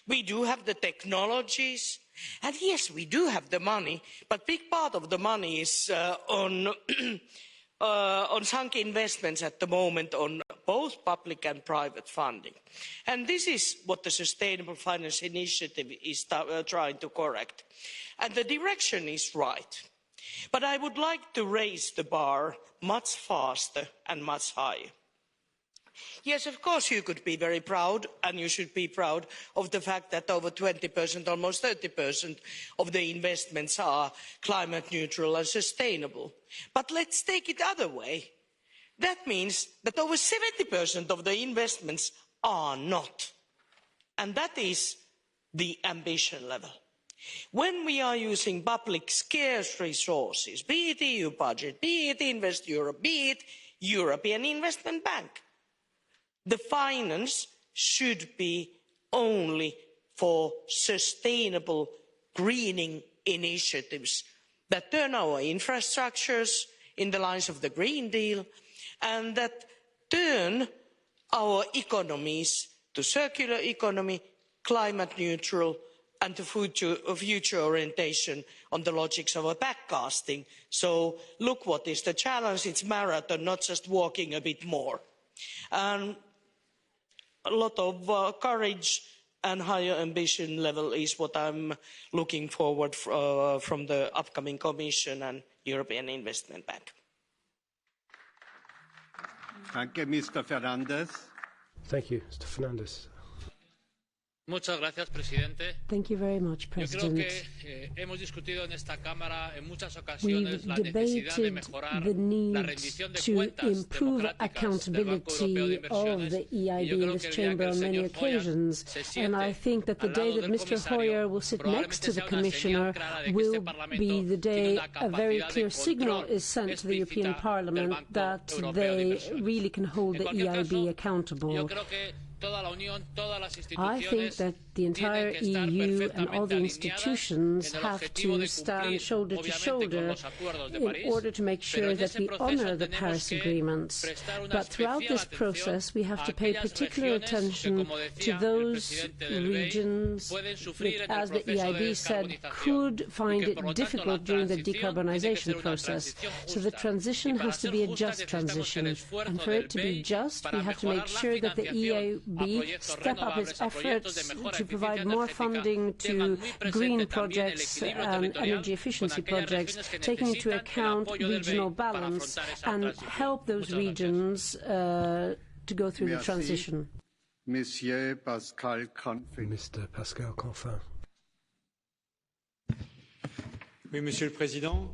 We do have the technologies. And yes, we do have the money, but a big part of the money is on sunk investments at the moment on both public and private funding. And this is what the Sustainable Finance Initiative is trying to correct. And the direction is right. But I would like to raise the bar much faster and much higher. Yes, of course you could be very proud, and you should be proud of the fact that over 20%, almost 30% of the investments are climate neutral and sustainable. But let's take it the other way. That means that over 70% of the investments are not. And that is the ambition level. When we are using public scarce resources, be it EU budget, be it Invest Europe, be it European Investment Bank, the finance should be only for sustainable greening initiatives that turn our infrastructures in the lines of the Green Deal and that turn our economies to circular economy, climate neutral, and to future orientation on the logics of a backcasting. So look what is the challenge. It's marathon, not just walking a bit more. A lot of courage and higher ambition level is what I'm looking forward from the upcoming Commission and European Investment Bank. Thank you, Mr. Fernandez. Thank you, Mr. Fernandez. Muchas gracias, presidente. Thank you very much, President. Yo creo que hemos discutido en esta Cámara en muchas ocasiones la We've necesidad de debated mejorar the la need rendición de to cuentas improve democráticas del Banco Europeo de accountability of the EIB in this chamber on many occasions. And I think that the day that Mr. Hoyer will sit next to the Commissioner will be the day a very clear signal is sent to the European Parliament that they really can hold the EIB accountable. I think that the entire EU and all the institutions have to stand shoulder to shoulder in order to make sure that we honour the Paris agreements. But throughout this process, we have to pay particular attention to those regions that, as the EIB said, could find it difficult during the decarbonisation process. So the transition has to be a just transition. And for it to be just, we have to make sure that the EIB EIB step up its efforts to provide more funding to green projects and energy efficiency projects, taking into account regional balance and help those regions to go through the transition. Mr. Pascal Canfin. Oui, Monsieur le Président.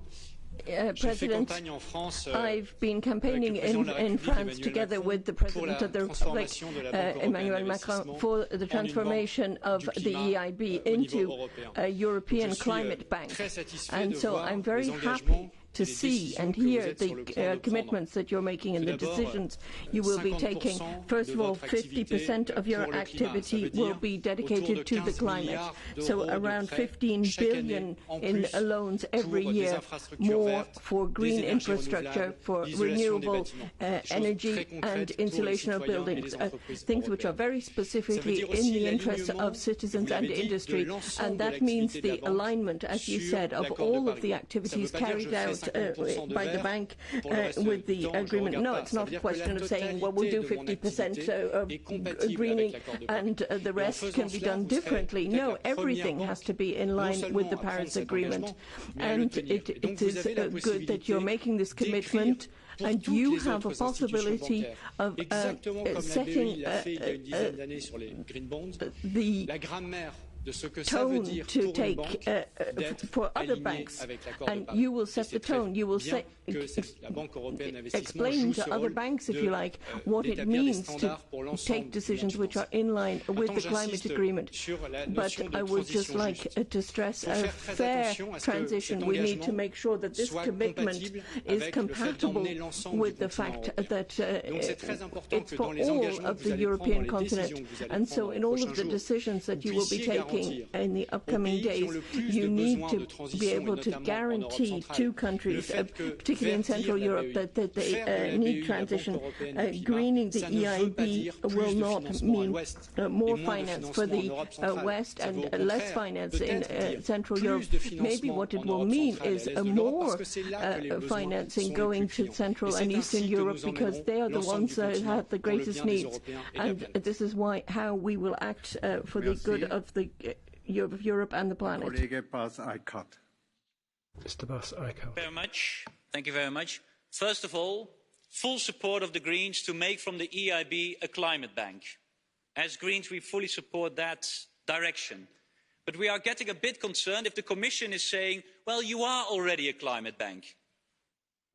President, I've been campaigning in France together with the President of the Republic, Emmanuel Macron, for the transformation of the EIB into a European climate bank. And so I'm very happy to see and hear the commitments that you're making and the decisions you will be taking. First of all, 50% of your activity will be dedicated to the climate. So around 15 billion in loans every year, more for green infrastructure, for renewable energy and insulation of buildings, things which are very specifically in the interest of citizens and industry. And that means the alignment, as you said, of all of the activities carried out by the bank with the agreement. No, it's not a question of saying, well, we'll do 50% of greening and the rest can be done differently. No, everything has to be in line with the Paris Agreement. And it is good that you're making this commitment, and you have a possibility of setting the tone to take for other banks, and you will set the tone. You will explain to other banks, if you like, what it means to take decisions which are in line with the climate agreement. But I would just like to stress a fair transition. We need to make sure that this commitment is compatible with the fact that it's for all of the European continent. And so in all of the decisions that you will be taking in the upcoming days, you need to be able to guarantee to countries, particularly in Central Europe, that they need transition. Greening the EIB will not mean more finance for the West and less finance in Central Europe. Maybe what it will mean is more financing going to Central and Eastern Europe, because they are the ones that have the greatest needs. And this is how we will act for the good of Europe and the planet. Mr. Bas Eickhout. Thank you very much. First of all, full support of the Greens to make from the EIB a climate bank. As Greens, we fully support that direction. But we are getting a bit concerned if the Commission is saying, well, you are already a climate bank.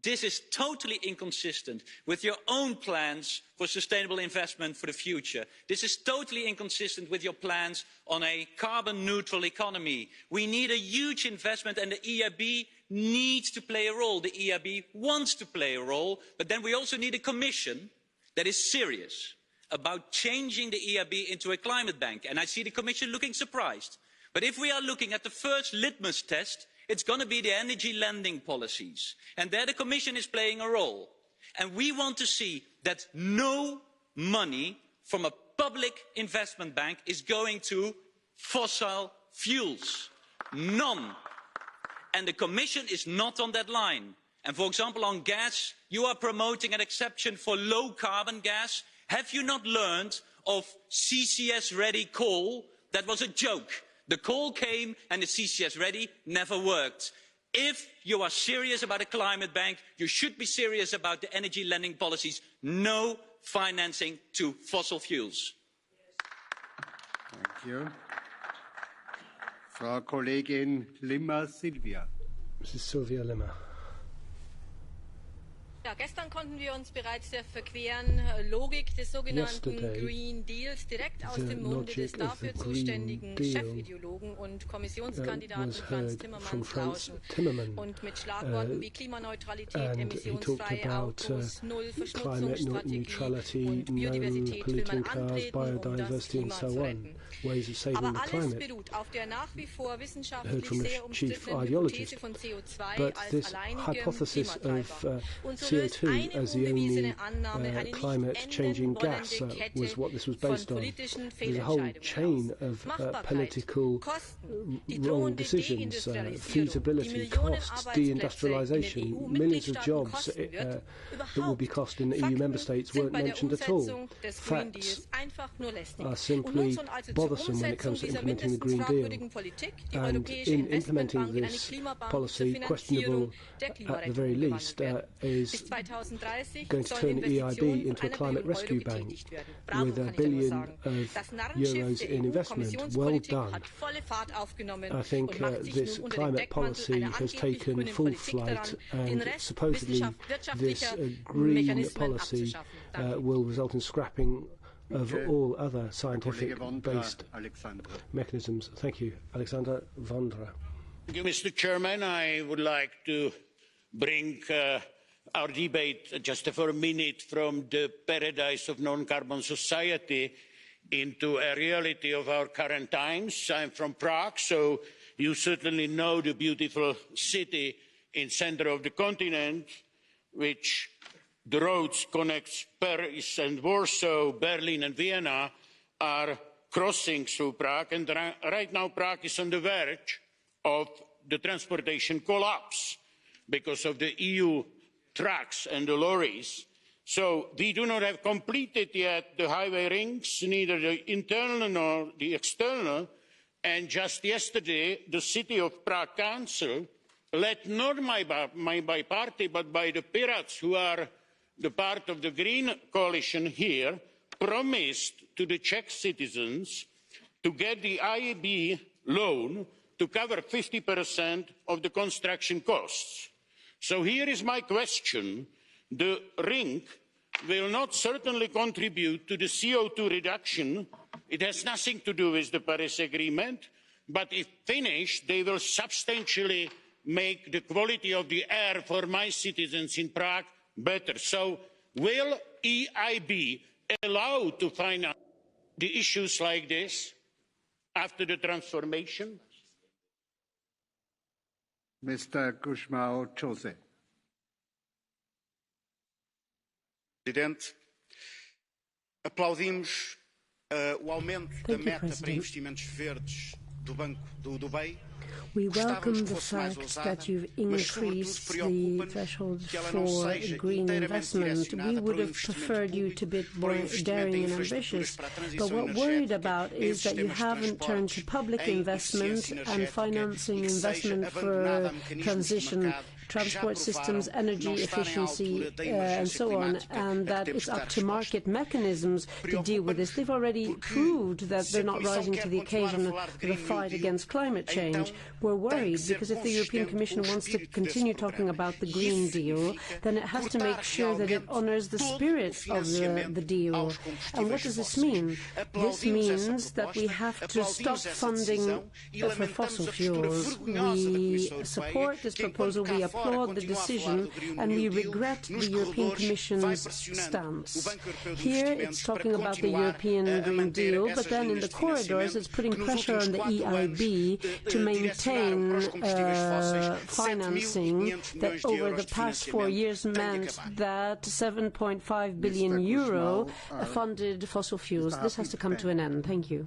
This is totally inconsistent with your own plans for sustainable investment for the future. This is totally inconsistent with your plans on a carbon neutral economy. We need a huge investment, and the EIB needs to play a role. The EIB wants to play a role, but then we also need a Commission that is serious about changing the EIB into a climate bank. And I see the Commission looking surprised. But if we are looking at the first litmus test, it's going to be the energy lending policies. And there the Commission is playing a role. And we want to see that no money from a public investment bank is going to fossil fuels. None. And the Commission is not on that line. And for example, on gas, you are promoting an exception for low carbon gas. Have you not learned of CCS-ready coal? That was a joke. The coal came and the CCS-ready never worked. If you are serious about a climate bank, you should be serious about the energy lending policies. No financing to fossil fuels. Thank you. Frau Kollegin Limmer Silvia. Mrs. Sylvia Limmer. Ja, gestern konnten wir uns bereits der verqueren Logik des sogenannten Green Deals direkt aus dem Munde des dafür zuständigen Chefideologen und Kommissionskandidaten Frans Timmermans lauschen. Und mit Schlagworten wie Klimaneutralität, emissionsfreie Autos, Nullverschmutzungsstrategie und Biodiversität will man antreten, das Klima zu retten. Aber alles beruht auf der nach wie vor wissenschaftlich sehr umstrittenen Hypothese von CO2 als alleinigem Klimatreiber. Und so CO2 as the only climate-changing gas was what this was based on. There's a whole chain of political wrong decisions, feasibility, costs, deindustrialisation, millions of jobs that will be cost in the EU member states weren't mentioned at all. Facts are simply bothersome when it comes to implementing the Green Deal. And in implementing this policy, questionable at the very least, is going to turn the EIB into a climate rescue bank with €1 billion in investment. Well done. I think this climate policy has taken full flight, and supposedly this green policy will result in scrapping of all other scientific-based mechanisms. Thank you. Alexander Vondra. Thank you, Mr. Chairman. I would like to bring our debate just for a minute from the paradise of non-carbon society into a reality of our current times. I'm from Prague, so you certainly know the beautiful city in the centre of the continent, which the roads connect Paris and Warsaw, Berlin and Vienna are crossing through Prague, and right now Prague is on the verge of the transportation collapse because of the EU trucks and the lorries. So we do not have completed yet the highway rings, neither the internal nor the external, and just yesterday the City of Prague Council, led not by party but by the Pirates, who are the part of the Green coalition here, promised to the Czech citizens to get the EIB loan to cover 50% of the construction costs. So here is my question. The ring will not certainly contribute to the CO2 reduction. It has nothing to do with the Paris Agreement, but if finished, they will substantially make the quality of the air for my citizens in Prague better. So will EIB allow to finance the issues like this after the transformation? Mr. Kushmao-Chose. Presidente, aplaudimos o aumento da meta para investimentos verdes do Banco do BEI. We welcome the fact that you've increased the threshold for green investment. We would have preferred you to be more daring and ambitious, but what we're worried about is that you haven't turned to public investment and financing investment for transition, transport systems, energy efficiency, and so on, and that it's up to market mechanisms to deal with this. They've already proved that they're not rising to the occasion for the fight against climate change. We're worried because if the European Commission wants to continue talking about the Green Deal, then it has to make sure that it honours the spirit of the deal. And what does this mean? This means that we have to stop funding for fossil fuels. We support this proposal, we applaud the decision, and we regret the European Commission's stance. Here it's talking about the European Green Deal, but then in the corridors it's putting pressure on the EIB to maintain financing that over the past 4 years meant that €7.5 billion funded fossil fuels. This has to come to an end. Thank you.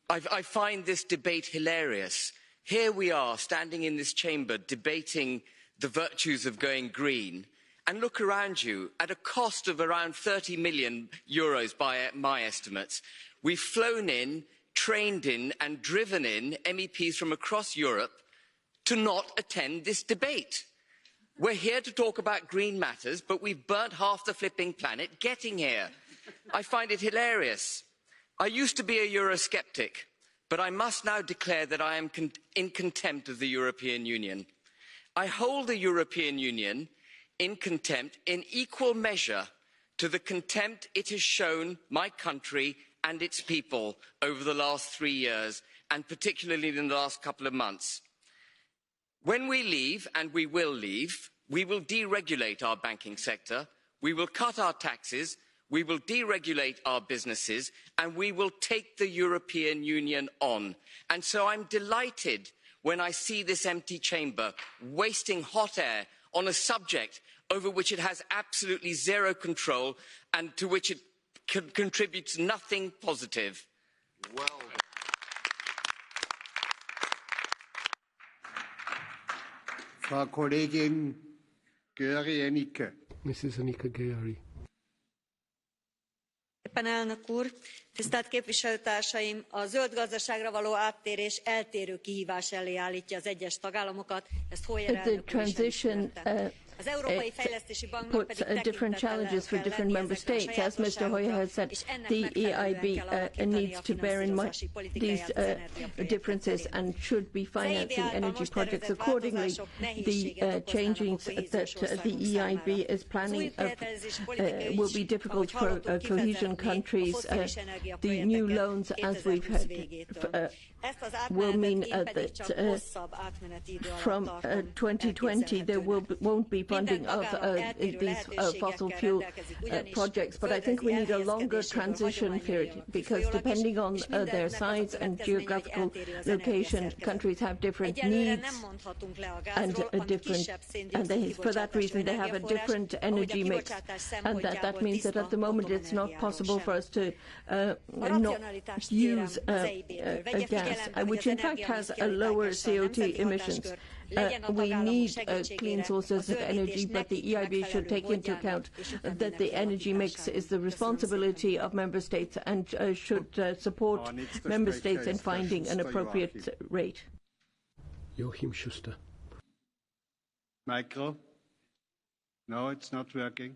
I find this debate hilarious. Here we are standing in this chamber debating the virtues of going green, and look around you, at a cost of around €30 million by my estimates, we've flown in, trained in and driven in MEPs from across Europe to not attend this debate. We're here to talk about green matters, but we've burnt half the flipping planet getting here. I find it hilarious. I used to be a Eurosceptic, but I must now declare that I am in contempt of the European Union. I hold the European Union in contempt in equal measure to the contempt it has shown my country and its people over the last 3 years, and particularly in the last couple of months. When we leave, and we will deregulate our banking sector, we will cut our taxes, we will deregulate our businesses, and we will take the European Union on. And so I'm delighted when I see this empty chamber wasting hot air on a subject over which it has absolutely zero control and to which it contributes nothing positive. Well. Frau Kollegin Győri-Enike. Mrs. Anika Győri. Elnök úr, tisztelt képviselőtársaim! A zöld gazdaságra való áttérés eltérő kihívás elé állítja az egyes tagállamokat, ezt Hoyer elnök úr is elismerte. Az Európai Fejlesztési Banknak pedig different challenges for different member states. As Mr. Hoyer has said, the EIB needs to bear in mind these differences and should be financing energy projects accordingly. The changes that the EIB is planning will be difficult for cohesion countries. The new loans, as we've heard, will mean that from 2020 there won't be funding of these fossil fuel projects, but I think we need a longer transition period because depending on their size and geographical location, countries have different needs and for that reason they have a different energy mix, and that means that at the moment it's not possible for us to not use gas, which in fact has a lower CO2 emissions. We need clean sources of energy, but the EIB should take into account that the energy mix is the responsibility of member states and should support member states in finding an appropriate rate. Joachim Schuster. Micro? No, it's not working.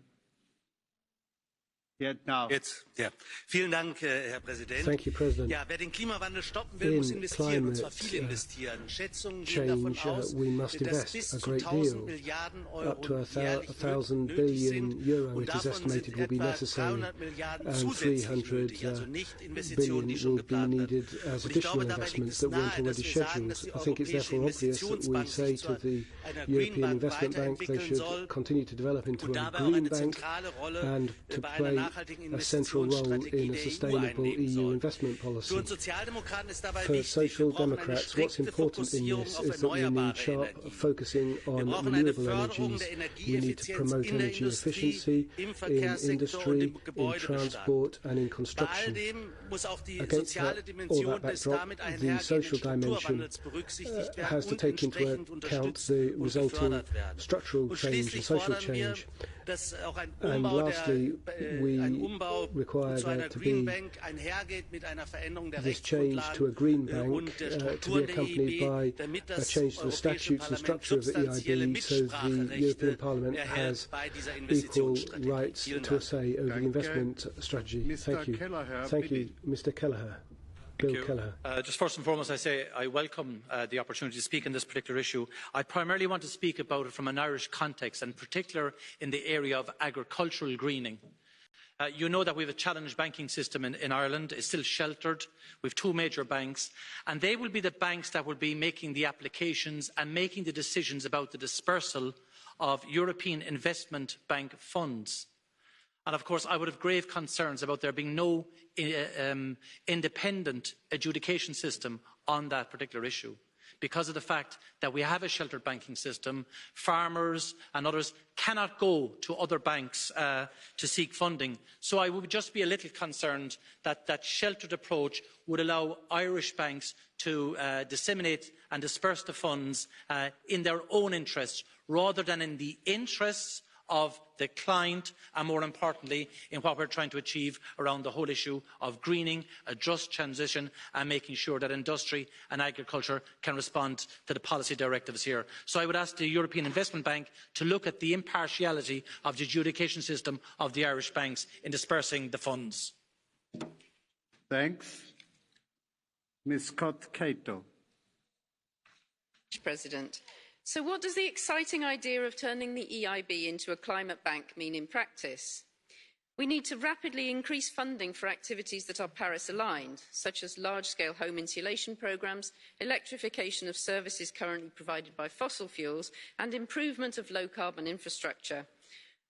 Vielen Dank, Herr Präsident. Thank you, President. Ja, wer den Klimawandel stoppen will, muss investieren, und zwar viel investieren. Schätzungen gehen davon aus, dass bis zu 1.000 Milliarden Euro jährlich nötig sind, und davon sind etwa 300 Milliarden zusätzlich nötig, also nicht Investitionen, die schon geplant werden. Und ich glaube, dabei liegt es nahe, dass wir sagen, dass die Europäische Investitionsbank sich zu einer Green Bank weiterentwickeln soll und dabei auch eine zentrale Rolle bei einer a central role in a sustainable EU investment policy. For Social Democrats, what's important in this is that we need sharp focusing on renewable energies. We need to promote energy efficiency in industry, in transport and in construction. Against all that backdrop, the social dimension has to take into account the resulting structural change and social change. And lastly, we require there to be this change to a green bank to be accompanied by a change to the statutes and structure of the EIB so the European Parliament has equal rights to a say over the investment strategy. Thank you. Thank you, Mr. Kelleher. Just first and foremost, I say I welcome the opportunity to speak on this particular issue. I primarily want to speak about it from an Irish context, and in particular in the area of agricultural greening. You know that we have a challenged banking system in Ireland. It's still sheltered. We have two major banks, and they will be the banks that will be making the applications and making the decisions about the dispersal of European Investment Bank funds. And of course, I would have grave concerns about there being no independent adjudication system on that particular issue. Because of the fact that we have a sheltered banking system, farmers and others cannot go to other banks to seek funding. So I would just be a little concerned that that sheltered approach would allow Irish banks to disseminate and disperse the funds in their own interests, rather than in the interests of the client, and more importantly in what we're trying to achieve around the whole issue of greening, a just transition and making sure that industry and agriculture can respond to the policy directives here. So I would ask the European Investment Bank to look at the impartiality of the adjudication system of the Irish banks in dispersing the funds. Thanks. Ms. Scott-Cato. Mr. President. So what does the exciting idea of turning the EIB into a climate bank mean in practice? We need to rapidly increase funding for activities that are Paris-aligned, such as large-scale home insulation programmes, electrification of services currently provided by fossil fuels, and improvement of low-carbon infrastructure.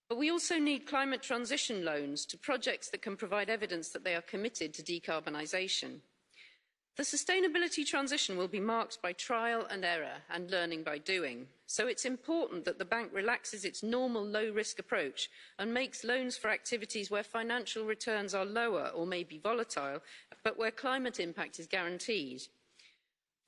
But we also need climate transition loans to projects that can provide evidence that they are committed to decarbonisation. The sustainability transition will be marked by trial and error and learning by doing. So it's important that the bank relaxes its normal low-risk approach and makes loans for activities where financial returns are lower or may be volatile, but where climate impact is guaranteed.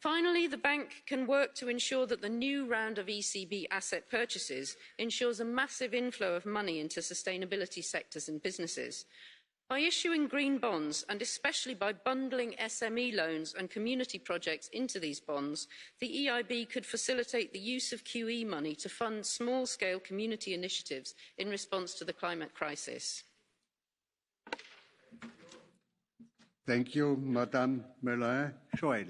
Finally, the bank can work to ensure that the new round of ECB asset purchases ensures a massive inflow of money into sustainability sectors and businesses. By issuing green bonds, and especially by bundling SME loans and community projects into these bonds, the EIB could facilitate the use of QE money to fund small-scale community initiatives in response to the climate crisis. Thank you, Madame Morin-Joël.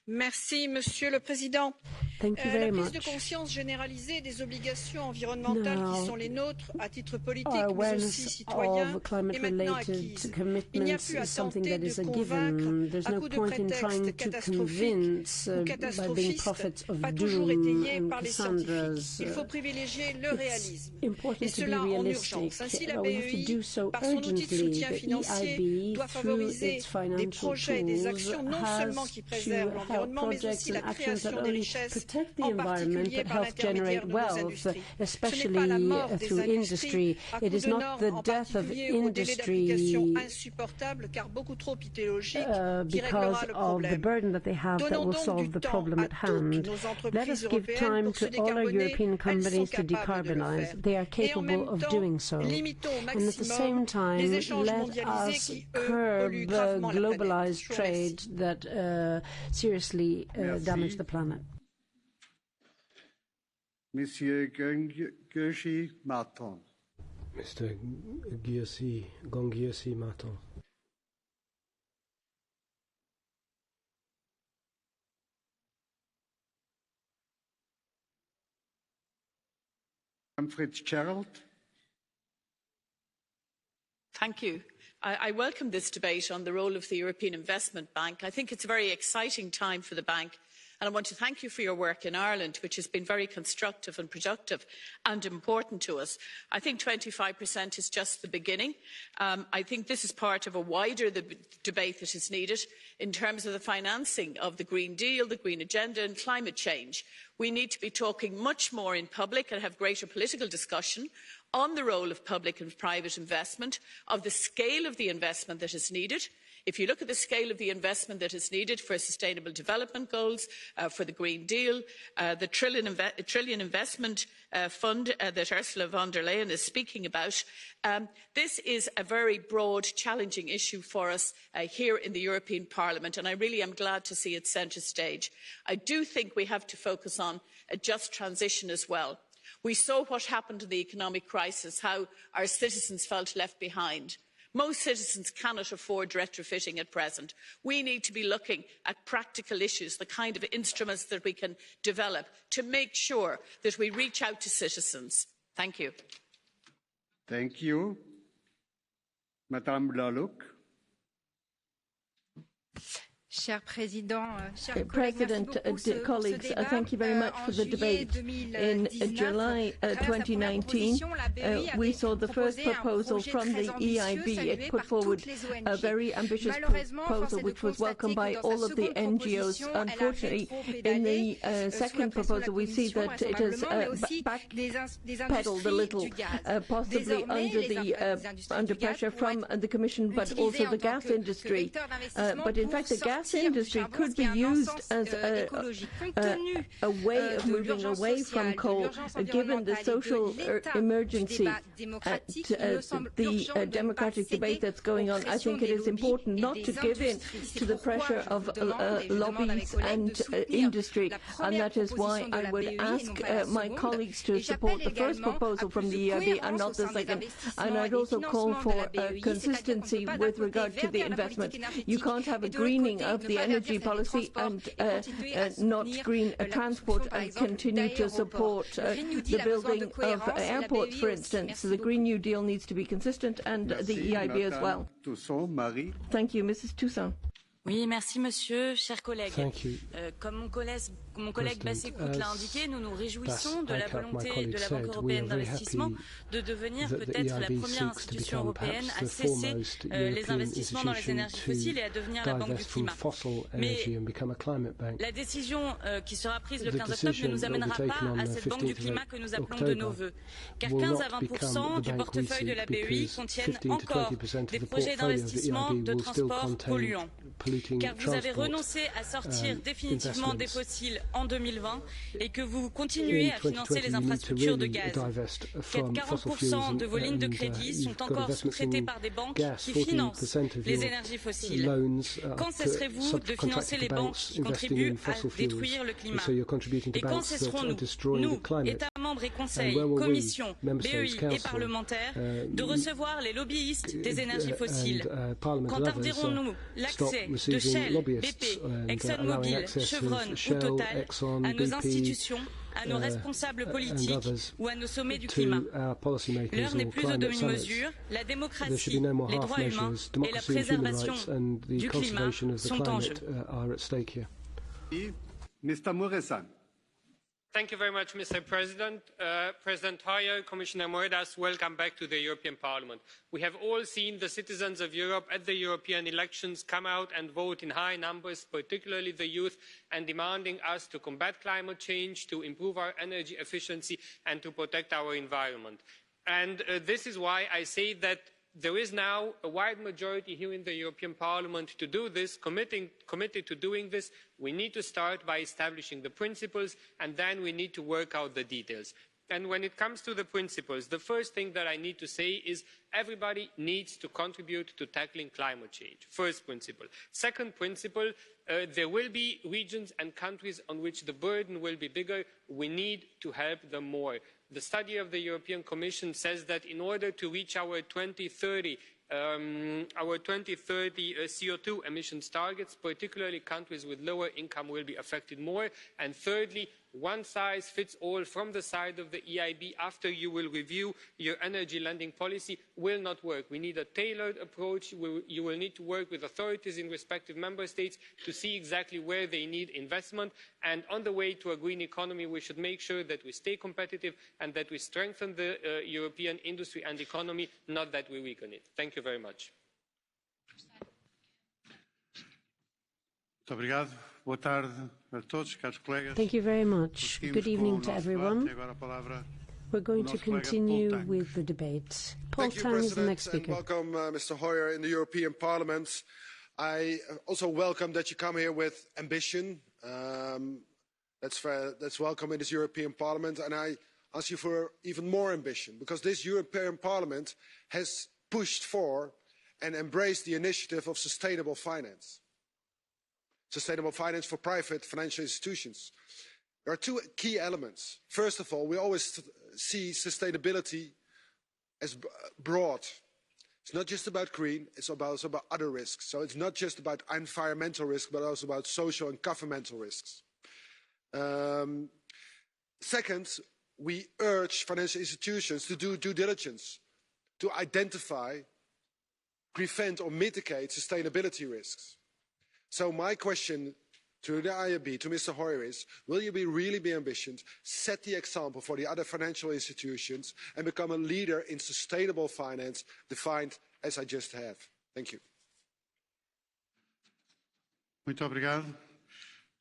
Merci, Monsieur le Président. Thank you very la prise much. de conscience généralisée des obligations environnementales qui sont les nôtres à titre politique, Our mais aussi awareness citoyen, of est maintenant climate-related acquise. Il n'y a commitments plus à is something tenter that de is a convaincre given. There's à no coup de point in trying prétextes to catastrophiques convince ou by being catastrophistes, prophets of pas toujours doom étayés and par les Cassandras. scientifiques. Il faut privilégier le réalisme, Important et to be cela en realistic, urgence. Ainsi, la but we have to do BEI, so par son outil de urgently. soutien The financier, EIB, doit through favoriser its des financial projets et des tools, actions non seulement has qui to préservent help l'environnement, mais projects aussi and la actions that création de only richesses, protect the en environment particulier but par help generate l'intermédiaire de nos wealth, industries. Ce n'est pas especially la mort des through industries industry. à It coup is de not normes, the en death of particulier au délai d'application industry insupportable car beaucoup trop idéologique, qui because réglera le of the problème. burden that they have that Donnons will donc solve du the temps problem à at toutes hand. nos Let entreprises us give européennes time pour se to all our décarboner. European Elles sont companies to capables de le decarbonize. faire. They are Et en même capable of temps, doing so. limitons au And at the maximum same time, les échanges let mondialisés us qui, eux, polluent curb gravement la planète. globalized Je vous remercie. trade that seriously damage the planet. Monsieur Guy Martin. Mr. Gongiesi Martin. Fitzgerald. Thank you. I welcome this debate on the role of the European Investment Bank. I think it's a very exciting time for the bank, and I want to thank you for your work in Ireland, which has been very constructive and productive and important to us. I think 25% is just the beginning. I think this is part of a wider debate that is needed in terms of the financing of the Green Deal, the Green Agenda and climate change. We need to be talking much more in public and have greater political discussion on the role of public and private investment, of the scale of the investment that is needed. If you look at the scale of the investment that is needed for Sustainable Development Goals, for the Green Deal, the trillion investment fund that Ursula von der Leyen is speaking about, this is a very broad, challenging issue for us here in the European Parliament, and I really am glad to see it centre stage. I do think we have to focus on a just transition as well. We saw what happened in the economic crisis, how our citizens felt left behind. Most citizens cannot afford retrofitting at present. We need to be looking at practical issues, the kind of instruments that we can develop to make sure that we reach out to citizens. Thank you. Thank you. Madame Laluk. President, colleagues, thank you very much for the debate. In July 2019, we saw the first proposal from the EIB. It put forward a very ambitious proposal, which was welcomed by all of the NGOs. Unfortunately, in the second proposal, we see that it has backpedaled a little, possibly under pressure from the Commission, but also the gas industry. But in fact, the gas industry could be used as a way of moving away from coal, given the social emergency and the democratic debate that's going on. I think it is important not to give in to the pressure of lobbies and industry, and that is why I would ask my colleagues to support the first proposal from the EIB and not the second. And I'd also call for consistency with regard to the investment. You can't have a greening of the energy policy and not green transport and continue to support the building of airports, for instance. The Green New Deal needs to be consistent, and the EIB as well. Thank you, Mrs. Toussaint. Oui, merci, monsieur, chers collègues. Thank you. Comme mon mon collègue Basse-Écoute l'a indiqué, nous nous réjouissons de la volonté de la Banque européenne d'investissement de devenir peut-être la première institution européenne à cesser les investissements dans les énergies fossiles et à devenir la Banque du climat. Mais la décision qui sera prise le 15 octobre ne nous amènera pas à cette Banque du climat que nous appelons de nos vœux, car 15 à 20% du portefeuille de la BEI contiennent encore des projets d'investissement de transport polluants. Car vous avez renoncé à sortir définitivement des fossiles en 2020 et que vous continuez à financer les infrastructures de gaz. 40% de vos lignes de crédit sont encore sous-traitées par des banques qui financent les énergies fossiles. Quand cesserez-vous de financer les banques qui contribuent à détruire le climat? Et quand cesserons-nous, nous, États membres et Conseil, Commission, BEI et parlementaires, de recevoir les lobbyistes des énergies fossiles? Quand tarderons-nous l'accès de Shell, BP, ExxonMobil, Chevron ou Total à nos institutions, à nos responsables politiques ou à nos sommets du climat? L'heure n'est plus aux demi-mesures, la démocratie, les droits humains et la préservation du climat sont en jeu. Thank you very much, Mr. President. President Hoyer, Commissioner Moedas, welcome back to the European Parliament. We have all seen the citizens of Europe at the European elections come out and vote in high numbers, particularly the youth, and demanding us to combat climate change, to improve our energy efficiency and to protect our environment. And this is why I say that there is now a wide majority here in the European Parliament to do this, committed to doing this. We need to start by establishing the principles, and then we need to work out the details. And when it comes to the principles, the first thing that I need to say is everybody needs to contribute to tackling climate change. First principle. Second principle, there will be regions and countries on which the burden will be bigger. We need to help them more. The study of the European Commission says that in order to reach our 2030 CO2 emissions targets, particularly countries with lower income will be affected more. And thirdly, one size fits all from the side of the EIB after you will review your energy lending policy will not work. We need a tailored approach. You will need to work with authorities in respective member states to see exactly where they need investment. And on the way to a green economy, we should make sure that we stay competitive and that we strengthen the European industry and economy, not that we weaken it. Thank you very much. Thank you very much. Good evening to everyone. We're going to continue with the debate. Paul Tang is the next speaker. Welcome, Mr. Hoyer, in the European Parliament. I also welcome that you come here with ambition. That's welcome in this European Parliament, and I ask you for even more ambition, because this European Parliament has pushed for and embraced the initiative of sustainable finance. Sustainable finance for private financial institutions. There are two key elements. First of all, we always see sustainability as broad. It's not just about green, it's also about other risks. So it's not just about environmental risk, but also about social and governmental risks. Second, we urge financial institutions to do due diligence, to identify, prevent or mitigate sustainability risks. So my question to the IAB, to Mr. Hoyer is, will you really be ambitious, set the example for the other financial institutions and become a leader in sustainable finance defined as I just have? Thank you. Muito obrigado.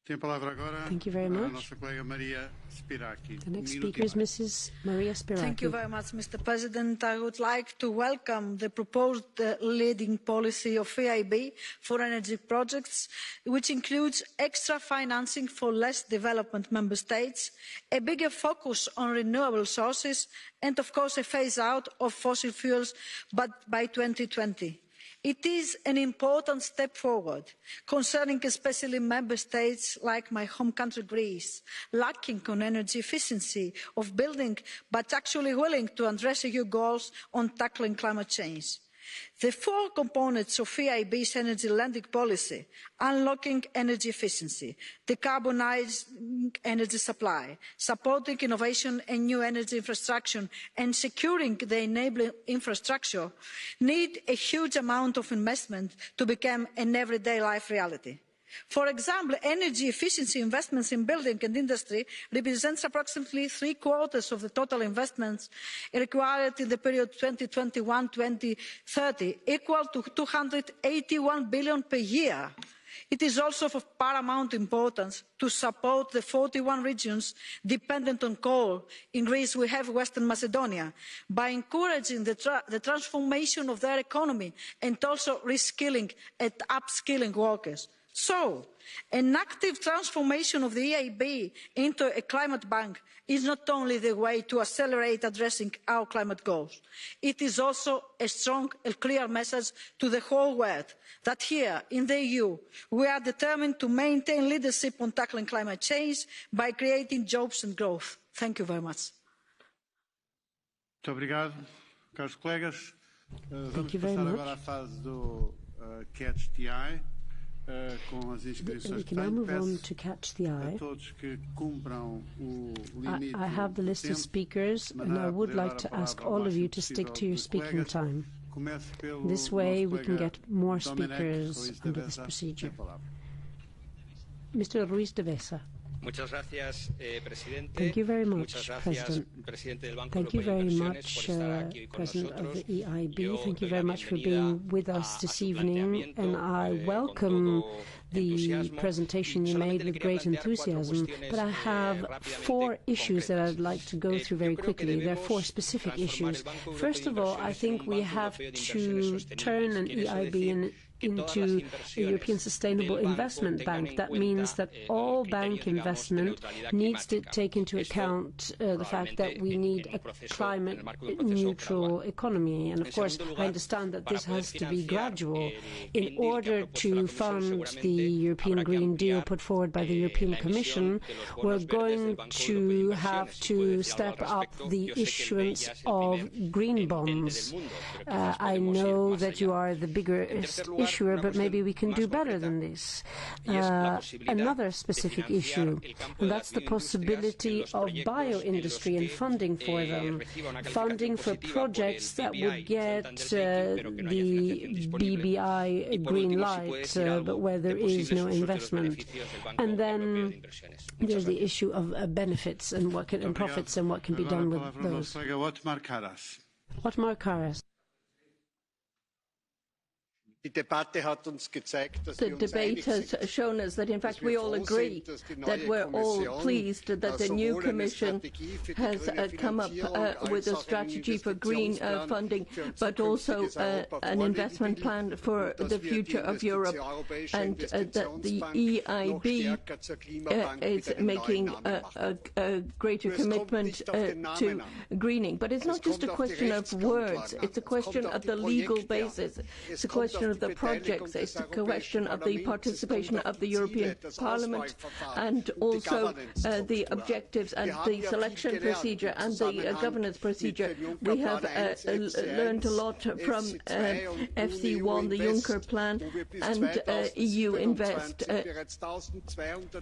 Thank you very much. The next speaker is Mrs. Maria Spiraki. Thank you very much, Mr. President. I would like to welcome the proposed leading policy of EIB for energy projects, which includes extra financing for less developed member states, a bigger focus on renewable sources, and of course a phase out of fossil fuels, but by 2020. It is an important step forward, concerning especially member states like my home country, Greece, lacking on energy efficiency of building, but actually willing to address EU goals on tackling climate change. The four components of EIB's energy lending policy, unlocking energy efficiency, decarbonising energy supply, supporting innovation and new energy infrastructure, and securing the enabling infrastructure, need a huge amount of investment to become an everyday life reality. For example, energy efficiency investments in building and industry represents approximately 3/4 of the total investments required in the period 2021-2030, equal to 281 billion per year. It is also of paramount importance to support the 41 regions dependent on coal. In Greece, we have Western Macedonia, by encouraging the transformation of their economy and also reskilling and upskilling workers. So, an active transformation of the EIB into a climate bank is not only the way to accelerate addressing our climate goals, it is also a strong and clear message to the whole world that here in the EU we are determined to maintain leadership on tackling climate change by creating jobs and growth. Thank you very much. Muito obrigado, caros colegas. Vamos passar agora à fase do Catch the Eye. Com as inscrições que tenho, peço a todos que cumpram o limite. I have the list of speakers, and I would like to ask all of you to stick to your speaking time. This way we can get more speakers under this procedure. Mr. Ruiz de Vesa. Thank you very much, President. Thank you very much, President of the EIB. Thank you very much for being with us this evening, and I welcome the presentation you made with great enthusiasm, but I have 4 issues that I'd like to go through very quickly. There are 4 specific issues. First of all, I think we have to turn an EIB into a European Sustainable Investment Bank. That means that all bank investment needs to take into account the fact that we need a climate-neutral economy. And of course, I understand that this has to be gradual. In order to fund the European Green Deal put forward by the European Commission, we're going to have to step up the issuance of green bonds. I know that you are the biggest issuer, but maybe we can do better than this. Another specific issue, and that's the possibility of bio-industry and funding for them. Funding for projects that would get the BBI green light, but where there is no investment. And then there's the issue of benefits and profits and what can be done with those. Otmar Karas. The debate has shown us that, in fact, we all agree that we're all pleased that the new Commission has come up with a strategy for green funding, but also an investment plan for the future of Europe, and that the EIB is making a greater commitment to greening. But it's not just a question of words, it's a question of the legal basis, it's a question of the projects, it's a question of the participation of the European Parliament, and also the objectives and the selection procedure and the governance procedure. We have learned a lot from FC1, the Juncker plan, and EU Invest,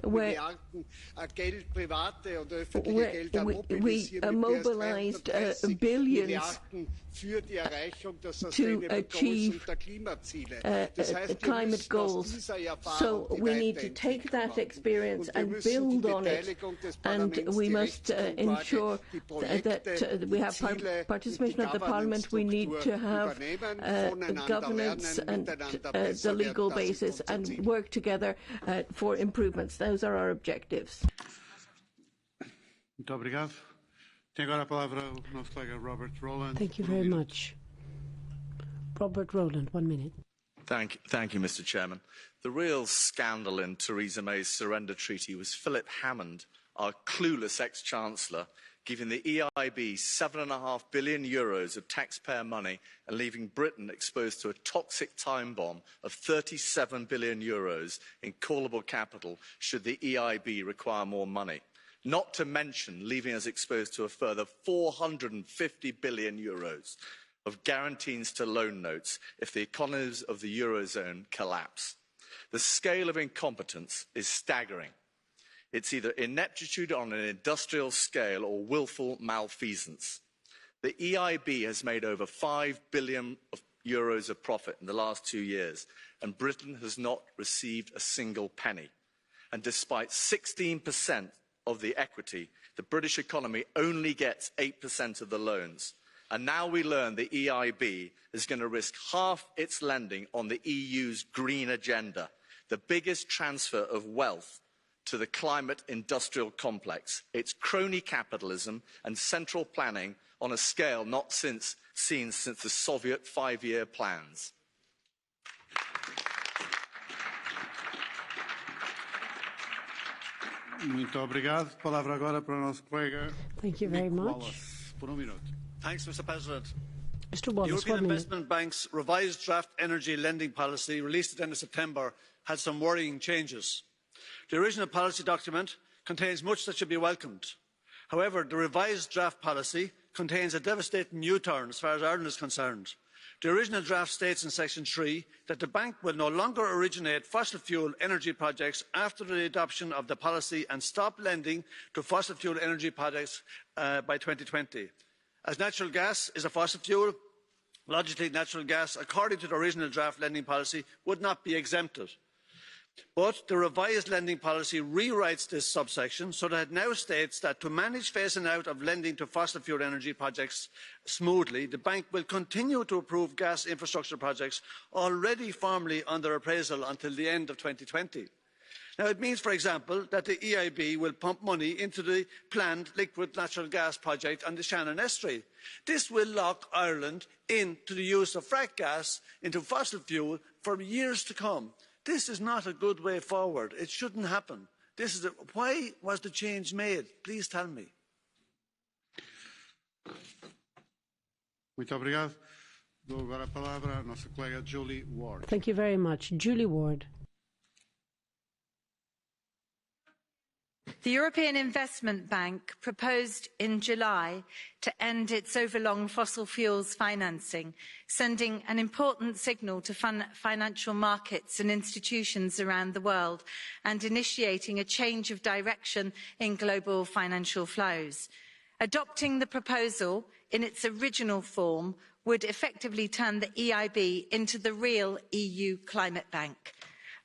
where we mobilized billions to achieve climate goals. So we need to take that experience and build on it, and we must ensure that we have participation of the Parliament. We need to have governance and the legal basis and work together for improvements. Those are our objectives. Thank you very much. Robert Rowland, 1 minute. Thank you, Mr. Chairman. The real scandal in Theresa May's surrender treaty was Philip Hammond, our clueless ex-chancellor, giving the EIB €7.5 billion of taxpayer money and leaving Britain exposed to a toxic time bomb of €37 billion in callable capital should the EIB require more money. Not to mention leaving us exposed to a further €450 billion of guarantees to loan notes if the economies of the Eurozone collapse. The scale of incompetence is staggering. It's either ineptitude on an industrial scale or willful malfeasance. The EIB has made over €5 billion euros of profit in the last 2 years, and Britain has not received a single penny. And despite 16% of the equity, the British economy only gets 8% of the loans. And now we learn the EIB is going to risk half its lending on the EU's green agenda, the biggest transfer of wealth to the climate industrial complex. It's crony capitalism and central planning on a scale not seen since the Soviet 5-year plans. Muito obrigado. Palavra agora para o nosso colega. Thank you very much. Wallace, por minuto. Thanks, Mr. President. Mr. Wallace, the European Investment Bank's revised draft energy lending policy, released at the end of September, had some worrying changes. The original policy document contains much that should be welcomed. However, the revised draft policy contains a devastating U-turn as far as Ireland is concerned. The original draft states in Section 3 that the bank will no longer originate fossil fuel energy projects after the adoption of the policy and stop lending to fossil fuel energy projects by 2020. As natural gas is a fossil fuel, logically natural gas, according to the original draft lending policy, would not be exempted. But the revised lending policy rewrites this subsection so that it now states that to manage phasing out of lending to fossil fuel energy projects smoothly, the bank will continue to approve gas infrastructure projects already formally under appraisal until the end of 2020. Now, it means, for example, that the EIB will pump money into the planned liquid natural gas project on the Shannon Estuary. This will lock Ireland into the use of frack gas into fossil fuel for years to come. This is not a good way forward. It shouldn't happen. Why was the change made? Please tell me. Muito obrigado. Dou agora a palavra à nossa colega Julie Ward. Thank you very much. Julie Ward. The European Investment Bank proposed in July to end its overlong fossil fuels financing, sending an important signal to financial markets and institutions around the world and initiating a change of direction in global financial flows. Adopting the proposal in its original form would effectively turn the EIB into the real EU climate bank.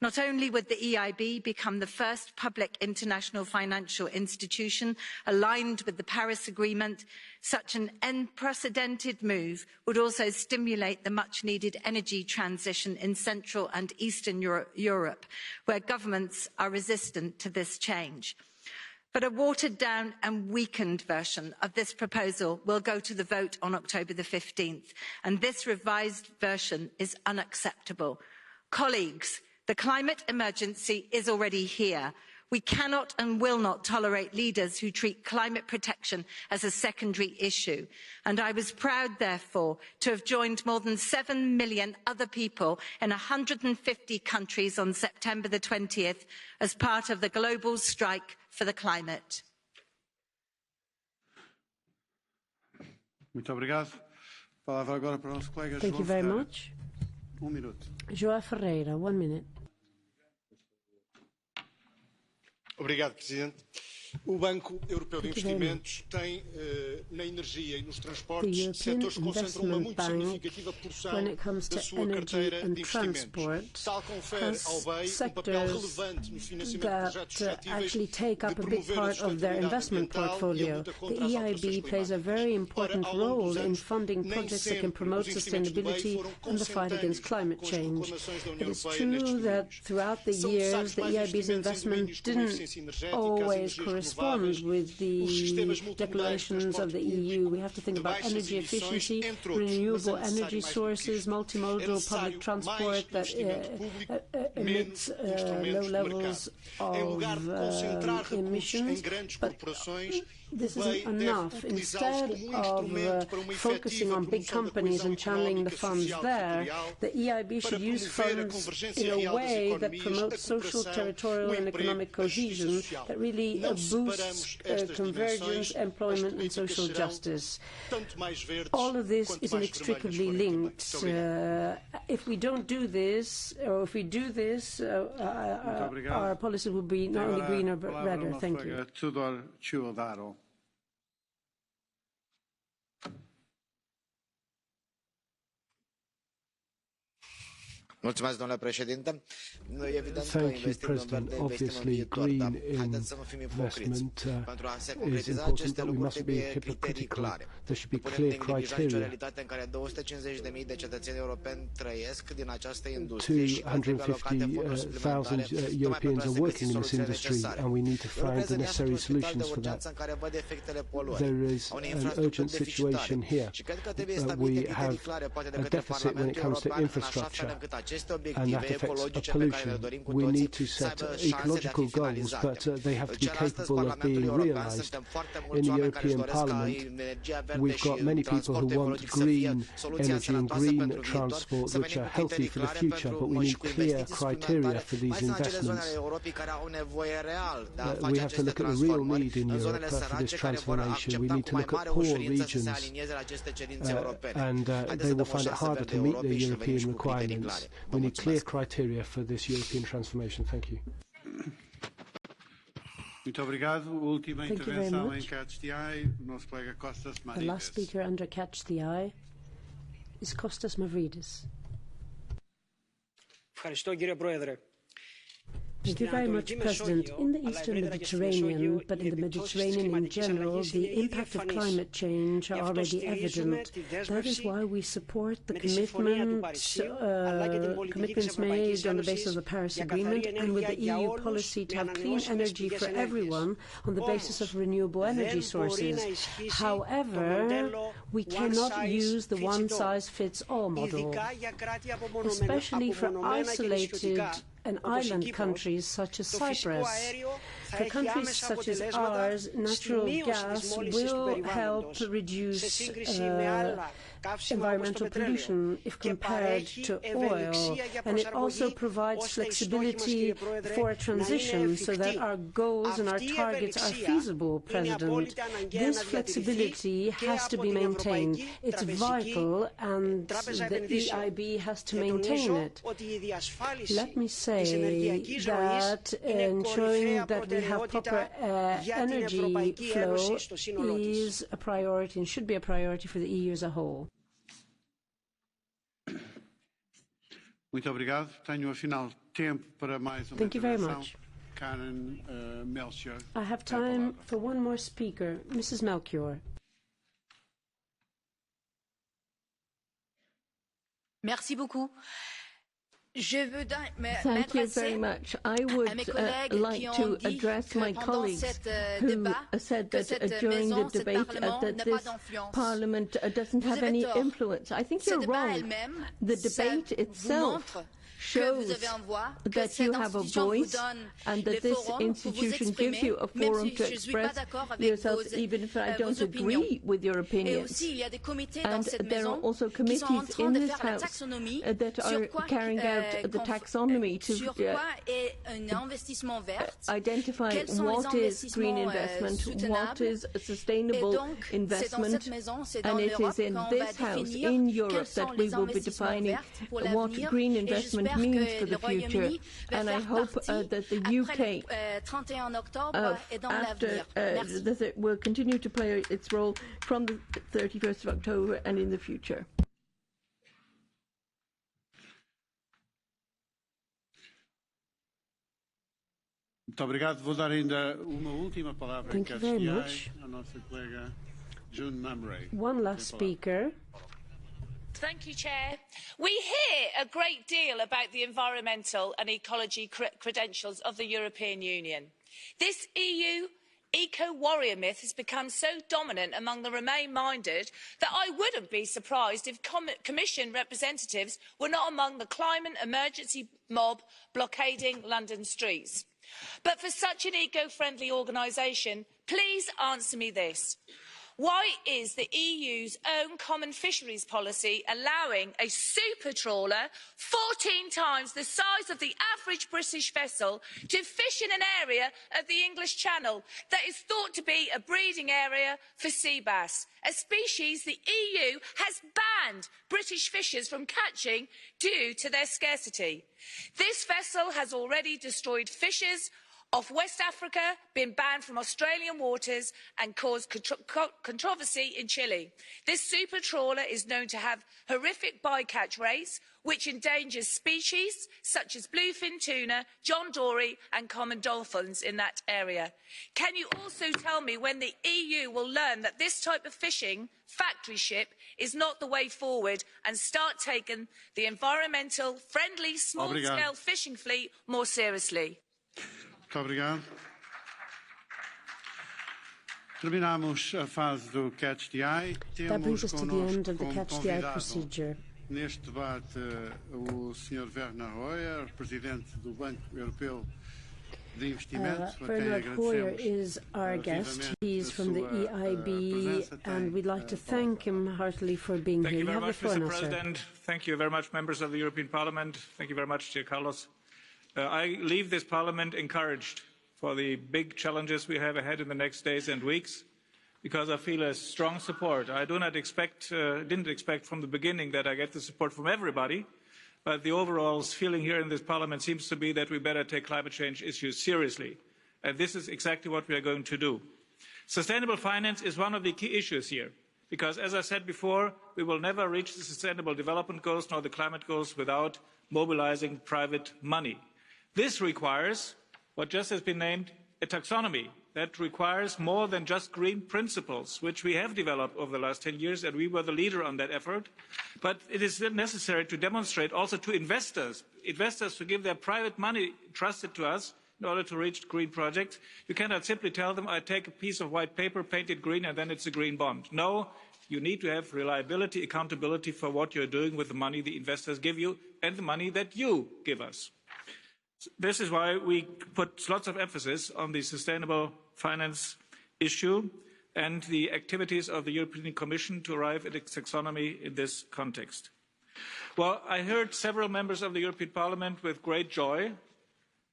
Not only would the EIB become the first public international financial institution aligned with the Paris Agreement, such an unprecedented move would also stimulate the much-needed energy transition in Central and Eastern Europe, where governments are resistant to this change. But a watered-down and weakened version of this proposal will go to the vote on October the 15th, and this revised version is unacceptable. Colleagues, the climate emergency is already here. We cannot and will not tolerate leaders who treat climate protection as a secondary issue. And I was proud, therefore, to have joined more than 7 million other people in 150 countries on September the 20th as part of the global strike for the climate. Muito obrigado. Palavra agora para o nosso colega Thank you very much. Minuto. João Ferreira, 1 minute. Obrigado, Presidente. O Banco Europeu de Investimentos tem, na energia e nos transportes, setores que concentram uma muito significativa porção da sua carteira de investimentos. Tal confere ao BEI papel relevante no financiamento de projetos suscetíveis take up a big part of their investment portfolio. The EIB plays a very important role in funding projects that can promote sustainability and the fight against climate change. It is true that throughout the years, the EIB's investment didn't always correspond with the declarations of the EU. We have to think about energy efficiency, renewable energy sources, multimodal public transport that emits low levels of emissions. But this isn't enough. Instead of focusing on big companies and channeling the funds there, the EIB should use funds in a way that promotes social, territorial and economic cohesion, that really boosts convergence, employment and social justice. All of this is inextricably linked. If we don't do this, or if we do this, our policy will be not only greener but redder. Thank you. Domnule președinte, evident că Thank you, President. Obviously, green investment is important, but we mustn't be hypocritical. There should be clear criteria. Realitatea în care 250.000 de cetățeni europeni trăiesc din această industrie și 250,000 Europeans are working in this industry, and we need to find the necessary solutions for that. There is an urgent situation here. We have a deficit when it comes to infrastructure, and that affects pollution. We need to set ecological goals, but they have to be capable of being realised. In the European Parliament, we've got many people who want green energy and green transport, which are healthy for the future, but we need clear criteria for these investments. We have to look at the real need in Europe for this transformation. We need to look at poor regions, and they will find it harder to meet the European requirements. We need clear criteria for this European transformation. Thank you. Muito obrigado. Última intervenção em Catch the Eye, o nosso colega Costas Mavridis. The last speaker under Catch the Eye is Costas Mavridis. Thank you very much, President. In the Eastern Mediterranean, but in the Mediterranean in general, the impact of climate change are already evident. That is why we support the commitments made on the basis of the Paris Agreement and with the EU policy to have clean energy for everyone on the basis of renewable energy sources. However, we cannot use the one-size-fits-all model, especially for isolated and island countries such as Cyprus. For countries such as ours, natural gas will help reduce environmental pollution if compared to oil, and it also provides flexibility for a transition so that our goals and our targets are feasible, President. This flexibility has to be maintained. It's vital, and the EIB has to maintain it. Let me say that ensuring that we have proper energy flow is a priority and should be a priority for the EU as a whole. Muito obrigado. Tenho afinal tempo para mais uma intervenção. Karen Melchior. I have time for one more speaker, Mrs. Melchior. Merci beaucoup. Thank you very much. I would like to address my colleagues who said that during the debate that this Parliament doesn't have any influence. I think you're wrong. The debate itself shows that you have a voice and that this institution gives you a forum to express yourselves, even if I don't agree with your opinions. And there are also committees in this House that are carrying out the taxonomy to identify what is green investment, what is a sustainable investment, and it is in this House, in Europe, that we will be defining what green investment means for the future, and I hope that the UK will continue to play its role from the 31st of October and in the future. Muito obrigado. Vou dar ainda uma última palavra em castellano à nossa colega June Mamray. One last speaker. Thank you, Chair. We hear a great deal about the environmental and ecology credentials of the European Union. This EU eco-warrior myth has become so dominant among the Remain-minded that I wouldn't be surprised if Commission representatives were not among the climate emergency mob blockading London streets. But for such an eco-friendly organisation, please answer me this. Why is the EU's own common fisheries policy allowing a super trawler 14 times the size of the average British vessel to fish in an area of the English Channel that is thought to be a breeding area for sea bass, a species the EU has banned British fishers from catching due to their scarcity? This vessel has already destroyed fishes Off West Africa being banned from Australian waters and caused controversy in Chile. This super trawler is known to have horrific bycatch rates, which endangers species such as bluefin tuna, John Dory and common dolphins in that area. Can you also tell me when the EU will learn that this type of fishing, factory ship, is not the way forward and start taking the environmental friendly small-scale fishing fleet more seriously? Muito obrigado. Terminamos a fase do Catch the Eye. That brings us to the end of the Catch the Eye procedure. Neste debate, o Sr. Werner Hoyer, Presidente do Banco Europeu de Investimento. Bernard Hoyer is our guest. He's from the EIB, and we'd like to thank him heartily for being here. Thank you very much, Mr. President. Thank you very much, members of the European Parliament. Thank you very much, dear Carlos. I leave this Parliament encouraged for the big challenges we have ahead in the next days and weeks, because I feel a strong support. I didn't expect from the beginning that I get the support from everybody, but the overall feeling here in this Parliament seems to be that we better take climate change issues seriously. And this is exactly what we are going to do. Sustainable finance is one of the key issues here, because as I said before, we will never reach the Sustainable Development Goals nor the climate goals without mobilizing private money. This requires what just has been named a taxonomy. That requires more than just green principles, which we have developed over the last 10 years, and we were the leader on that effort. But it is necessary to demonstrate also to investors to give their private money trusted to us in order to reach green projects. You cannot simply tell them, I take a piece of white paper, paint it green, and then it's a green bond. No, you need to have reliability, accountability for what you're doing with the money the investors give you and the money that you give us. This is why we put lots of emphasis on the sustainable finance issue and the activities of the European Commission to arrive at a taxonomy in this context. Well, I heard several members of the European Parliament with great joy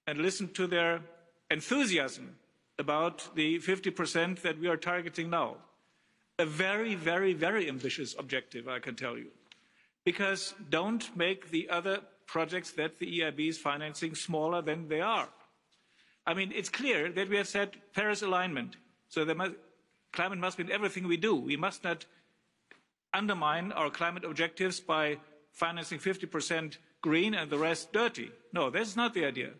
and listened to their enthusiasm about the 50% that we are targeting now. A very, very, very ambitious objective, I can tell you. Because don't make the other projects that the EIB is financing smaller than they are. I mean, it's clear that we have said Paris alignment. So climate must be in everything we do. We must not undermine our climate objectives by financing 50% green and the rest dirty. No, that's not the idea.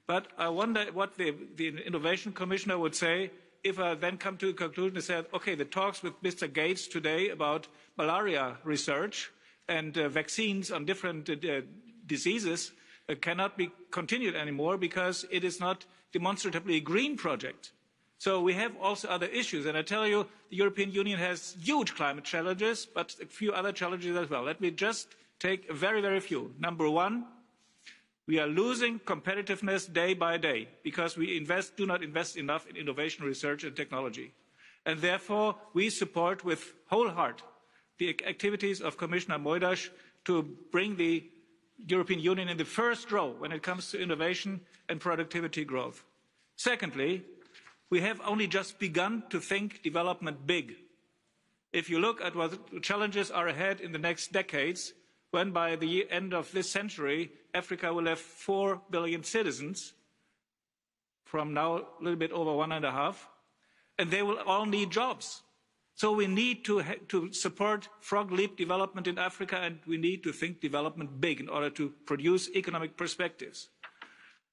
But I wonder what the Innovation Commissioner would say if I then come to a conclusion and said, okay, the talks with Mr. Gates today about malaria research and vaccines on different diseases cannot be continued anymore because it is not demonstrably a green project. So we have also other issues. And I tell you, the European Union has huge climate challenges, but a few other challenges as well. Let me just take a very, very few. Number one, we are losing competitiveness day by day because we do not invest enough in innovation, research and technology. And therefore, we support with whole heart the activities of Commissioner Moedas to bring the European Union in the first row when it comes to innovation and productivity growth. Secondly, we have only just begun to think development big. If you look at what the challenges are ahead in the next decades, when by the end of this century, Africa will have 4 billion citizens, from now a little bit over 1.5, and they will all need jobs. So we need to support frog leap development in Africa, and we need to think development big in order to produce economic perspectives.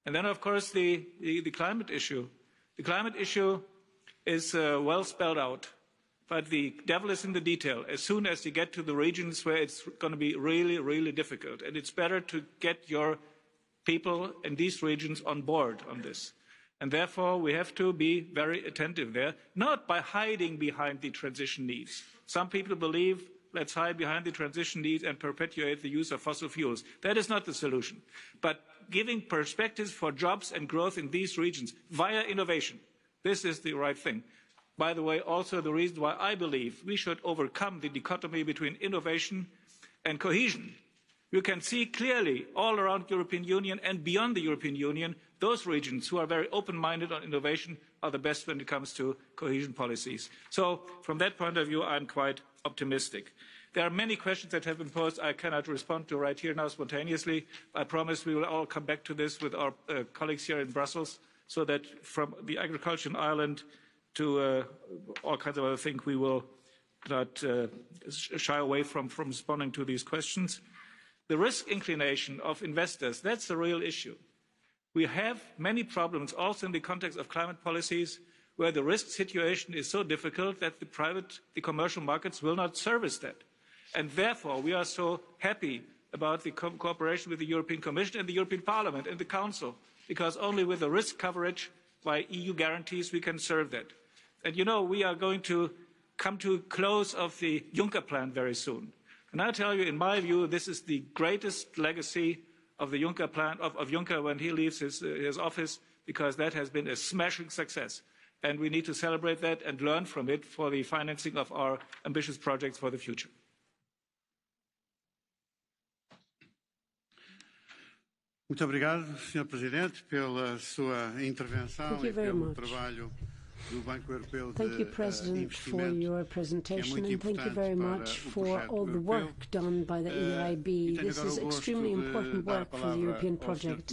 And then, of course, the climate issue. The climate issue is well spelled out, but the devil is in the detail. As soon as you get to the regions where it's going to be really, really difficult, and it's better to get your people in these regions on board on this. And therefore, we have to be very attentive there, not by hiding behind the transition needs. Some people believe, let's hide behind the transition needs and perpetuate the use of fossil fuels. That is not the solution. But giving perspectives for jobs and growth in these regions via innovation, this is the right thing. By the way, also the reason why I believe we should overcome the dichotomy between innovation and cohesion. You can see clearly all around the European Union and beyond the European Union, those regions who are very open-minded on innovation are the best when it comes to cohesion policies. So from that point of view, I'm quite optimistic. There are many questions that have been posed I cannot respond to right here now spontaneously. I promise we will all come back to this with our colleagues here in Brussels so that from the agriculture in Ireland to all kinds of other things, we will not shy away from responding to these questions. The risk inclination of investors, that's the real issue. We have many problems also in the context of climate policies where the risk situation is so difficult that the commercial markets will not service that. And therefore, we are so happy about the cooperation with the European Commission and the European Parliament and the Council, because only with the risk coverage by EU guarantees we can serve that. And you know, we are going to come to a close of the Juncker plan very soon. And I tell you, in my view, this is the greatest legacy of the Juncker plan, of Juncker when he leaves his office, because that has been a smashing success. And we need to celebrate that and learn from it for the financing of our ambitious projects for the future. Muito obrigado, Sr. Presidente, pela sua intervenção e pelo trabalho do Banco Europeu de Thank you, President, for your presentation, and thank you very much for all the work done by the EIB. This is extremely important work for the European project.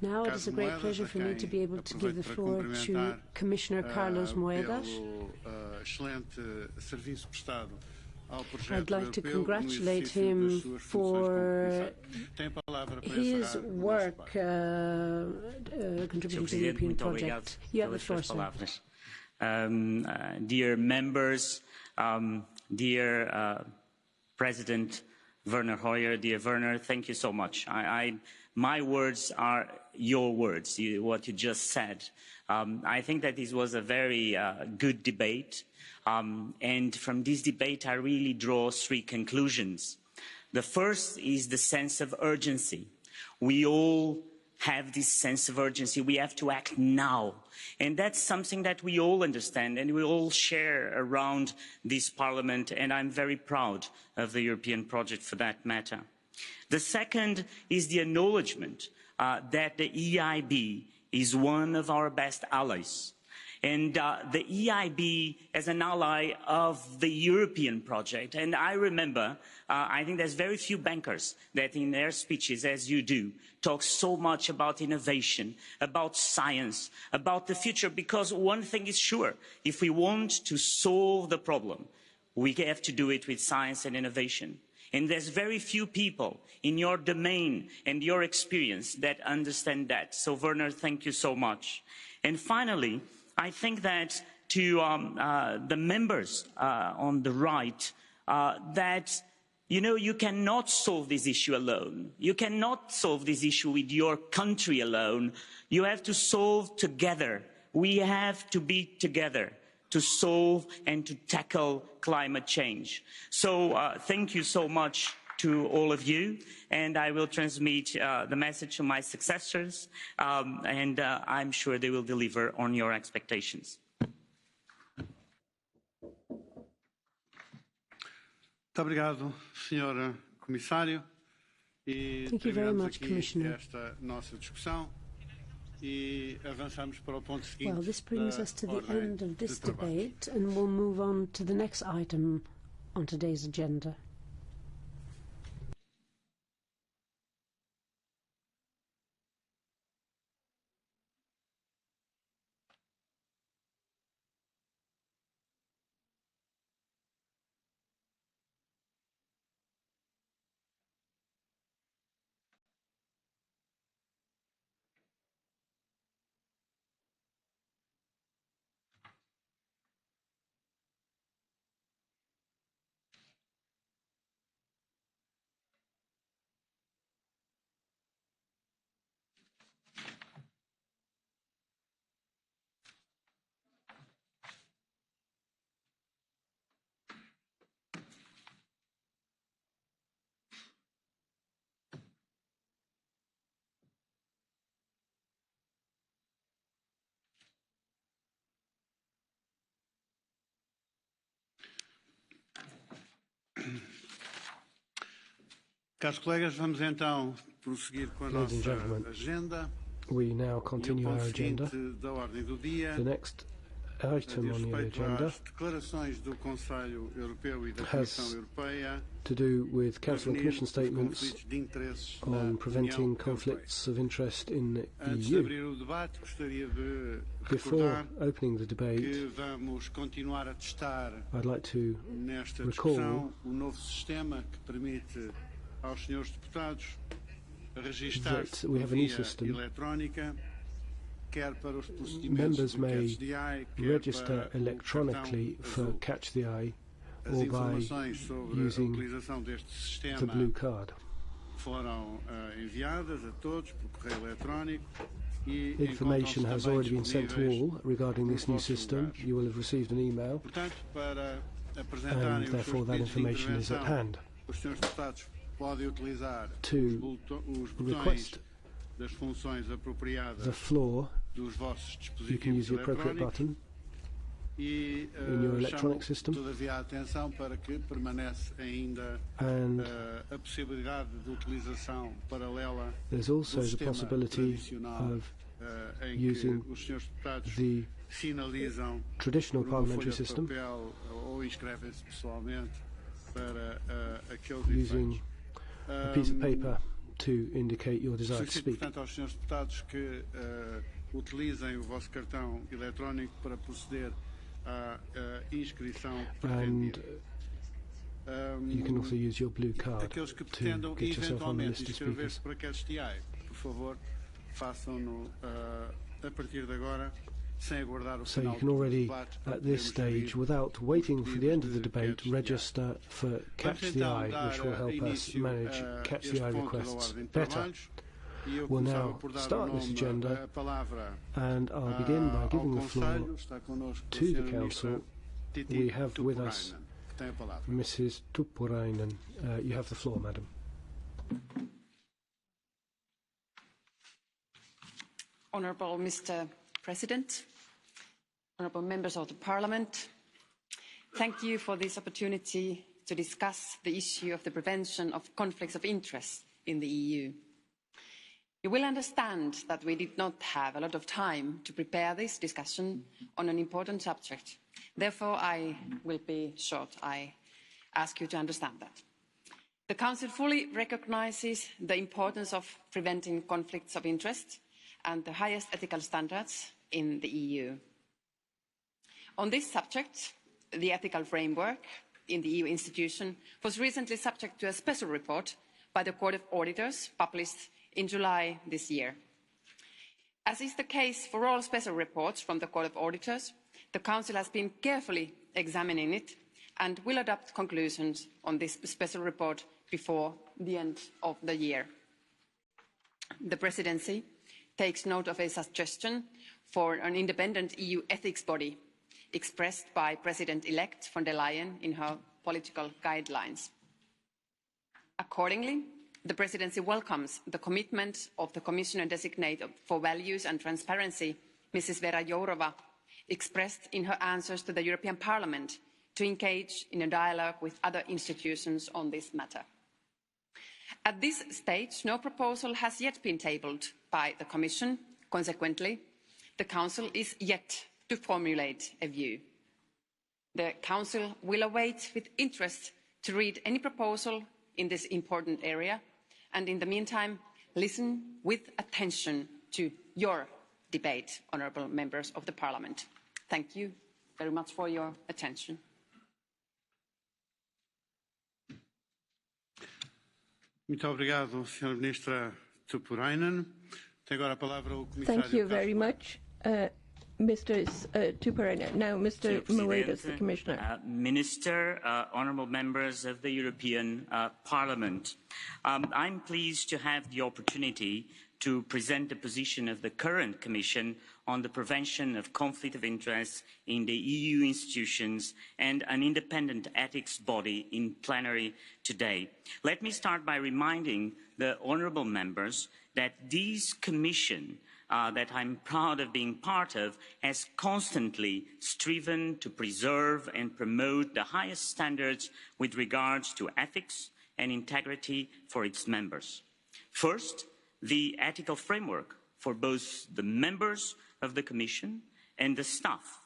Now it is a great pleasure for me to be able to give the floor to Commissioner Carlos Moedas. I'd like to congratulate him for his work contributing to the European project. You have the floor, sir. Dear members, dear President Werner Hoyer, dear Werner, thank you so much. My words are your words, what you just said. I think that this was a very good debate. And from this debate, I really draw three conclusions. The first is the sense of urgency. We all have this sense of urgency. We have to act now. And that's something that we all understand and we all share around this Parliament. And I'm very proud of the European project for that matter. The second is the acknowledgement that the EIB is one of our best allies. And the EIB as an ally of the European project. And I remember, I think there's very few bankers that in their speeches, as you do, talk so much about innovation, about science, about the future, because one thing is sure, if we want to solve the problem, we have to do it with science and innovation. And there's very few people in your domain and your experience that understand that. So Werner, thank you so much. And finally, I think that to the members on the right, that, you know, you cannot solve this issue alone. You cannot solve this issue with your country alone. You have to solve together. We have to be together to solve and to tackle climate change. So thank you so much to all of you, and I will transmit the message to my successors, and I'm sure they will deliver on your expectations. Muito obrigado, Sr. Comissário. Thank you very much, Commissioner. Esta nossa discussão e avançamos para o ponto seguinte. Well, this brings us to the end of this debate, and we'll move on to the next item on today's agenda. Caros colegas, vamos então prosseguir com a nossa agenda. We now continue our agenda. The next item on the agenda has to do with Council and Commission statements on preventing conflicts of interest in the EU. Before opening the debate, I'd like to recall that we have a new system. Members may register electronically for Catch the Eye or by using the blue card. Information has already been sent to all regarding this new system. You will have received an email, and therefore that information is at hand. To request the floor, you can use the appropriate button in your electronic system, and there's also the possibility of using the traditional parliamentary system, using a piece of paper to indicate your desire to speak. And you can also use your blue card to get yourself on the list of speakers. So you can already, at this stage, without waiting for the end of the debate, register for Catch the Eye, which will help us manage Catch the Eye requests better. We'll now start this agenda, and I'll begin by giving the floor to the Council. We have with us Mrs. Tuppurainen. You have the floor, Madam. Honourable Mr. President, honourable members of the Parliament, thank you for this opportunity to discuss the issue of the prevention of conflicts of interest in the EU. You will understand that we did not have a lot of time to prepare this discussion on an important subject. Therefore, I will be short. I ask you to understand that. The Council fully recognises the importance of preventing conflicts of interest and the highest ethical standards in the EU. On this subject, the ethical framework in the EU institution was recently subject to a special report by the Court of Auditors published in July this year. As is the case for all special reports from the Court of Auditors, the Council has been carefully examining it and will adopt conclusions on this special report before the end of the year. The Presidency takes note of a suggestion for an independent EU ethics body expressed by President-elect von der Leyen in her political guidelines. Accordingly, the Presidency welcomes the commitment of the Commissioner-designate for Values and Transparency, Mrs. Vera Jourova, expressed in her answers to the European Parliament to engage in a dialogue with other institutions on this matter. At this stage, no proposal has yet been tabled by the Commission. Consequently, the Council is yet to formulate a view. The Council will await with interest to read any proposal in this important area, and in the meantime, listen with attention to your debate, honourable members of the Parliament. Thank you very much for your attention. Muito obrigado, Sra. Ministra Tuppurainen. Tem agora a palavra o Comissário. Thank you very much, Mr. Tuppurainen. Now, Mr. Moedas, the Commissioner. Minister, honourable members of the European Parliament, I'm pleased to have the opportunity to present the position of the current Commission on the prevention of conflict of interest in the EU institutions and an independent ethics body in plenary today. Let me start by reminding the honourable members that this Commission that I'm proud of being part of has constantly striven to preserve and promote the highest standards with regards to ethics and integrity for its members. First, the ethical framework for both the members of the Commission and the staff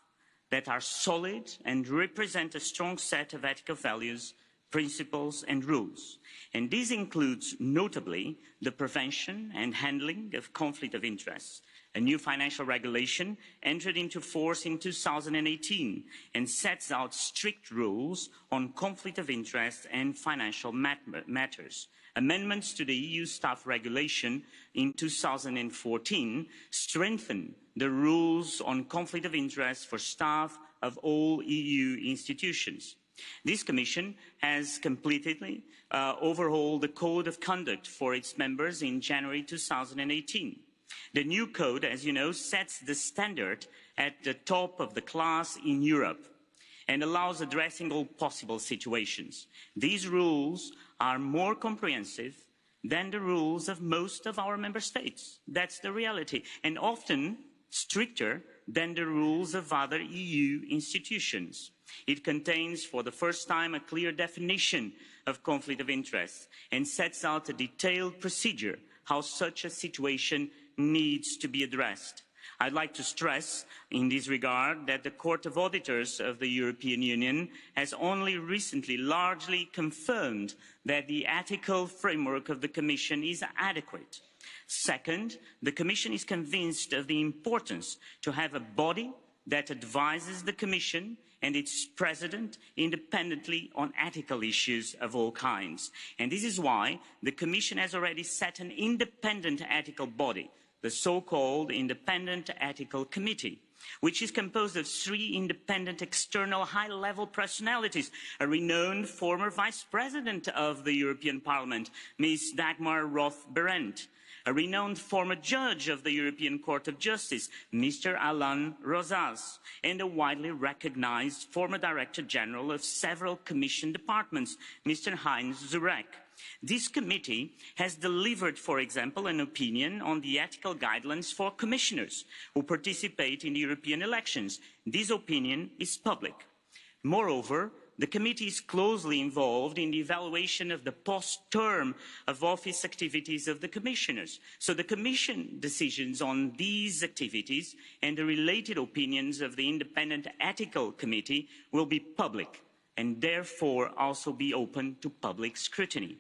that are solid and represent a strong set of ethical values, principles and rules. And this includes, notably, the prevention and handling of conflict of interest. A new financial regulation entered into force in 2018 and sets out strict rules on conflict of interest and financial matters. Amendments to the EU Staff Regulation in 2014 strengthened the rules on conflict of interest for staff of all EU institutions. This Commission has completely overhauled the Code of Conduct for its members in January 2018. The new code, as you know, sets the standard at the top of the class in Europe and allows addressing all possible situations. These rules are more comprehensive than the rules of most of our member states. That's the reality, and often stricter than the rules of other EU institutions. It contains, for the first time, a clear definition of conflict of interest and sets out a detailed procedure how such a situation needs to be addressed. I'd like to stress in this regard that the Court of Auditors of the European Union has only recently largely confirmed that the ethical framework of the Commission is adequate. Second, the Commission is convinced of the importance to have a body that advises the Commission and its President independently on ethical issues of all kinds. And this is why the Commission has already set an independent ethical body, the so-called Independent Ethical Committee, which is composed of 3 independent external high-level personalities: a renowned former Vice President of the European Parliament, Ms. Dagmar Roth-Behrendt, a renowned former judge of the European Court of Justice, Mr. Alain Rosas, and a widely recognized former Director General of several Commission departments, Mr. Heinz Zurek. This committee has delivered, for example, an opinion on the ethical guidelines for commissioners who participate in the European elections. This opinion is public. Moreover, the committee is closely involved in the evaluation of the post-term of office activities of the commissioners. So the Commission decisions on these activities and the related opinions of the Independent Ethical Committee will be public and therefore also be open to public scrutiny.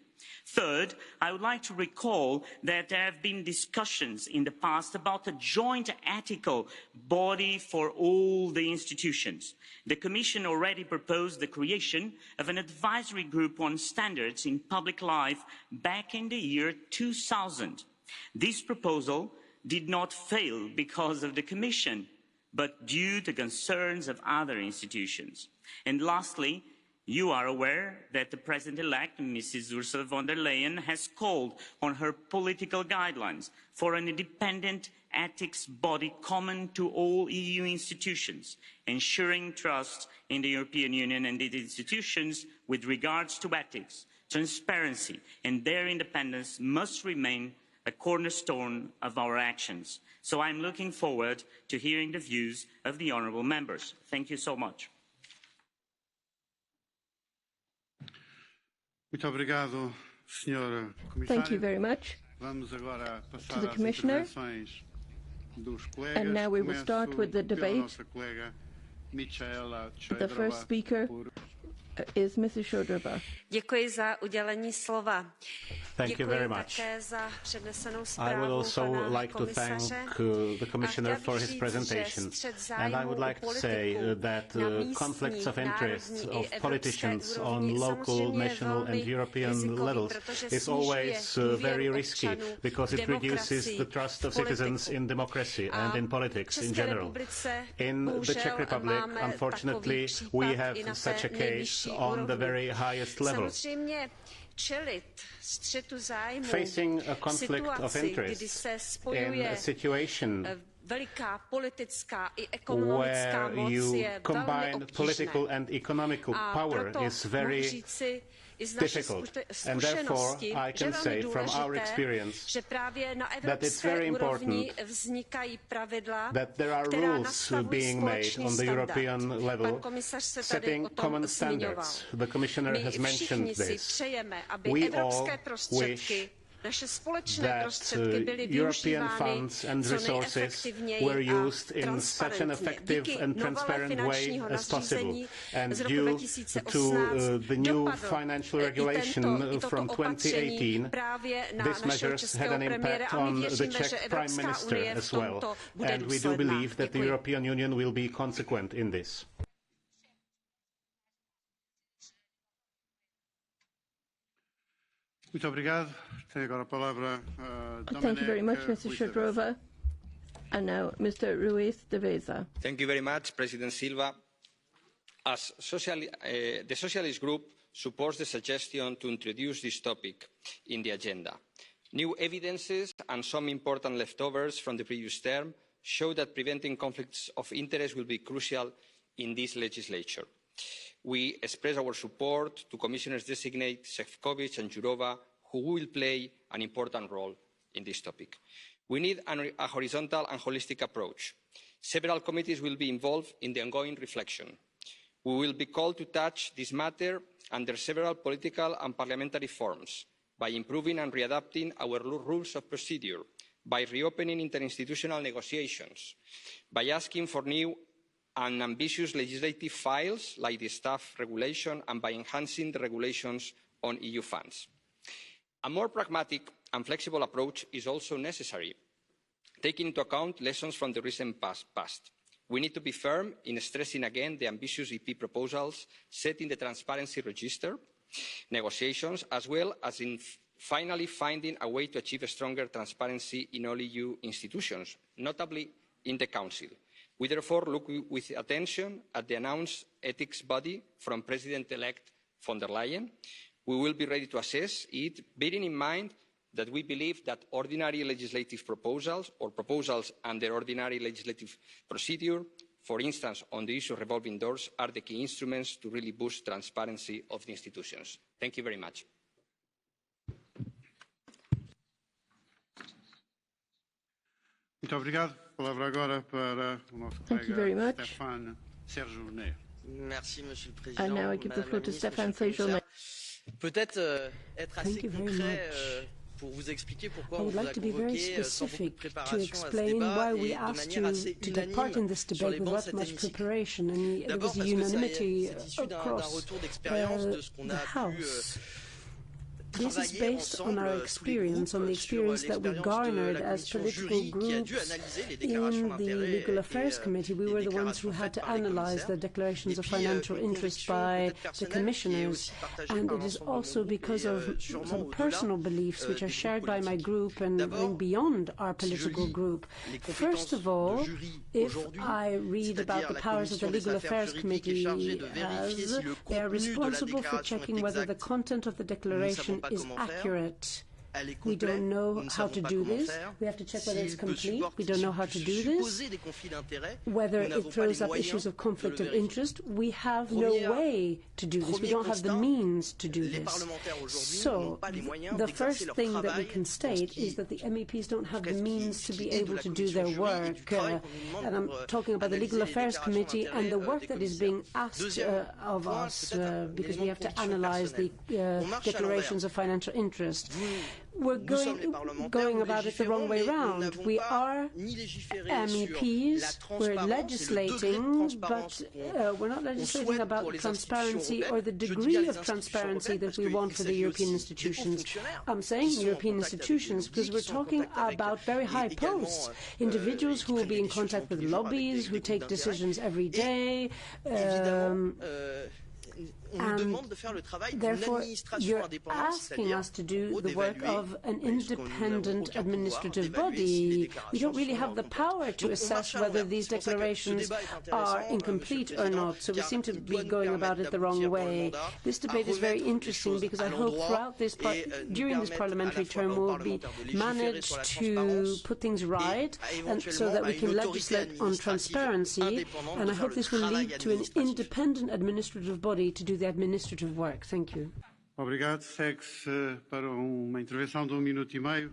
Third, I would like to recall that there have been discussions in the past about a joint ethical body for all the institutions. The Commission already proposed the creation of an advisory group on standards in public life back in the year 2000. This proposal did not fail because of the Commission, but due to concerns of other institutions. And lastly, you are aware that the President-elect, Mrs. Ursula von der Leyen, has called on her political guidelines for an independent ethics body common to all EU institutions, ensuring trust in the European Union and its institutions with regards to ethics. Transparency and their independence must remain a cornerstone of our actions. So I'm looking forward to hearing the views of the honourable members. Thank you so much. Thank you very much to the Commissioner. And now we will start with the debate. The first speaker is Mrs. Šojdrová. Děkuji za udělení slova. Thank you very much. I would also like to thank the Commissioner for his presentation. And I would like to say that conflicts of interest of politicians on local, national and European levels is always very risky because it reduces the trust of citizens in democracy and in politics in general. In the Czech Republic, unfortunately, we have such a case on the very highest level. Facing a conflict of interest in a situation where you combine political and economical power is very difficult, and therefore I can say from our experience that it's very important that there are rules being made on the European level setting common standards. The Commissioner has mentioned this. We all wish that European funds and resources were used in such an effective and transparent way as possible. And due to the new financial regulation from 2018, these measures had an impact on the Czech Prime Minister as well. And we do believe that the European Union will be consequent in this. Muito obrigado. Tem agora a palavra Thank you very much, Mr. Shudrova. And now, Mr. Ruiz de Veza. Thank you very much, President Silva. As the Socialist Group supports the suggestion to introduce this topic in the agenda. New evidences and some important leftovers from the previous term show that preventing conflicts of interest will be crucial in this legislature. We express our support to Commissioners designate Šefčovič and Jourová, who will play an important role in this topic. We need a horizontal and holistic approach. Several committees will be involved in the ongoing reflection. We will be called to touch this matter under several political and parliamentary forms, by improving and readapting our rules of procedure, by reopening interinstitutional negotiations, by asking for new and ambitious legislative files like the staff regulation, and by enhancing the regulations on EU funds. A more pragmatic and flexible approach is also necessary, taking into account lessons from the recent past. We need to be firm in stressing again the ambitious EP proposals set in the transparency register negotiations, as well as in finally finding a way to achieve a stronger transparency in all EU institutions, notably in the Council. We therefore look with attention at the announced ethics body from President-elect von der Leyen. We will be ready to assess it, bearing in mind that we believe that ordinary legislative proposals or proposals under ordinary legislative procedure, for instance on the issue of revolving doors, are the key instruments to really boost transparency of the institutions. Thank you very much. Muito obrigado. Palavra agora para o nosso colega Stéphane Séjourné. Merci, Monsieur le Président. And now I give the floor to Stéphane Séjourné. Peut-être être assez concret pour vous expliquer pourquoi on vous a convoqué sans beaucoup de préparation à ce débat et de manière assez unanime sur les bancs de cet hémicycle. D'abord parce que c'est issu d'un retour d'expérience de ce qu'on a pu This is based on our experience, on the experience that we garnered as political groups in the Legal Affairs Committee. We were the ones who had to analyse the declarations of financial interest by the commissioners, and it is also because of some personal beliefs which are shared by my group and going beyond our political group. First of all, if I read about the powers of the Legal Affairs Committee, as they are responsible for checking whether the content of the declaration is accurate. We don't know how to do this. We have to check whether it's complete. We don't know how to do this. Whether it throws up issues of conflict of interest, we have no way to do this. We don't have the means to do this. So the first thing that we can state is that the MEPs don't have the means to be able to do their work. And I'm talking about the Legal Affairs Committee and the work that is being asked of us, because we have to analyse the declarations of financial interest. We're going about it the wrong way round. We are MEPs, we're legislating, but we're not legislating about transparency or the degree of transparency that we want for the European institutions. I'm saying European institutions because we're talking about very high posts, individuals who will be in contact with lobbies, who take decisions every day, and therefore you're asking us to do the work of an independent administrative body. We don't really have the power to assess whether these declarations are incomplete or not, so we seem to be going about it the wrong way. This debate is very interesting because I hope throughout this during this parliamentary term we'll be managed to put things right, and so that we can legislate on transparency, and I hope this will lead to an independent administrative body to do the administrative work. Thank you. Obrigado. Segue-se para uma intervenção de 1 minuto e meio.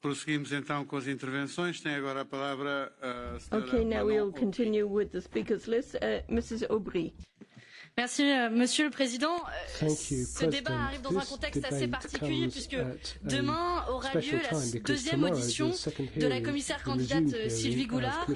Prosseguimos então com as intervenções. Tem agora a palavra a senhora Okay, now we'll continue with the speakers list. Mrs. Aubry. Merci, Monsieur le Président. Ce débat arrive dans un contexte assez particulier puisque demain aura lieu la deuxième audition de la commissaire candidate Sylvie Goulard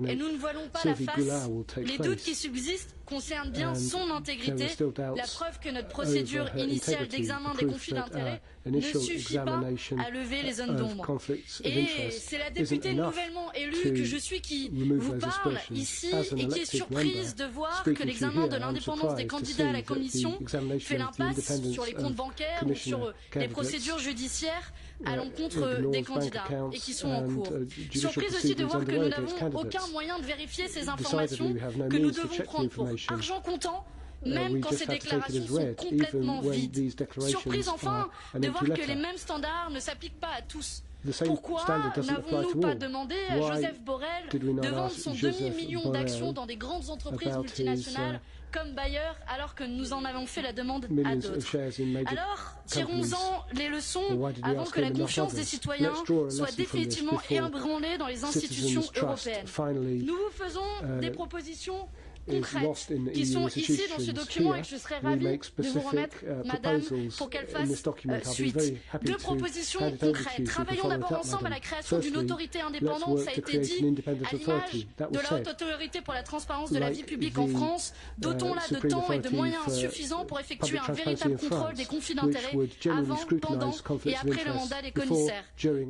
et nous ne voilons pas la face. Les doutes qui subsistent concernent bien son intégrité, la preuve que notre procédure initiale d'examen des conflits d'intérêts ne suffit pas à lever les zones d'ombre. Et c'est la députée nouvellement élue que je suis qui vous parle ici et qui est surprise de voir que l'examen de l'indépendance des candidats à la Commission fait l'impasse sur les comptes bancaires ou sur les procédures judiciaires à l'encontre des candidats et qui sont en cours. Surprise aussi de voir que nous n'avons aucun moyen de vérifier ces informations que nous devons prendre pour argent comptant, même quand ces déclarations sont complètement vides. Surprise enfin de voir que les mêmes standards ne s'appliquent pas à tous. Pourquoi n'avons-nous pas demandé à Joseph Borrell de vendre son demi-million d'actions dans des grandes entreprises multinationales comme Bayer alors que nous en avons fait la demande à d'autres? Alors, tirons-en les leçons avant que la confiance des citoyens soit définitivement ébranlée dans les institutions européennes. Nous vous faisons des propositions concrètes qui sont ici dans ce document et que je serais ravie de vous remettre, Madame, pour qu'elle fasse suite. Deux propositions concrètes. Travaillons d'abord ensemble à la création d'une autorité indépendante, ça a été dit, à l'image de la Haute Autorité pour la transparence de la vie publique en France. Dotons-la de temps et de moyens suffisants pour effectuer un véritable contrôle des conflits d'intérêts avant, pendant et après le mandat des commissaires.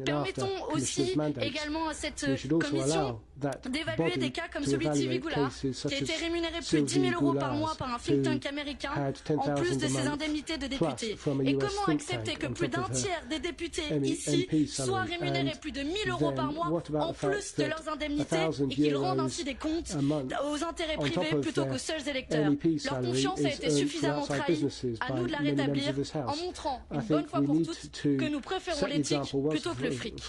Permettons aussi également à cette commission d'évaluer des cas comme celui de Sylvie Goulard, qui a été rémunéré plus de 10 000 euros par mois par un think tank américain, en plus de ses indemnités de député. Et comment accepter que plus d'un tiers des députés ici soient rémunérés plus de 1 000 euros par mois, en plus de leurs indemnités, et qu'ils rendent ainsi des comptes aux intérêts privés plutôt qu'aux seuls électeurs? Leur confiance a été suffisamment trahie, à nous de la rétablir en montrant une bonne fois pour toutes que nous préférons l'éthique plutôt que le fric.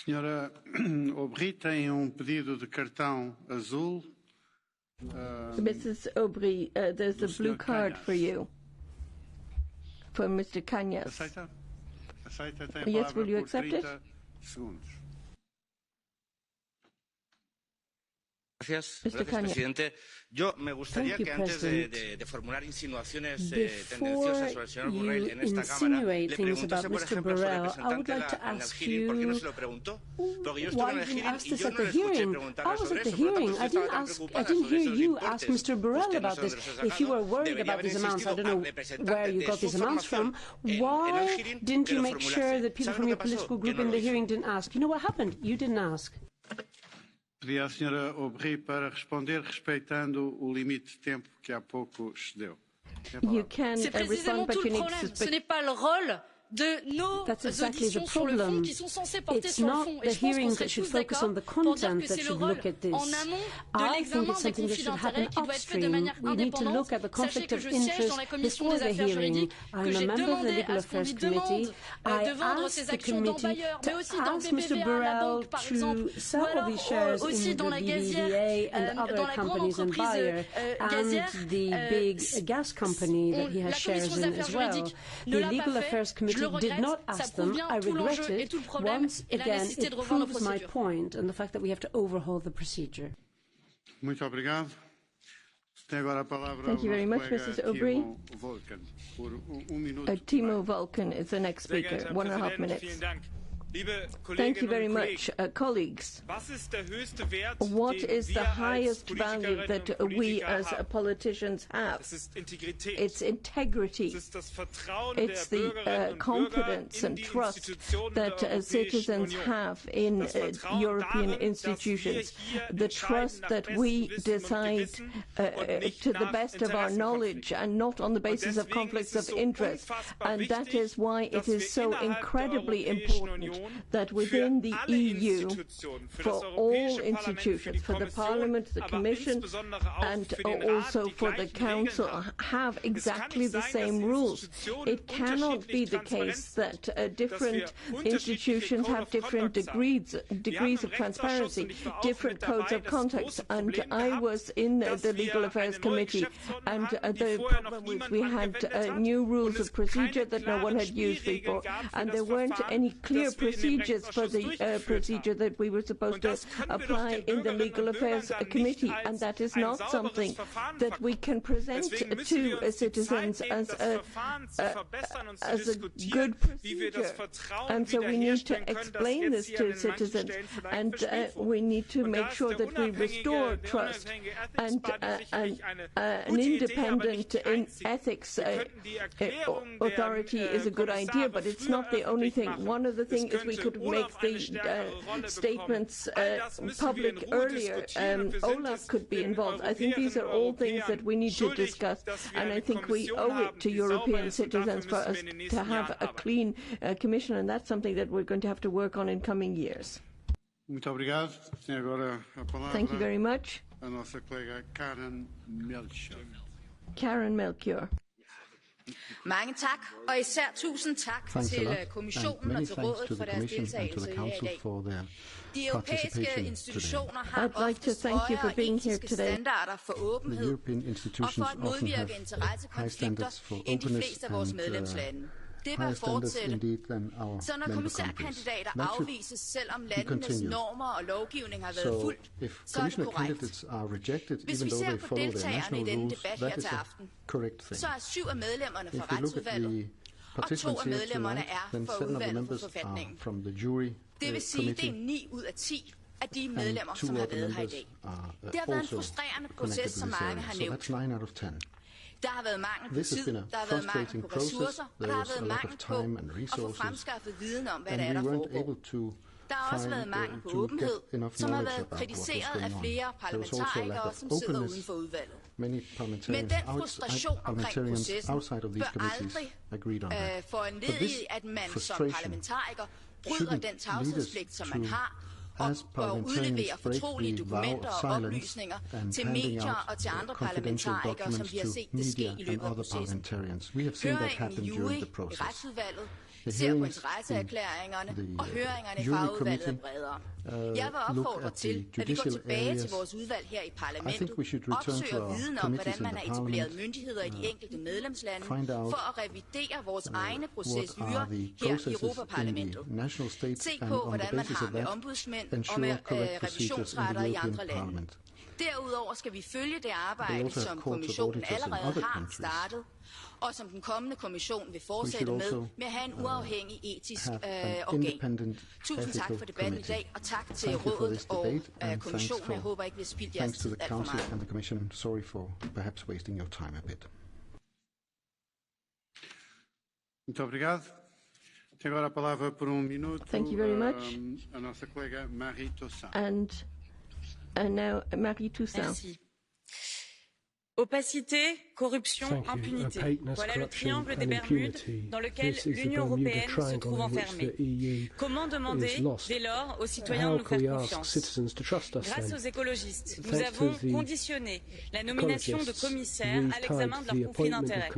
Senhora Aubry tem pedido de cartão azul. Mrs. Aubry, there's a blue card for you, for Mr. Cañas. Aceita? Aceita, tem a Yes, palavra will you por accept 30 it? segundos. Gracias, Mr. presidente. Yo me gustaría que antes de formular insinuaciones tendenciosas sobre el señor Borrell en esta Cámara, le preguntase, por ejemplo, a su representante en el hearing por qué no se lo preguntó. Porque yo estuve en el hearing y yo no le escuché preguntarle sobre eso. Por lo tanto, usted estaba tan preocupada sobre esos importes. Mr. Borrell about this. If you were worried about these amounts, I don't know where you got these amounts from. Why didn't you make sure that people from your political group in the hearing didn't ask? You know what happened? You didn't ask. Pedi à senhora Aubry para responder respeitando o limite de tempo que há pouco excedeu. C'est précisément tout le problème. Ce n'est pas le rôle de nos auditions sur le fond qui sont censées porter sur le fond. Et je pense qu'on serait tous d'accord pour dire que c'est le rôle en amont de l'examen des conflits d'intérêts qui doit être fait de manière indépendante. Sachez que je siège dans la commission des affaires juridiques, que j'ai demandé à ce qu'on lui demande de vendre ses actions dans Bayer, mais aussi dans BBVA, la banque par exemple, ou alors aussi dans la gazière, dans la grande entreprise gazière. Gas company that he has shares in as well. The Legal Affairs Committee did not ask them. I regret it. Once again, it proves my point and the fact that we have to overhaul the procedure. Muito obrigado. Tem agora a palavra Thank you very much, Mrs. Aubry. Timo Vulcan is the next speaker. 1.5 minutes. Thank you very much, colleagues. What is the highest value that we as politicians have? It's integrity. It's the confidence and trust that citizens have in European institutions. The trust that we decide to the best of our knowledge and not on the basis of conflicts of interest. And that is why it is so incredibly important that within the EU, for all institutions, for the Parliament, the Commission, and also for the Council, have exactly the same rules. It cannot be the case that different institutions have different degrees of transparency, different codes of conduct. And I was in the Legal Affairs Committee, and the problem was we had new rules of procedure that no one had used before, and there weren't any clear procedures for the procedure that we were supposed to apply in the Legal Affairs Committee, and that is not something that we can present to citizens as a good procedure. And so we need to explain this to citizens, and we need to make sure that we restore trust, and an independent ethics authority is a good idea, but it's not the only thing. One of the things is we could make the statements public earlier. Olaf could be involved. I think these are all things that we need to discuss, and I think we owe it to European citizens for us to have a clean Commission, and that's something that we're going to have to work on in coming years. Thank you very much. Karen Melchior. Mange tak, og især tusind tak til Kommissionen og til Rådet for deres deltagelse her i dag. De europæiske institutioner har ofte højere etiske standarder for åbenhed og for at modvirke interessekonflikter end de fleste af vores medlemslande. Det bør fortsætte. Så når kommissærkandidater afvises, selvom landenes normer og lovgivning har været fulgt, så er det korrekt. Hvis vi ser på deltagerne i denne debat her til aften, så er 7 af medlemmerne fra Retsudvalget, og 2 af medlemmerne er fra Udvalget for Forfatningen. Det vil sige, at det er 9 ud af 10 af de medlemmer, som har været her i dag. Det har været en frustrerende proces, som mange har nævnt. Der har været mangel på tid, der har været mangel på ressourcer, og der har været mangel på at få fremskaffet viden om, hvad der er, der foregår. Der har også været mangel på åbenhed, som har været kritiseret af flere parlamentarikere, som sidder uden for udvalget. Men den frustration omkring processen bør aldrig foranledige, at man som parlamentariker bryder den tavshedspligt, som man har, og udleverer fortrolige dokumenter og oplysninger til medier og til andre parlamentarikere, som vi har set det ske i løbet af processen. Høringen i jury i Retsudvalget ser på interesseerklæringerne, og høringerne i fagudvalget er bredere. Jeg vil opfordre til, at vi går tilbage til vores udvalg her i parlamentet, opsøger viden om, hvordan man har etableret myndigheder i de enkelte medlemslande, for at revidere vores egne procedurer her i Europaparlamentet. Se på, hvordan man har med ombudsmænd og med revisionsretter i andre lande. Derudover skal vi følge det arbejde, som kommissionen allerede har startet, og som den kommende kommission vil fortsætte med at have en uafhængig etisk organ. Tusind tak for debatten i dag, og tak til rådet og kommissionen. Jeg håber ikke, vi har spildt jeres tid alt for meget. Sorry for perhaps wasting your time a bit. Muito obrigado. Tenho agora a palavra por minuto. Thank you very much. A nossa colega Marie Toussaint. And now Marie Toussaint. Merci. Opacité, corruption, impunité. Voilà le triangle des Bermudes dans lequel l'Union européenne se trouve enfermée. Comment demander, dès lors, aux citoyens de nous faire confiance? Grâce aux écologistes, nous avons conditionné la nomination de commissaires à l'examen de leurs conflits d'intérêts.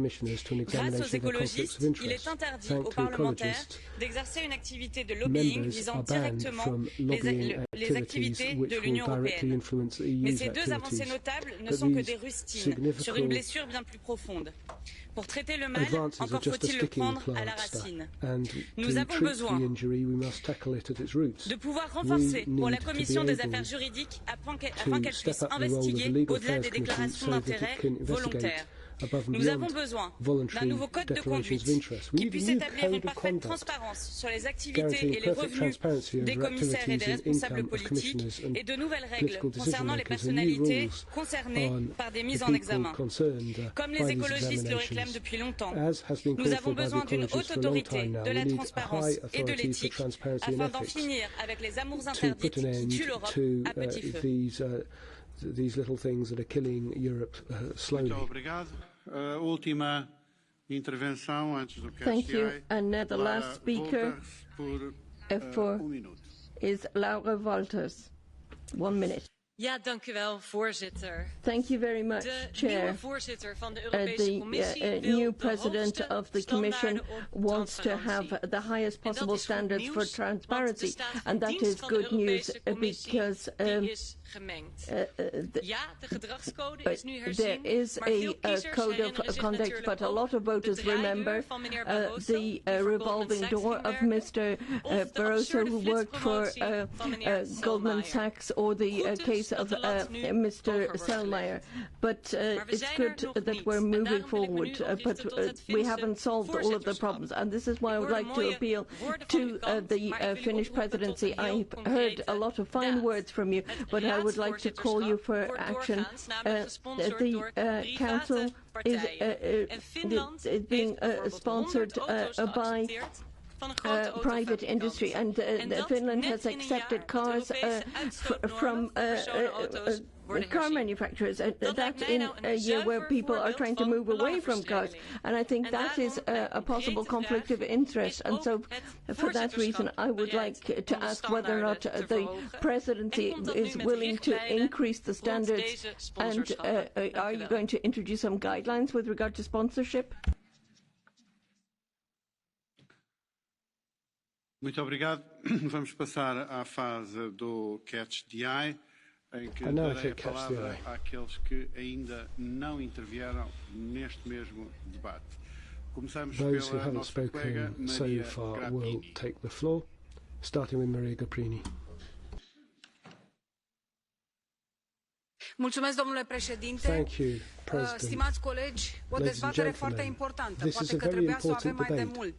Grâce aux écologistes, il est interdit aux parlementaires d'exercer une activité de lobbying visant directement les activités de l'Union européenne. Mais ces 2 avancées notables ne sont que des rustines sur une blessure bien plus profonde. Pour traiter le mal, encore faut-il le prendre à la racine. Nous avons besoin de pouvoir renforcer pour la Commission des affaires juridiques afin qu'elle puisse investiguer au-delà des déclarations d'intérêt volontaires. Nous avons besoin d'un nouveau code de conduite qui puisse établir une parfaite transparence sur les activités et les revenus des commissaires et des responsables politiques et de nouvelles règles concernant les personnalités concernées par des mises en examen. Comme les écologistes le réclament depuis longtemps, nous avons besoin d'une haute autorité de la transparence et de l'éthique afin d'en finir avec les amours interdites qui tuent l'Europe à petit feu. These little things that are killing Europe slowly. Thank you. And now the last speaker is Laura Walters. 1 minute. Ja, dank u wel, voorzitter. Thank you very much, Chair. De voorzitter van de Europese Commissie new president of the Commission wants to have the highest possible standards for transparency, and that is good news because there is a code of conduct, but a lot of voters remember the revolving door of Mr. Barroso, who worked for Goldman Sachs, or the case of Mr. Selmayr. But it's good that we're moving forward, but we haven't solved all of the problems, and this is why I would like to appeal to the Finnish presidency. I've heard a lot of fine words from you, but I would like to call you for action. The Council is being sponsored by private industry, and Finland has accepted cars from car manufacturers, that in a year where people are trying to move away from cars, and I think that is a possible conflict of interest. And so for that reason I would like to ask whether or not the presidency is willing to increase the standards, and are you going to introduce some guidelines with regard to sponsorship? Muito obrigado. Vamos passar à fase do Catch the Eye, em que darei a palavra àqueles que ainda não intervieram neste mesmo debate. Começamos pela nossa colega Maria will take the floor, starting with Maria Grappini. Mulțumesc, domnule președinte. Stimați colegi, o dezbatere foarte importantă. Poate că trebuia să o avem mai de mult.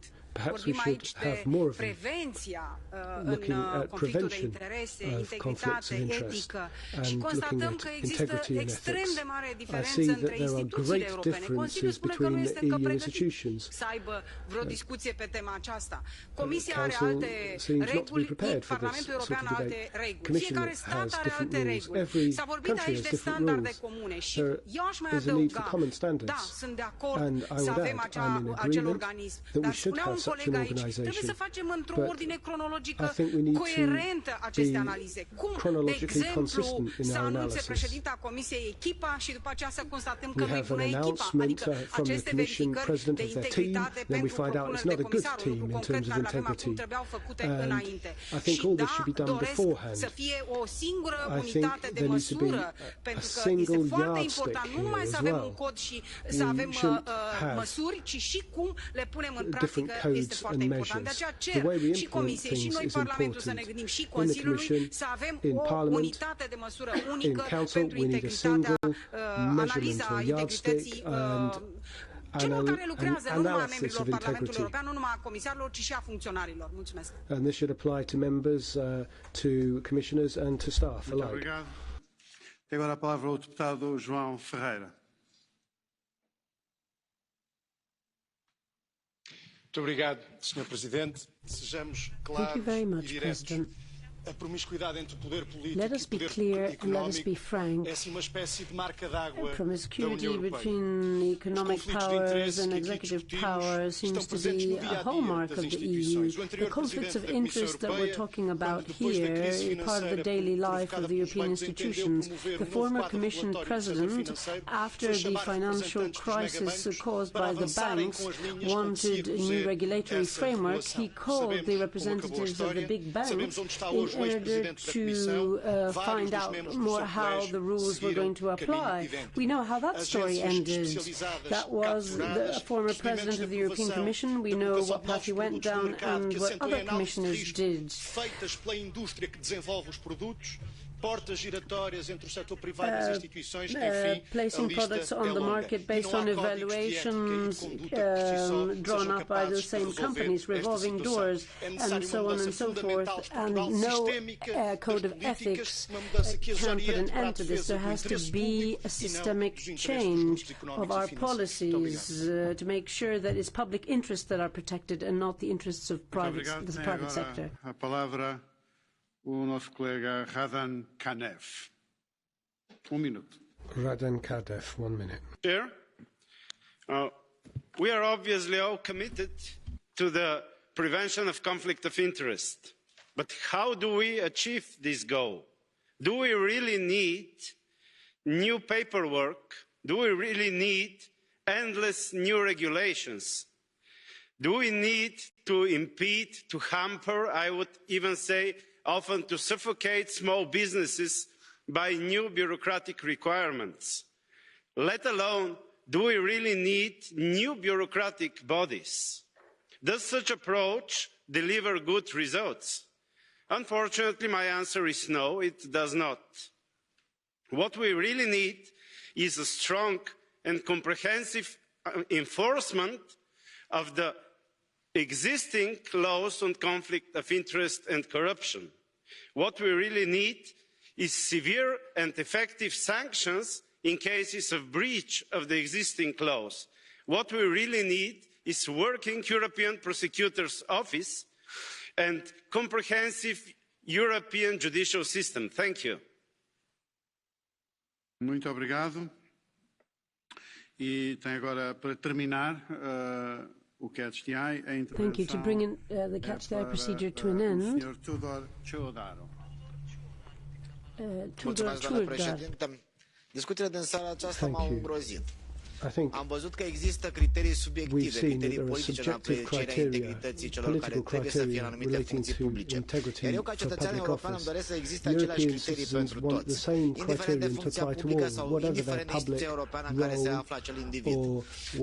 Vorbim aici de prevenția în conflictul de interese, integritate etică, și constatăm că există extrem de mare diferență între instituțiile europene. Consiliul spune că nu este încă pregătit să aibă vreo discuție pe tema aceasta. Comisia are alte reguli, Parlamentul European alte reguli. Fiecare stat are alte reguli. S-a vorbit aici de standarde comune și eu aș mai adăuga, da, sunt de acord să avem acel organism, dar spunea un coleg aici, trebuie să facem într-o ordine cronologică coerentă aceste analize. Cum, de exemplu, să anunțe președinta Comisiei echipa și după aceea să constatăm că nu-i bună echipa, adică aceste verificări de integritate pentru propunerile de comisarului, lucru concret care l-avem acum, trebuiau făcute înainte. Și da, doresc să fie o singură unitate de măsură, pentru că este foarte important nu numai să avem un cod și să avem măsuri, ci și cum le punem în practică este foarte important. De aceea cer și Comisiei și noi Parlamentul să ne gândim și Consiliului să avem o unitate de măsură unică pentru integritatea, analiza integrității celor care lucrează, nu numai a membrilor Parlamentului European, nu numai a comisarilor, ci și a funcționarilor. Mulțumesc. And this should apply to members, to commissioners and to staff alike. Obrigado. Tem agora a palavra o deputado João Ferreira. Muito obrigado, Sr. Presidente. Sejamos claros e diretos. A promiscuidade entre o poder político e o poder económico é assim uma espécie de marca d'água da União Europeia. Between economic powers and executive power seems to be a hallmark of the EU. The conflicts of interest that we're talking about here is part of the daily life of the European institutions. The former Commission President, after the financial crisis caused by the banks, wanted a new regulatory framework. He called the representatives of the big banks in order to find out more how the rules were going to apply. We know how that story ended. That was the former president of the European Commission. We know what path he went down and what other commissioners did. Placing products on the market based on evaluations drawn up by the same companies, revolving doors, and so on and so forth, and no code of ethics can put an end to this. There has to be a systemic change of our policies to make sure that it's public interests that are protected and not the interests of the private sector. O nosso colega Radan Kanev. 1 minute. Radan Kanev, 1 minute. Chair, we are obviously all committed to the prevention of conflict of interest. But how do we achieve this goal? Do we really need new paperwork? Do we really need endless new regulations? Do we need to impede, to hamper, I would even say often to suffocate small businesses by new bureaucratic requirements? Let alone, do we really need new bureaucratic bodies? Does such approach deliver good results? Unfortunately, my answer is no, it does not. What we really need is a strong and comprehensive enforcement of the existing laws on conflict of interest and corruption. What we really need is severe and effective sanctions in cases of breach of the existing laws. What we really need is a working European Prosecutor's Office and comprehensive European judicial system. Thank you. Muito obrigado. E tem agora, para terminar, o catch the eye, a intervenção. Thank you. To bring the catch the eye procedure to an end. Mulțumesc, doamnă președintă. Discuțiile din seara aceasta m-au îngrozit. Am văzut că există criterii subiective, criterii politice în aprecierea integrității celor care trebuie să fie în anumite funcții publice. Iar eu, ca cetățean european, îmi doresc să existe aceleași criterii pentru toți, indiferent de funcția publică sau indiferent de instituția europeană în care se află acel individ.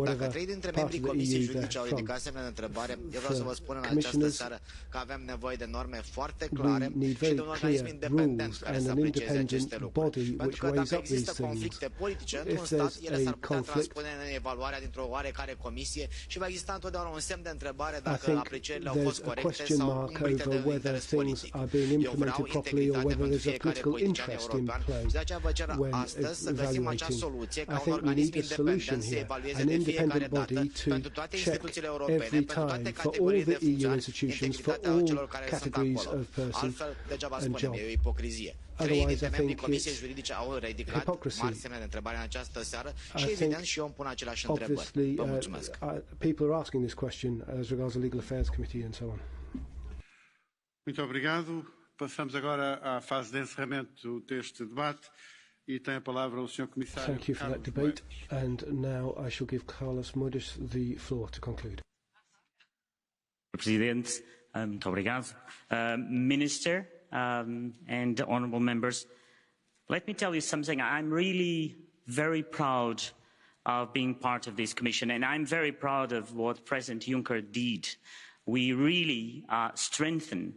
Dacă 3 dintre membrii Comisiei Juridice au ridicat semne de întrebare, eu vreau să vă spun în această seară că avem nevoie de norme foarte clare și de un organism independent care să aprecieze aceste lucruri. Pentru că dacă există conflicte politice într-un stat, ele s-ar putea transpune în evaluarea dintr-o oarecare comisie și va exista întotdeauna un semn de întrebare dacă aprecierile au fost corecte sau umbrite de interes politic. Eu vreau integritate pentru fiecare politician european și de aceea vă cer astăzi să găsim acea soluție ca un organism independent să evalueze de fiecare dată pentru toate instituțiile europene, pentru toate categoriile de funcționari, integritatea celor care sunt acolo. Altfel, degeaba spunem, e o ipocrizie. 3 dintre membrii Comisiei Juridice au ridicat mari semne de întrebare în această seară și evident și eu îmi pun aceleași întrebări. Vă mulțumesc. People are asking this question as regards the Legal Affairs Committee and so on. Muito obrigado. Passamos agora à fase de encerramento deste debate e tem a palavra o Sr. Comissário. Thank you for that debate, and now I shall give Carlos Moedas the floor to conclude. Presidente, muito obrigado. Minister, and honourable members, let me tell you something. I'm really very proud of being part of this Commission, and I'm very proud of what President Juncker did. We really strengthen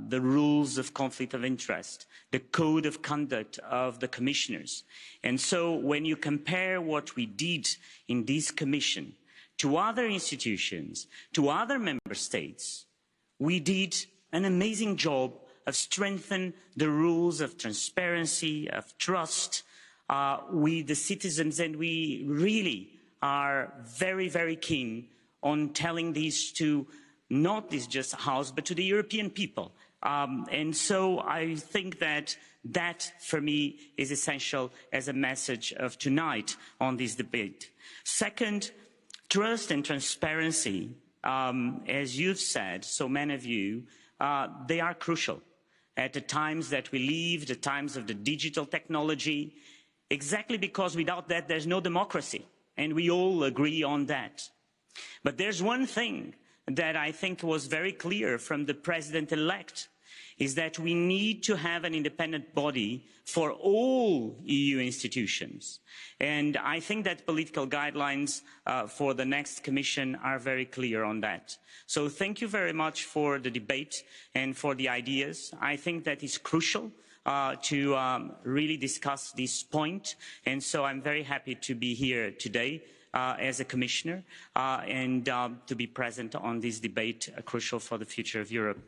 the rules of conflict of interest, the code of conduct of the commissioners. And so when you compare what we did in this Commission to other institutions, to other member states, we did an amazing job of strengthening the rules of transparency, of trust with the citizens, and we really are very, very keen on telling this to not this just House, but to the European people. And so I think that for me, is essential as a message of tonight on this debate. Second, trust and transparency, as you've said, so many of you, they are crucial at the times that we live, the times of the digital technology, exactly because without that, there's no democracy. And we all agree on that. But there's one thing that I think was very clear from the president-elect, is that we need to have an independent body for all EU institutions. And I think that political guidelines for the next Commission are very clear on that. So thank you very much for the debate and for the ideas. I think that is crucial to really discuss this point. And so I'm very happy to be here today as a Commissioner and to be present on this debate, crucial for the future of Europe.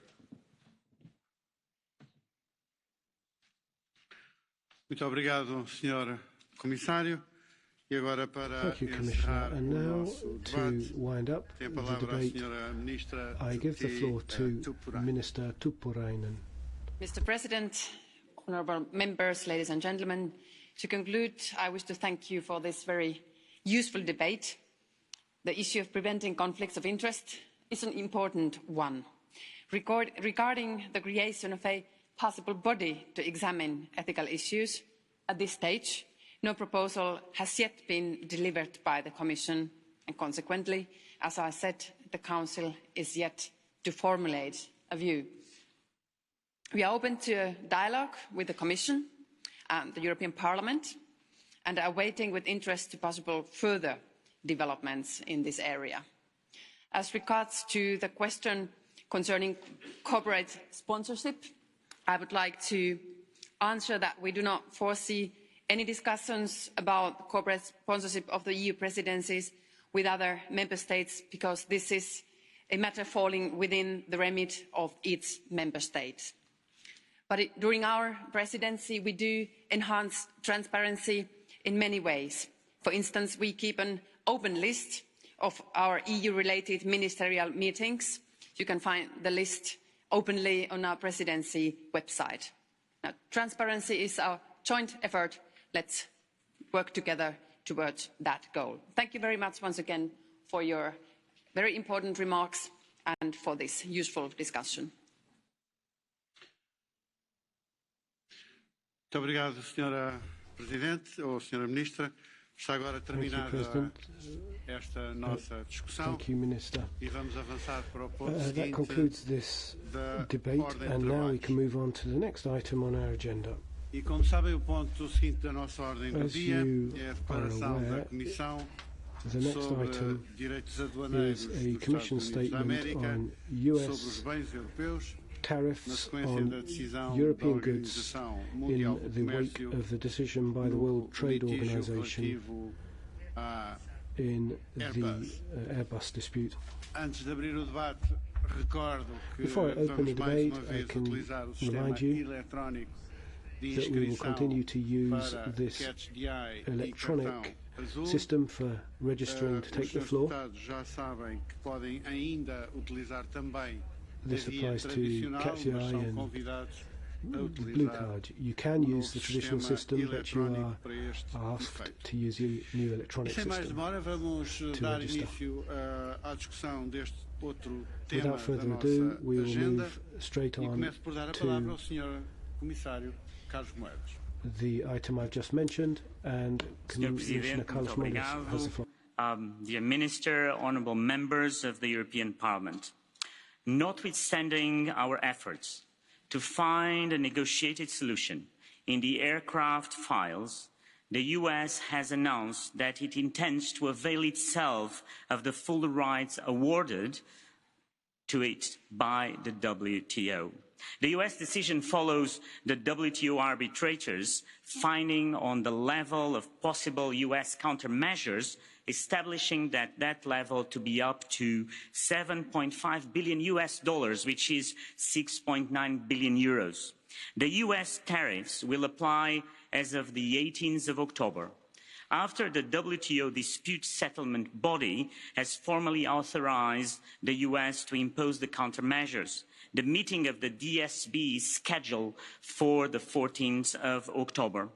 Muito obrigado, Sr. Comissário. E agora para encerrar o nosso debate, tem a palavra a Sra. Ministra. I give the floor to Minister Tuppurainen. Mr. President, honourable members, ladies and gentlemen, to conclude, I wish to thank you for this very useful debate. The issue of preventing conflicts of interest is an important one. Regarding the creation of a possible body to examine ethical issues, at this stage, no proposal has yet been delivered by the Commission, and consequently, as I said, the Council is yet to formulate a view. We are open to a dialogue with the Commission and the European Parliament, and are waiting with interest to possible further developments in this area. As regards to the question concerning corporate sponsorship, I would like to answer that we do not foresee any discussions about corporate sponsorship of the EU presidencies with other member states, because this is a matter falling within the remit of each member state. But during our presidency, we do enhance transparency in many ways. For instance, we keep an open list of our EU-related ministerial meetings. You can find the list openly on our presidency website. Now, transparency is our joint effort. Let's work together towards that goal. Thank you very much once again for your very important remarks and for this useful discussion. Muito obrigado, Sra. Presidente ou Sra. Ministra. Está agora terminada esta nossa discussão e vamos avançar para o ponto seguinte. That concludes this debate, and now we can move on to the next item on our agenda. E como sabem, o ponto seguinte da nossa ordem do dia é a declaração da Comissão sobre direitos aduaneiros dos Estados Unidos da América sobre os bens europeus. Tariffs on European goods in the wake of the decision by the World Trade Organization in the Airbus dispute. Before I open the debate, I can remind you that we will continue to use this electronic system for registering to take the floor. This applies to catch the eye and blue card. You can use the traditional system, but you are asked to use the new electronic system to register. Without further ado, we will move straight on to the item I've just mentioned, and Commissioner Carlos Moedas has the floor. Dear Minister, honourable members of the European Parliament, notwithstanding our efforts to find a negotiated solution in the aircraft files, the US has announced that it intends to avail itself of the full rights awarded to it by the WTO. The US decision follows the WTO arbitrators' finding on the level of possible US countermeasures, establishing that level to be up to $7.5 billion, which is 6.9 billion euros. The US tariffs will apply as of the 18th of October, after the WTO dispute settlement body has formally authorized the US to impose the countermeasures. The meeting of the DSB is scheduled for the 14th of October.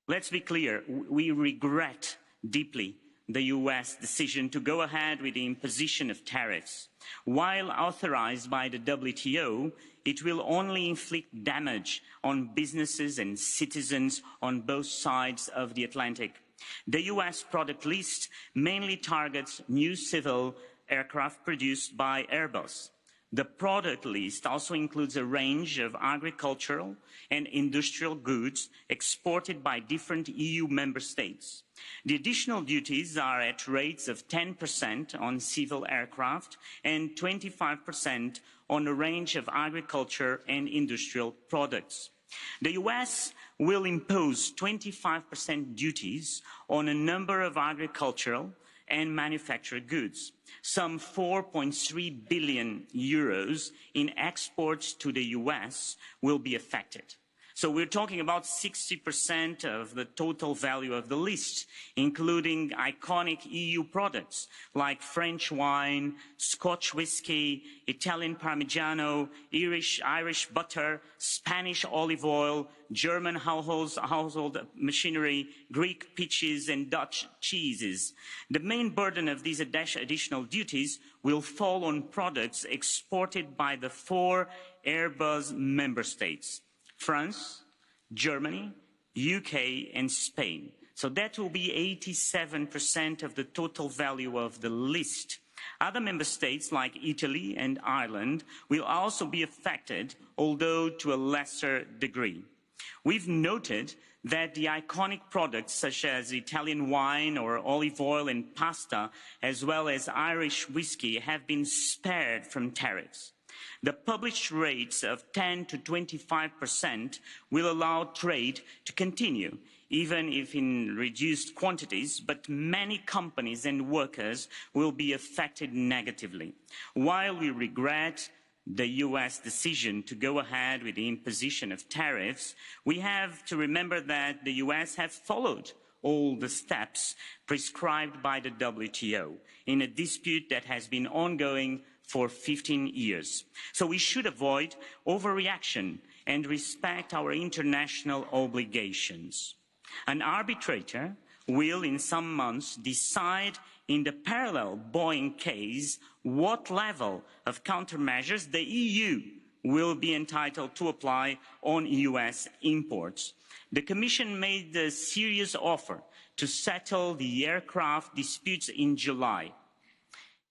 Let's be clear, we regret deeply the US decision to go ahead with the imposition of tariffs. While authorized by the WTO, it will only inflict damage on businesses and citizens on both sides of the Atlantic. The US product list mainly targets new civil aircraft produced by Airbus. The product list also includes a range of agricultural and industrial goods exported by different EU member states. The additional duties are at rates of 10% on civil aircraft and 25% on a range of agriculture and industrial products. The US will impose 25% duties on a number of agricultural and manufactured goods. Some 4.3 billion euros in exports to the US will be affected. So we're talking about 60% of the total value of the list, including iconic EU products like French wine, Scotch whiskey, Italian Parmigiano, Irish butter, Spanish olive oil, German household machinery, Greek peaches and Dutch cheeses. The main burden of these additional duties will fall on products exported by the 4 Airbus member states: France, Germany, UK and Spain. So that will be 87% of the total value of the list. Other member states like Italy and Ireland will also be affected, although to a lesser degree. We've noted that the iconic products such as Italian wine or olive oil and pasta, as well as Irish whiskey, have been spared from tariffs. The published rates of 10 to 25% will allow trade to continue, even if in reduced quantities, but many companies and workers will be affected negatively. While we regret the US decision to go ahead with the imposition of tariffs, we have to remember that the US have followed all the steps prescribed by the WTO in a dispute that has been ongoing for 15 years. So we should avoid overreaction and respect our international obligations. An arbitrator will, in some months, decide in the parallel Boeing case what level of countermeasures the EU will be entitled to apply on US imports. The Commission made a serious offer to settle the aircraft disputes in July.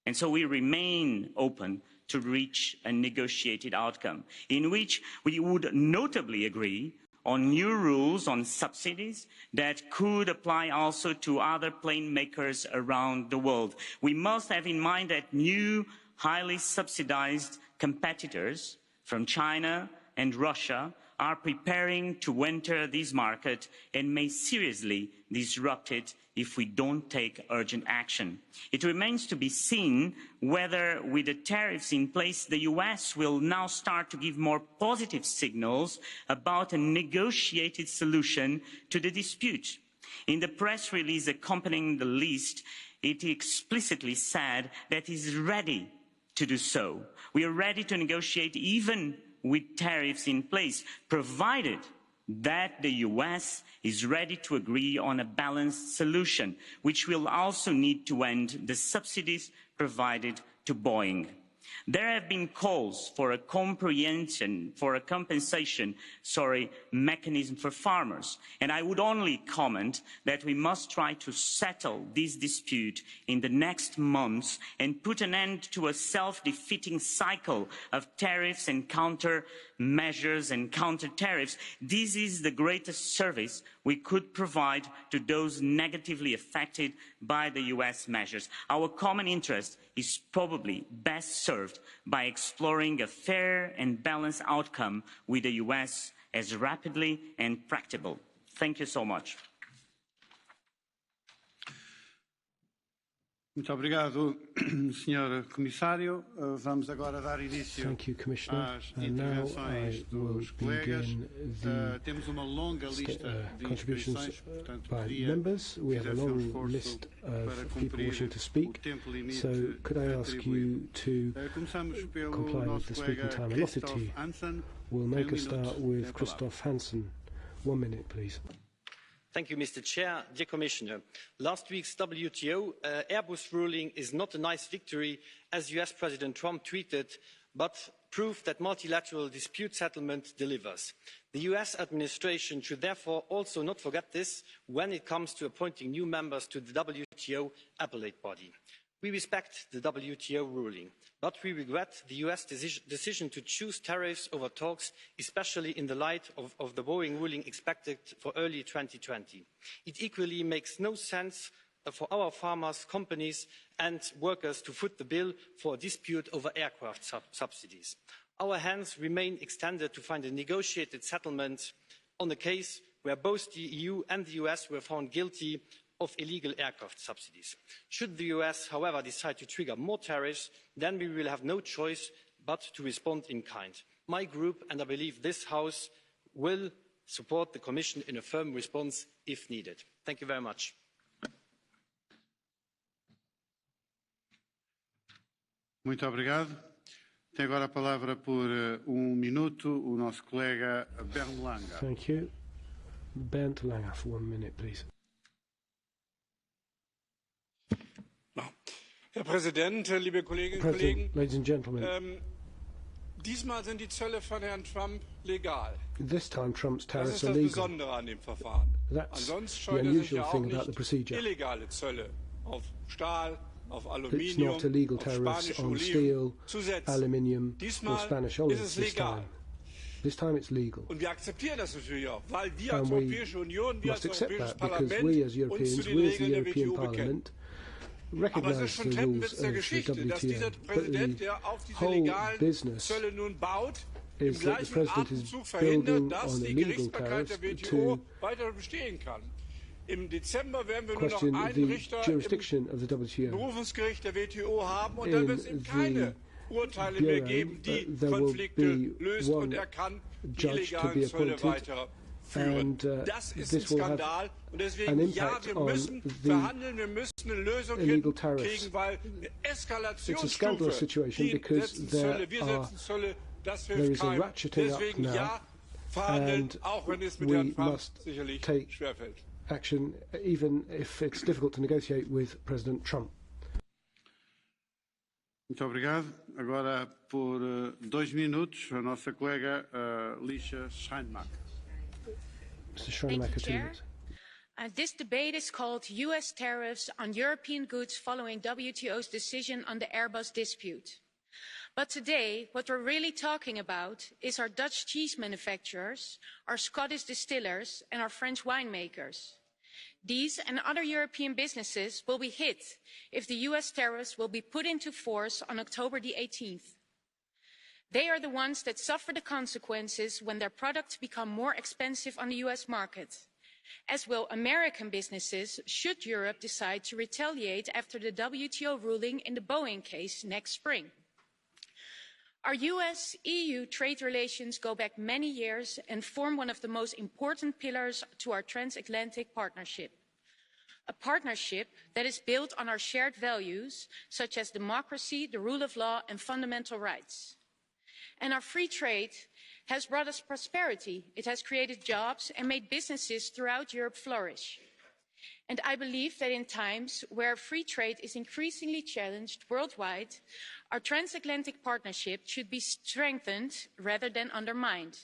And so we remain open to reach a negotiated outcome in which we would notably agree on new rules on subsidies that could apply also to other plane makers around the world. We must have in mind that new, highly subsidized competitors from China and Russia are preparing to enter this market and may seriously disrupt it if we don't take urgent action. It remains to be seen whether, with the tariffs in place, the US will now start to give more positive signals about a negotiated solution to the dispute. In the press release accompanying the list, it explicitly said that it is ready to do so. We are ready to negotiate even with tariffs in place, provided that the US is ready to agree on a balanced solution, which will also need to end the subsidies provided to Boeing. There have been calls for a compensation mechanism for farmers, and I would only comment that we must try to settle this dispute in the next months and put an end to a self-defeating cycle of tariffs and countermeasures and counter-tariffs. This is the greatest service we could provide to those negatively affected by the US measures. Our common interest is probably best served by exploring a fair and balanced outcome with the US as rapidly and practicable. Thank you so much. Muito obrigado, Sr. Comissário. Vamos agora dar início às intervenções dos colegas. Temos uma longa lista de inscrições, portanto, pedia que fizesse um esforço para cumprir o tempo limite previsto. Começamos pelo nosso colega Christoph Hansen. We'll make a start with Christoph Hansen. 1 minute, please. Thank you, Mr. Chair. Dear Commissioner, last week's WTO Airbus ruling is not a nice victory, as US President Trump tweeted, but proof that multilateral dispute settlement delivers. The US administration should therefore also not forget this when it comes to appointing new members to the WTO appellate body. We respect the WTO ruling, but we regret the US decision to choose tariffs over talks, especially in the light of the Boeing ruling expected for early 2020. It equally makes no sense for our farmers, companies and workers to foot the bill for a dispute over aircraft subsidies. Our hands remain extended to find a negotiated settlement on the case where both the EU and the US were found guilty of illegal aircraft subsidies. Should the US, however, decide to trigger more tariffs, then we will have no choice but to respond in kind. My group, and I believe this House, will support the Commission in a firm response if needed. Thank you very much. Muito obrigado. Tem agora a palavra por minuto o nosso colega Bernd Lange. Thank you. Bernd Lange for 1 minute, please. Herr Präsident, liebe Kolleginnen und Kollegen, ladies and gentlemen, diesmal sind die Zölle von Herrn Trump legal. This time Trump's Das tariffs ist are das legal. Besondere an dem Verfahren. That's Ansonsten the scheut er sich ja unusual auch thing about the nicht procedure. illegale Zölle auf Stahl, auf It's Aluminium, not illegal auf tariffs spanische on Oliven steel, zu setzen. aluminium or Diesmal Spanish ist olives es this legal. time. This time it's legal. Und wir akzeptieren das natürlich auch, weil wir als And we Europäische Union, wir als must accept Europäisches that because Parlament we as uns Europeans, zu den we as the Regeln der European WTO bekennen. Parliament, Aber es ist recognise schon the rules Treppenwitz of der the Geschichte, dass dieser WTO. But Präsident, the der auf diese whole legalen business Zölle nun baut, im is that the gleichen President is Atemzug verhindert, building dass on die illegal Gerichtsbarkeit tariffs der WTO to weiter bestehen kann. Im Dezember werden wir nur noch question einen the Richter jurisdiction of the im WTO. Berufungsgericht der WTO haben und dann wird es eben In keine the Urteile mehr Bureau, geben, die there will Konflikte be löst und one er kann die judge to be illegalen Zölle appointed, weiterführen. and Das ist ein this will have Skandal und an deswegen ja, impact wir on müssen the verhandeln, wir müssen eine Lösung illegal tariffs. hinkriegen, weil eine It's a scandalous Eskalationsstufe, situation die because setzen there Zölle, wir setzen Zölle, das there hilft is a keinem. ratcheting up Deswegen now, ja, verhandeln, and auch wenn es mit we Herrn Trump must sicherlich take schwerfällt. action, even if it's difficult to negotiate with President Trump. Muito obrigado. Agora, por 2 minutos, a nossa colega Lisa Scheinmacher. Mr. Schreinemacher, 2 minutes. This debate is called US tariffs on European goods following WTO's decision on the Airbus dispute. But today, what we're really talking about is our Dutch cheese manufacturers, our Scottish distillers, and our French winemakers. These and other European businesses will be hit if the US tariffs will be put into force on October the 18th. They are the ones that suffer the consequences when their products become more expensive on the US market, as will American businesses should Europe decide to retaliate after the WTO ruling in the Boeing case next spring. Our US-EU trade relations go back many years and form one of the most important pillars to our transatlantic partnership. A partnership that is built on our shared values, such as democracy, the rule of law, and fundamental rights. And our free trade has brought us prosperity. It has created jobs and made businesses throughout Europe flourish. And I believe that in times where free trade is increasingly challenged worldwide, our transatlantic partnership should be strengthened rather than undermined.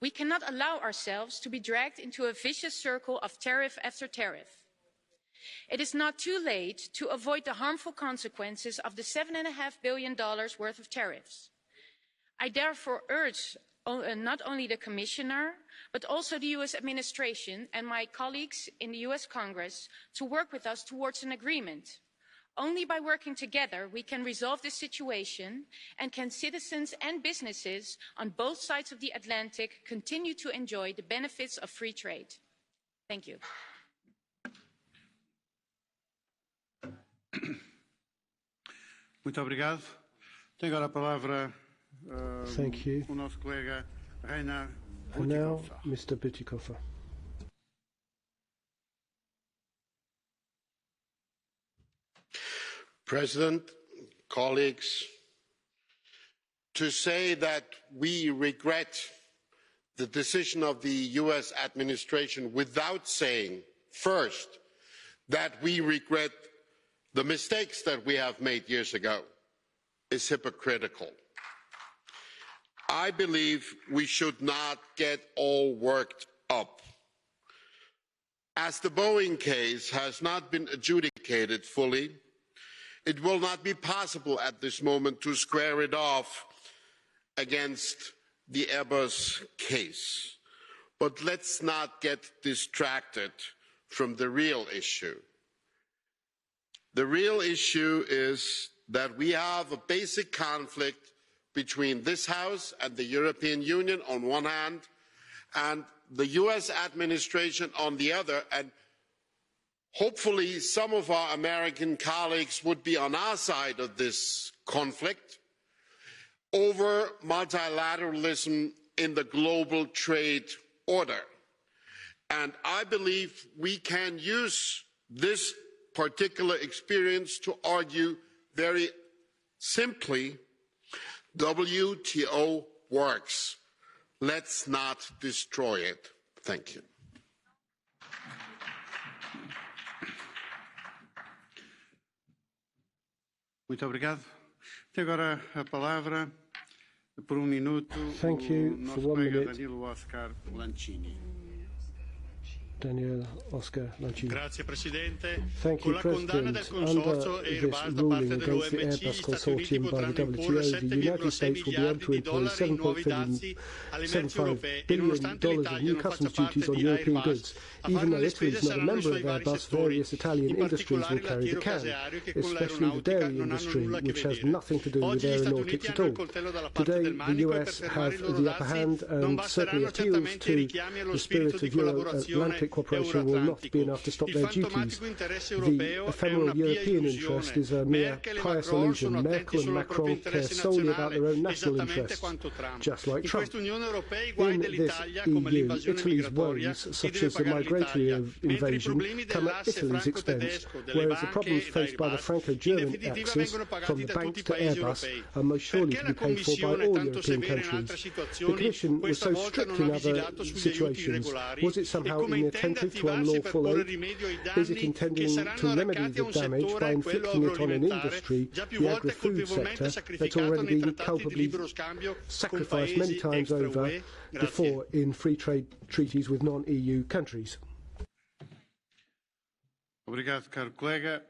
We cannot allow ourselves to be dragged into a vicious circle of tariff after tariff. It is not too late to avoid the harmful consequences of the $7.5 billion worth of tariffs. I therefore urge not only the Commissioner, but also the US administration and my colleagues in the US Congress to work with us towards an agreement. Only by working together we can resolve this situation, and can citizens and businesses on both sides of the Atlantic continue to enjoy the benefits of free trade. Thank you. Muito obrigado. Tem agora a palavra Thank you. o nosso colega Rainer And now, Mr. Bütikofer. President, colleagues, to say that we regret the decision of the US administration without saying first that we regret the mistakes that we have made years ago is hypocritical. I believe we should not get all worked up. As the Boeing case has not been adjudicated fully, it will not be possible at this moment to square it off against the Airbus case. But let's not get distracted from the real issue. The real issue is that we have a basic conflict between this House and the European Union on one hand, and the US administration on the other, and hopefully some of our American colleagues would be on our side of this conflict over multilateralism in the global trade order. And I believe we can use this particular experience to argue very simply, WTO works. Let's not destroy it. Thank you. Muito obrigado. Tem agora a palavra por minuto Thank you for 1 minute. Danilo Oscar Lancini. Daniel Oscar Lancini. Grazie Presidente. Thank you, President. Under this ruling against the Airbus consortium by the WTO, the United States will be able to impose $7.75 billion of new customs duties on European goods. Even though Italy is not a member of Airbus, various Italian industries will carry the can, especially the dairy industry, which has nothing to do with aeronautics at all. Today, the US have the upper hand and certainly appeals to the spirit of Euro-Atlantic cooperation will not be enough to stop their duties. The ephemeral European interest is a mere pious illusion. Merkel and Macron care solely about their own national interests, just like Trump. In this EU, Italy's woes, such as the migratory invasion, come at Italy's expense, whereas the problems faced by the Franco-German axis, from the banks to Airbus, are most surely to be paid for by all European countries. The Commission was so strict in other situations. Was it somehow inattentive to unlawful aid? Is it intending to remedy the damage by inflicting it on an industry, the agri-food sector, that's already been culpably sacrificed many times over before in free trade treaties with non-EU countries? Obrigado, caro colega.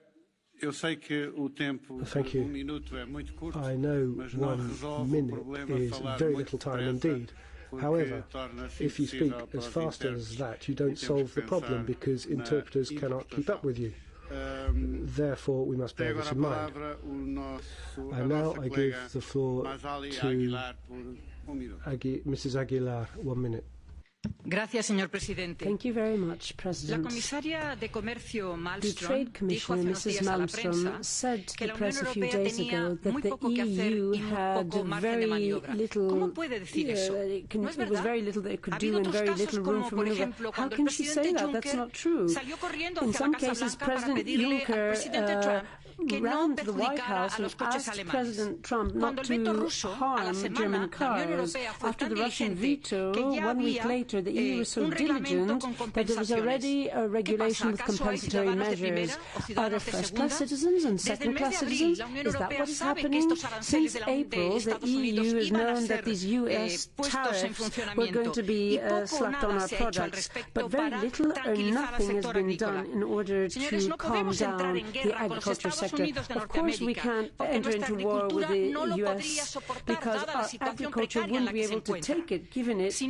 Eu sei que o tempo de minuto é muito curto. I know 1 minute is very little time indeed. However, if you speak as fast as that, you don't solve the problem because interpreters cannot keep up with you. Therefore, we must bear this in mind. And now I give the floor to Mrs. Aguilar, 1 minute. Gracias, señor presidente. Thank you very much, President. La comisaria de Comercio The Trade Commissioner, Mrs. Malmström, said to the press a few days ago that the EU had very little, it was very little that it could do and very little room for maneuver. How can she say that? That's not true. In some cases, President Juncker ran to the White House and asked President Trump not to harm German cars. After the Russian veto, 1 week later, the EU was so diligent that there was already a regulation with compensatory measures. Are there first-class citizens and second-class citizens? Is that what is happening? Since April, the EU has known that these US tariffs were going to be slapped on our products, but very little or nothing has been done in order to calm down the agriculture sector. Of course, we can't enter into war with the US because our agriculture wouldn't be able to take it, given its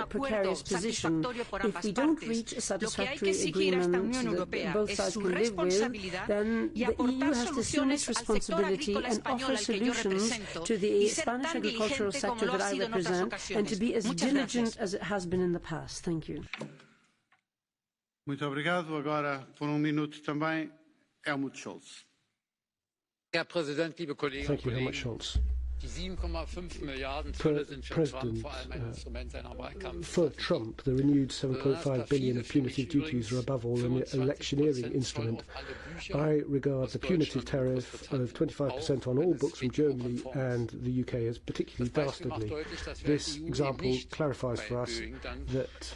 precarious position. If we don't reach a satisfactory agreement that both sides can live with, then the EU has to assume its responsibility and offer solutions to the Spanish agricultural sector that I represent, and to be as diligent as it has been in the past. Thank you. Muito obrigado. Agora, por minuto também, Helmut Scholz. Herr Präsident, liebe Kolleginnen und Kollegen! Die 7,5 Milliarden Zölle sind für Trump vor allem ein Instrument seiner Wahlkampf. For Trump, the renewed 7.5 billion of punitive duties are above all an electioneering instrument. I regard the punitive tariff of 25% on all books from Germany and the UK as particularly dastardly. This example clarifies for us that,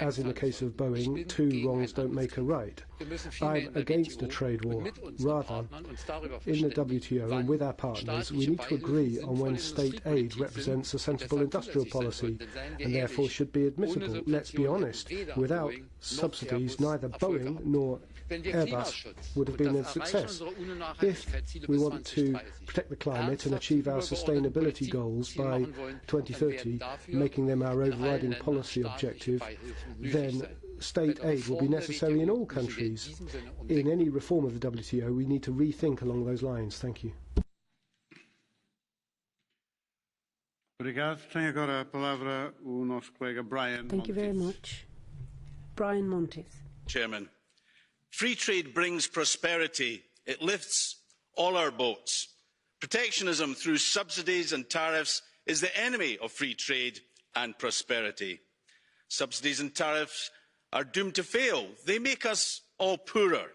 as in the case of Boeing, 2 wrongs don't make a right. I'm against a trade war. Rather, in the WTO and with our partners, we need to agree on when state aid represents a sensible industrial policy and therefore should be admissible. Let's be honest, without subsidies, neither Boeing nor Airbus would have been a success. If we want to protect the climate and achieve our sustainability goals by 2030, making them our overriding policy objective, then state aid will be necessary in all countries. In any reform of the WTO, we need to rethink along those lines. Thank you. Thank you very much. Brian Monteith. Chairman, free trade brings prosperity. It lifts all our boats. Protectionism through subsidies and tariffs is the enemy of free trade and prosperity. Subsidies and tariffs are doomed to fail. They make us all poorer.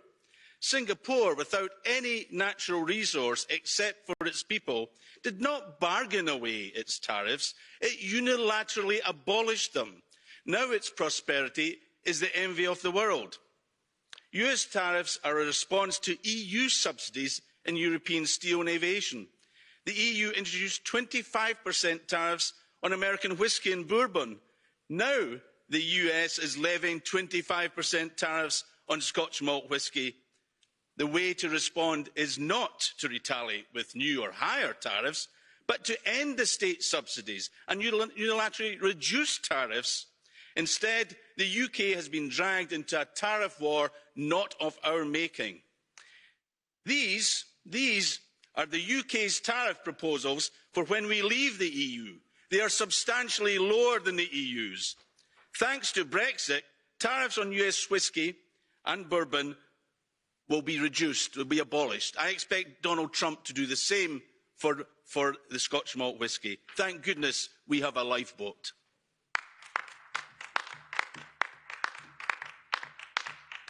Singapore, without any natural resource except for its people, did not bargain away its tariffs. It unilaterally abolished them. Now its prosperity is the envy of the world. US tariffs are a response to EU subsidies in European steel and aviation. The EU introduced 25% tariffs on American whiskey and bourbon. Now the US is levying 25% tariffs on Scotch malt whiskey. The way to respond is not to retaliate with new or higher tariffs, but to end the state subsidies and unilaterally reduce tariffs. Instead, the UK has been dragged into a tariff war not of our making. These are the UK's tariff proposals for when we leave the EU. They are substantially lower than the EU's. Thanks to Brexit, tariffs on US whiskey and bourbon will be reduced, will be abolished. I expect Donald Trump to do the same for the Scotch malt whiskey. Thank goodness we have a lifeboat.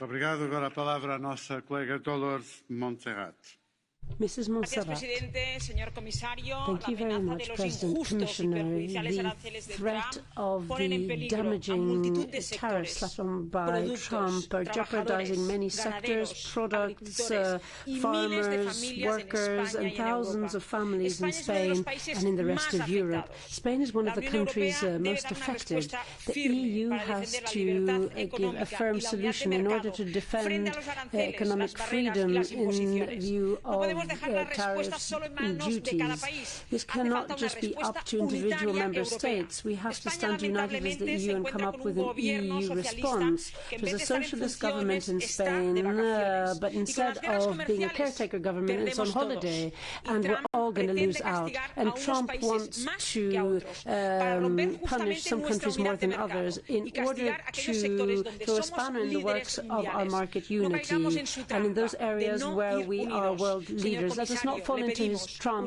Obrigado. Agora a palavra à nossa colega Dolores Montserrat. Mrs. Montserrat. Thank you very much, President, Commissioner. The threat of the damaging tariffs slapped on by Trump are jeopardizing many sectors, products, farmers, workers, and thousands of families in Spain and in the rest of Europe. Spain is one of the countries most affected. The EU has to give a firm solution in order to defend economic freedom in view of tariffs and duties. This cannot just be up to individual member states. We have to stand united as the EU and come up with an EU response. It was a socialist government in Spain, but instead of being a caretaker government, it's on holiday, and we're all going to lose out. And Trump wants to punish some countries more than others in order to throw a spanner in the works of our market unity. And in those areas where we are world leaders, let us not fall into his trap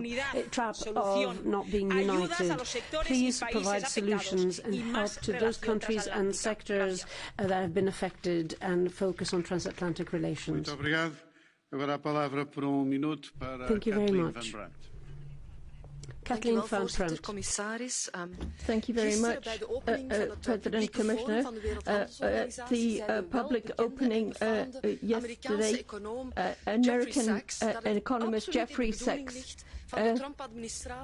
of not being united. Please provide solutions and help to those countries and sectors that have been affected and focus on transatlantic relations. Thank you very much. Kathleen van Brandt. Thank you very much, President, Commissioner. The public opening yesterday, American economist Jeffrey Sachs,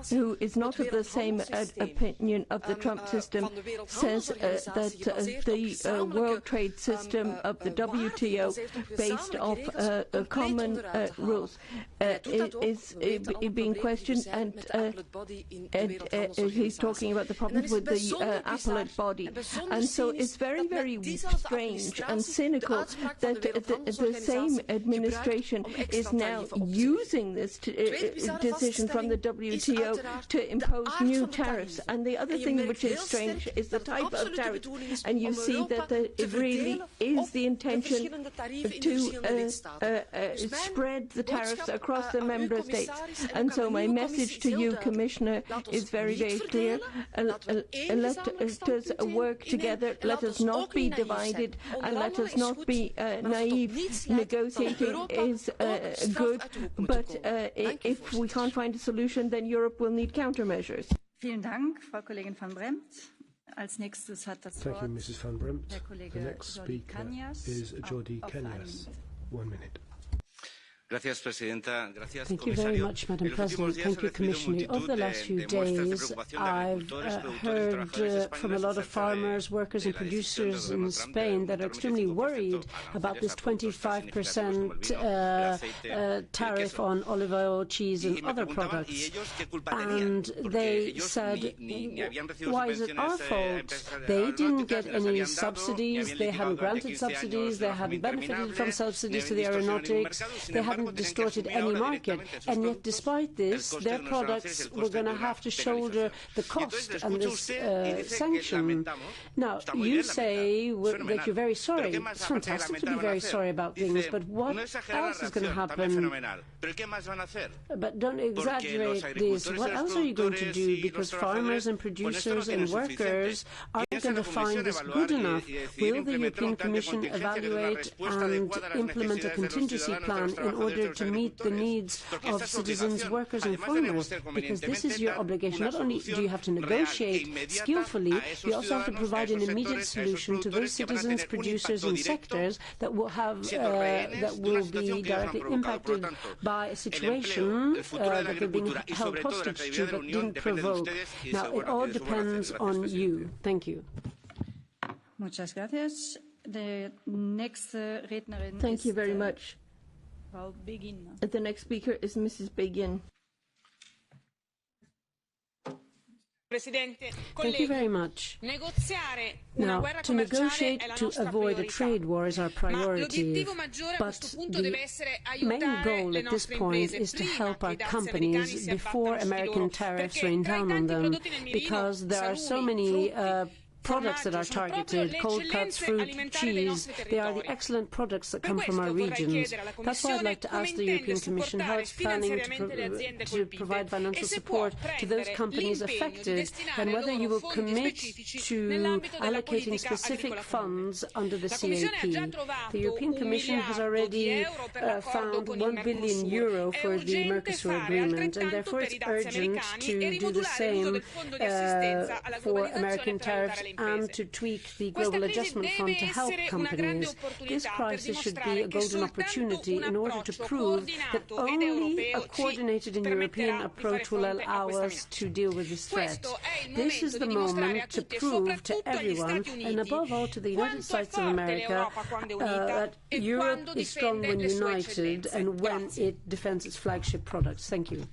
who is not of the same opinion of the Trump system, says that the World Trade System of the WTO, based off common rules, is being questioned, and he's talking about the problems with the appellate body. And so it's very, very strange and cynical that the same administration is now using this decision from the WTO to impose new tariffs. And the other thing which is strange is the type of tariff. And you see that it really is the intention to spread the tariffs across the member states. And so my message to you, Commissioner, is very, very clear. Let us work together. Let us not be divided, and let us not be naive. Negotiating is good, but if we can't find a solution, then Europe will need countermeasures. Vielen Dank, Frau Kollegin van Bremt. Als nächstes hat das Wort Thank you, Mrs. van Bremt. der Kollege The next speaker is Jordi Cañas. 1 minute. Thank you very much, Madam President. Thank you, Commissioner. Over the last few days, I've heard from a lot of farmers, workers and producers in Spain that are extremely worried about this 25% tariff on olive oil, cheese and other products. And they said, why is it our fault? They didn't get any subsidies, they hadn't granted subsidies, they hadn't benefited from subsidies to the aeronautics, they hadn't hadn't distorted any market. And yet, despite this, their products were going to have to shoulder the cost and this sanction. Now, you say that you're very sorry. It's fantastic to be very sorry about things, but what else is going to happen? But don't exaggerate this. What else are you going to do? Because farmers and producers and workers aren't going to find this good enough. Will the European Commission evaluate and implement a contingency plan in order to meet the needs of citizens, workers and farmers? Because this is your obligation. Not only do you have to negotiate skillfully, you also have to provide an immediate solution to those citizens, producers and sectors that will be directly impacted by a situation that they're being held hostage to but didn't provoke. Now, it all depends on you. Thank you. Muchas gracias. The next rednerin Thank you very much. Frau Begin. The next speaker is Mrs. Begin. Thank you very much. Now, to negotiate to avoid a trade war is our priority, but the main goal at this point is to help our companies before American tariffs rain down on them, because there are so many products that are targeted, cold cuts, fruit, cheese. They are the excellent products that come from our regions. That's why I'd like to ask the European Commission how it's planning to provide financial support to those companies affected, and whether you will commit to allocating specific funds under the CAP. The European Commission has already found €1 billion for the Mercosur agreement, and therefore it's urgent to do the same for American tariffs and to tweak the Global Adjustment Fund to help companies. This crisis should be a golden opportunity in order to prove that only a coordinated and European approach will allow us to deal with this threat. This is the moment to prove to everyone, and above all to the United States of America, that Europe is strong when united and when it defends its flagship products. Thank you.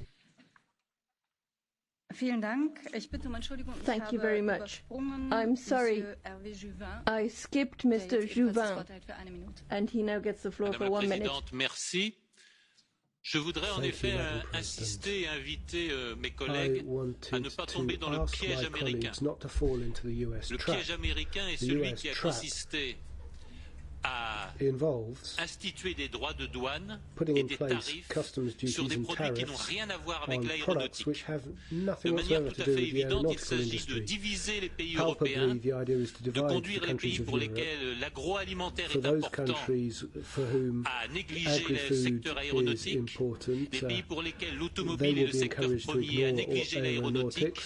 Thank you very much. I'm sorry, I skipped Mr. Juvin, and he now gets the floor for 1 minute. Merci. Je voudrais en effet insister et inviter mes collègues à ne pas tomber dans le piège américain. Le piège américain est celui qui a consisté à instituer des droits de douane et des tarifs sur des produits qui n'ont rien à voir avec l'aéronautique. De manière tout à fait évidente, il s'agit de diviser les pays européens, de conduire les pays pour lesquels l'agroalimentaire est important à négliger le secteur aéronautique, les pays pour lesquels l'automobile est le secteur premier à négliger l'aéronautique,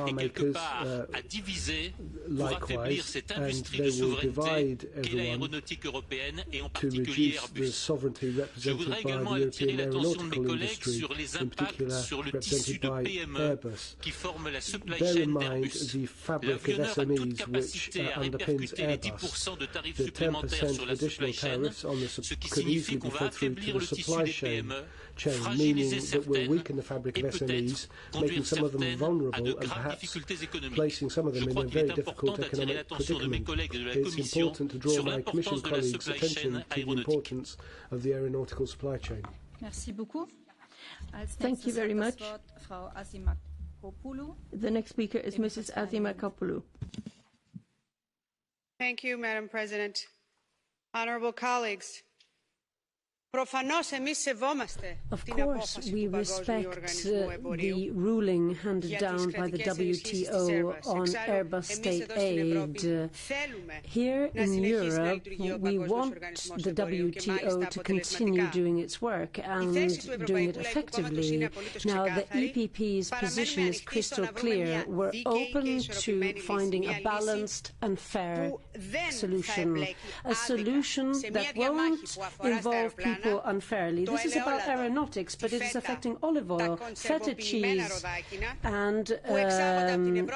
et quelque part à diviser pour affaiblir cette industrie de souveraineté qu'est l'aéronautique européenne et en particulier Airbus. Je voudrais également attirer l'attention de mes collègues sur les impacts sur le tissu de PME qui forment la supply chain d'Airbus. L'avionneur a toute capacité à répercuter les 10% de tarifs supplémentaires sur la supply chain, ce qui signifie qu'on va affaiblir le tissu des PME, fragiliser certaines et peut-être conduire certaines à de graves difficultés économiques. Je crois qu'il est important d'attirer l'attention de mes collègues de la Commission sur l'importance de la supply chain aéronautique. Merci beaucoup. Thank you very much. The next speaker is Mrs. Azimakopoulou. Thank you, Madam President. Honourable colleagues, of course, we respect the ruling handed down by the WTO on Airbus state aid. Here in Europe, we want the WTO to continue doing its work and doing it effectively. Now, the EPP's position is crystal clear. We're open to finding a balanced and fair solution, a solution that won't involve people unfairly. This is about aeronautics, but it is affecting olive oil, feta cheese and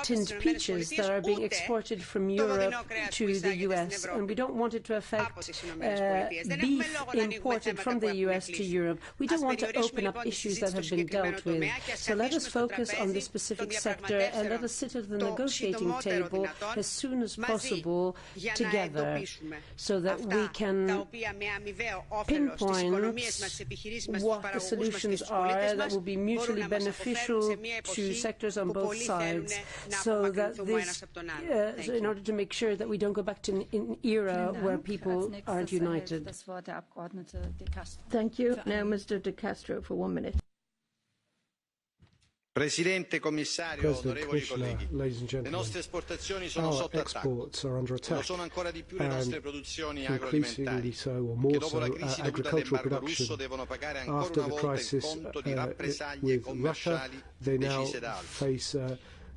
tinned peaches that are being exported from Europe to the US, and we don't want it to affect beef imported from the US to Europe. We don't want to open up issues that have been dealt with. So let us focus on this specific sector and let us sit at the negotiating table as soon as possible together so that we can pinpoint what the solutions are that will be mutually beneficial to sectors on both sides, so that this, in order to make sure that we don't go back to an era where people aren't united. Thank you. Now, Mr. De Castro, for 1 minute. Presidente, Commissario, onorevoli colleghi, le nostre esportazioni sono sotto attacco, lo sono ancora di più le nostre produzioni agroalimentari, che dopo la crisi dovuta all'embargo russo devono pagare ancora una volta il conto di rappresaglie commerciali decise da altri.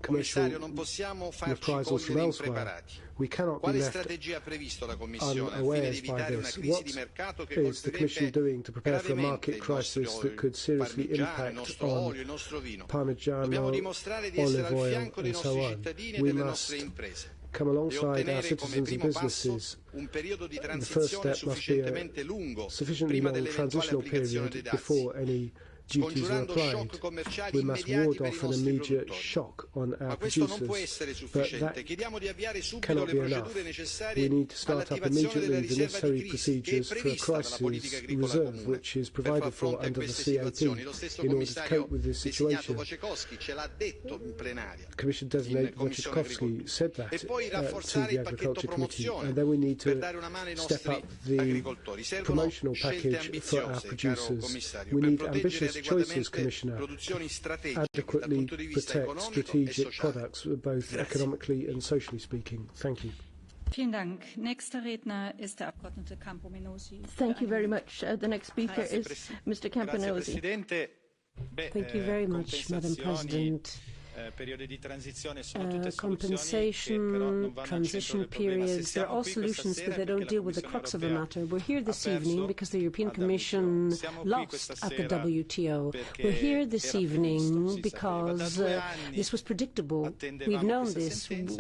Commissario, non possiamo farci cogliere impreparati. Quale strategia ha previsto la Commissione al fine di evitare una crisi di mercato che colpirebbe gravemente il nostro parmigiano, il nostro olio, il nostro vino? Dobbiamo dimostrare di essere al fianco dei nostri cittadini e delle nostre imprese. Come alongside our citizens and businesses. The first step must be a sufficiently long transitional period before any duties are applied. We must ward off an immediate shock on our producers, but that cannot be enough. We need to start up immediately the necessary procedures for a crisis reserve, which is provided for under the CAP in order to cope with this situation. Commission Designate Wojciechowski said that to the Agriculture Committee, and then we need to step up the promotional package for our producers. We need ambitious choices, Commissioner, adequately protect strategic products, both economically and socially speaking. Thank you. Thank you very much. The next speaker is Mr. Campanosi. Thank you very much, Madam President. Compensation, transition periods, they're all solutions, but they don't deal with the crux of the matter. We're here this evening because the European Commission lost at the WTO. We're here this evening because this was predictable. We've known this. We've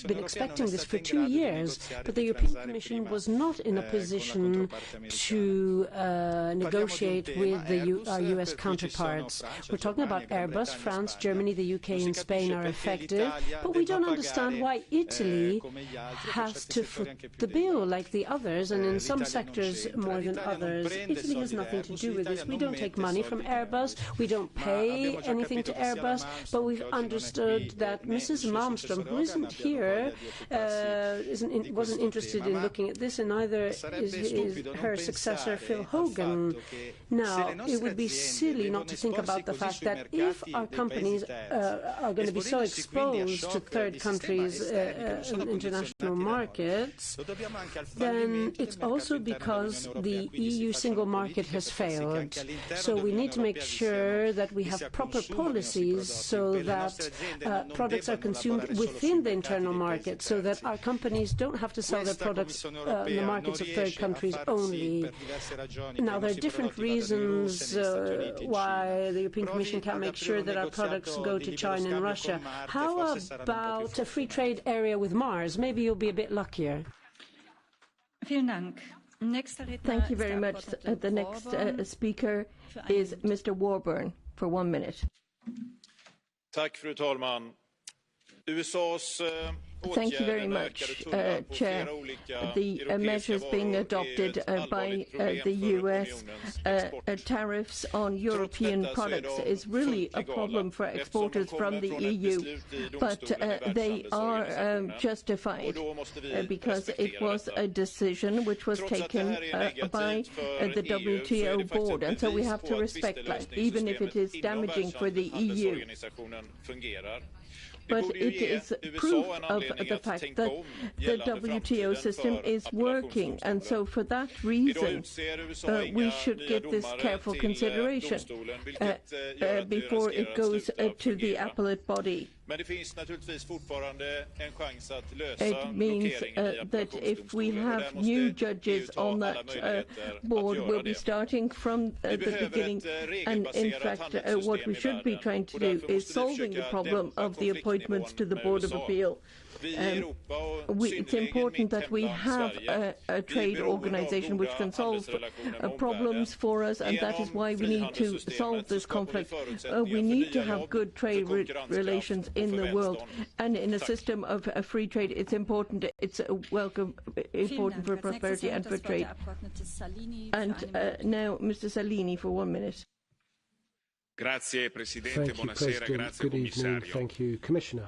been expecting this for 2 years, but the European Commission was not in a position to negotiate with our US counterparts. We're talking about Airbus, France, Germany, the UK, and Spain are effective, but we don't understand why Italy has to foot the bill like the others, and in some sectors more than others. Italy has nothing to do with this. We don't take money from Airbus, we don't pay anything to Airbus, but we've understood that Mrs. Malmström, who isn't here, wasn't interested in looking at this, and neither is her successor, Phil Hogan. Now, it would be silly not to think about the fact that if our companies are going to be so exposed to third countries and international markets, then it's also because the EU single market has failed. So we need to make sure that we have proper policies so that products are consumed within the internal market, so that our companies don't have to sell their products in the markets of third countries only. Now, there are different reasons why the European Commission can't make sure that our products go to China and Russia. How about a free trade area with Mars? Maybe you'll be a bit luckier. Thank you very much. The next speaker is Mr. Warburn for 1 minute. Tack, fru talman. USA's Thank you very much, Chair. The measures being adopted by the US tariffs on European products is really a problem for exporters from the EU, but they are justified because it was a decision which was taken by the WTO board, and so we have to respect that, even if it is damaging for the EU. But it is proof of the fact that the WTO system is working, and so for that reason we should give this careful consideration before it goes to the appellate body. It means that if we have new judges on that board, we'll be starting from the beginning, and in fact what we should be trying to do is solving the problem of the appointments to the Board of Appeal. It's important that we have a trade organization which can solve problems for us, and that is why we need to solve this conflict. We need to have good trade relations in the world. And in a system of free trade, it's important. It's important for prosperity and for trade. And now, Mr. Salini, for 1 minute. Grazie Presidente, buonasera, grazie Commissario. Thank you, Commissioner.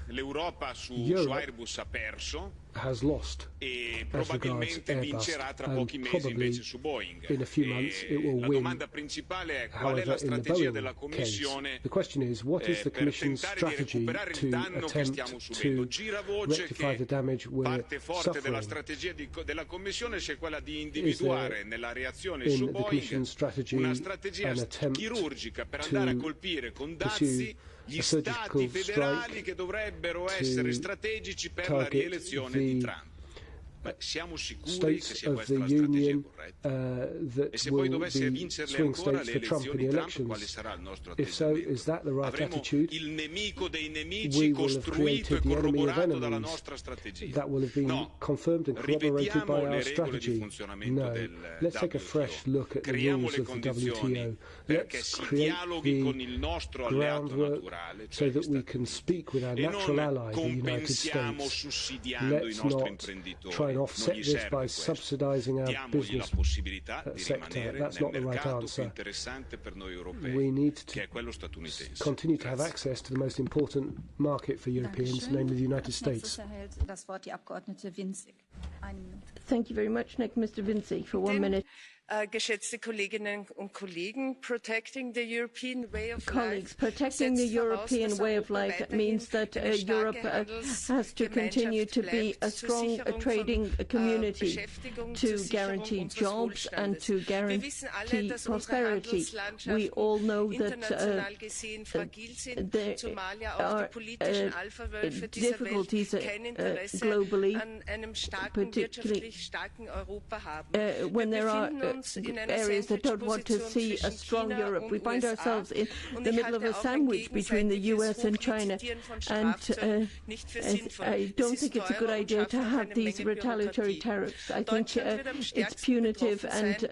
L'Europa su Airbus ha perso e probabilmente vincerà tra pochi mesi invece su Boeing. La domanda principale è qual è la strategia della Commissione per tentare di recuperare il danno che stiamo subendo. Gira voce che parte forte della strategia della Commissione sia quella di individuare nella reazione su Boeing una strategia chirurgica per andare a colpire con dazi gli stati federali che dovrebbero essere strategici per la rielezione di Trump. Siamo sicuri che sia questa la strategia corretta? E se poi dovesse vincerle ancora le elezioni Trump, quale sarà il nostro atteggiamento? Avremo il nemico dei nemici costruito e corroborato dalla nostra strategia? No, rivediamo le regole di funzionamento del WTO, creiamo le condizioni perché si dialoghi con il nostro alleato naturale, cioè gli Stati Uniti, e non compensiamo sussidiando i nostri imprenditori. Offset this by subsidizing our business sector. That's not the right answer. We need to continue to have access to the most important market for Europeans, namely the United States. Thank you very much. Next, Mr. Vinci, for 1 minute. Geschätzte Kolleginnen und Kollegen, protecting the European way of colleagues, protecting the European way of life means that Europe has to continue to be a strong trading community to guarantee jobs and to guarantee prosperity. We all know that there are difficulties globally, particularly when there are areas that don't want to see a strong Europe. We find ourselves in the middle of a sandwich between the US and China, and I don't think it's a good idea to have these retaliatory tariffs. I think it's punitive and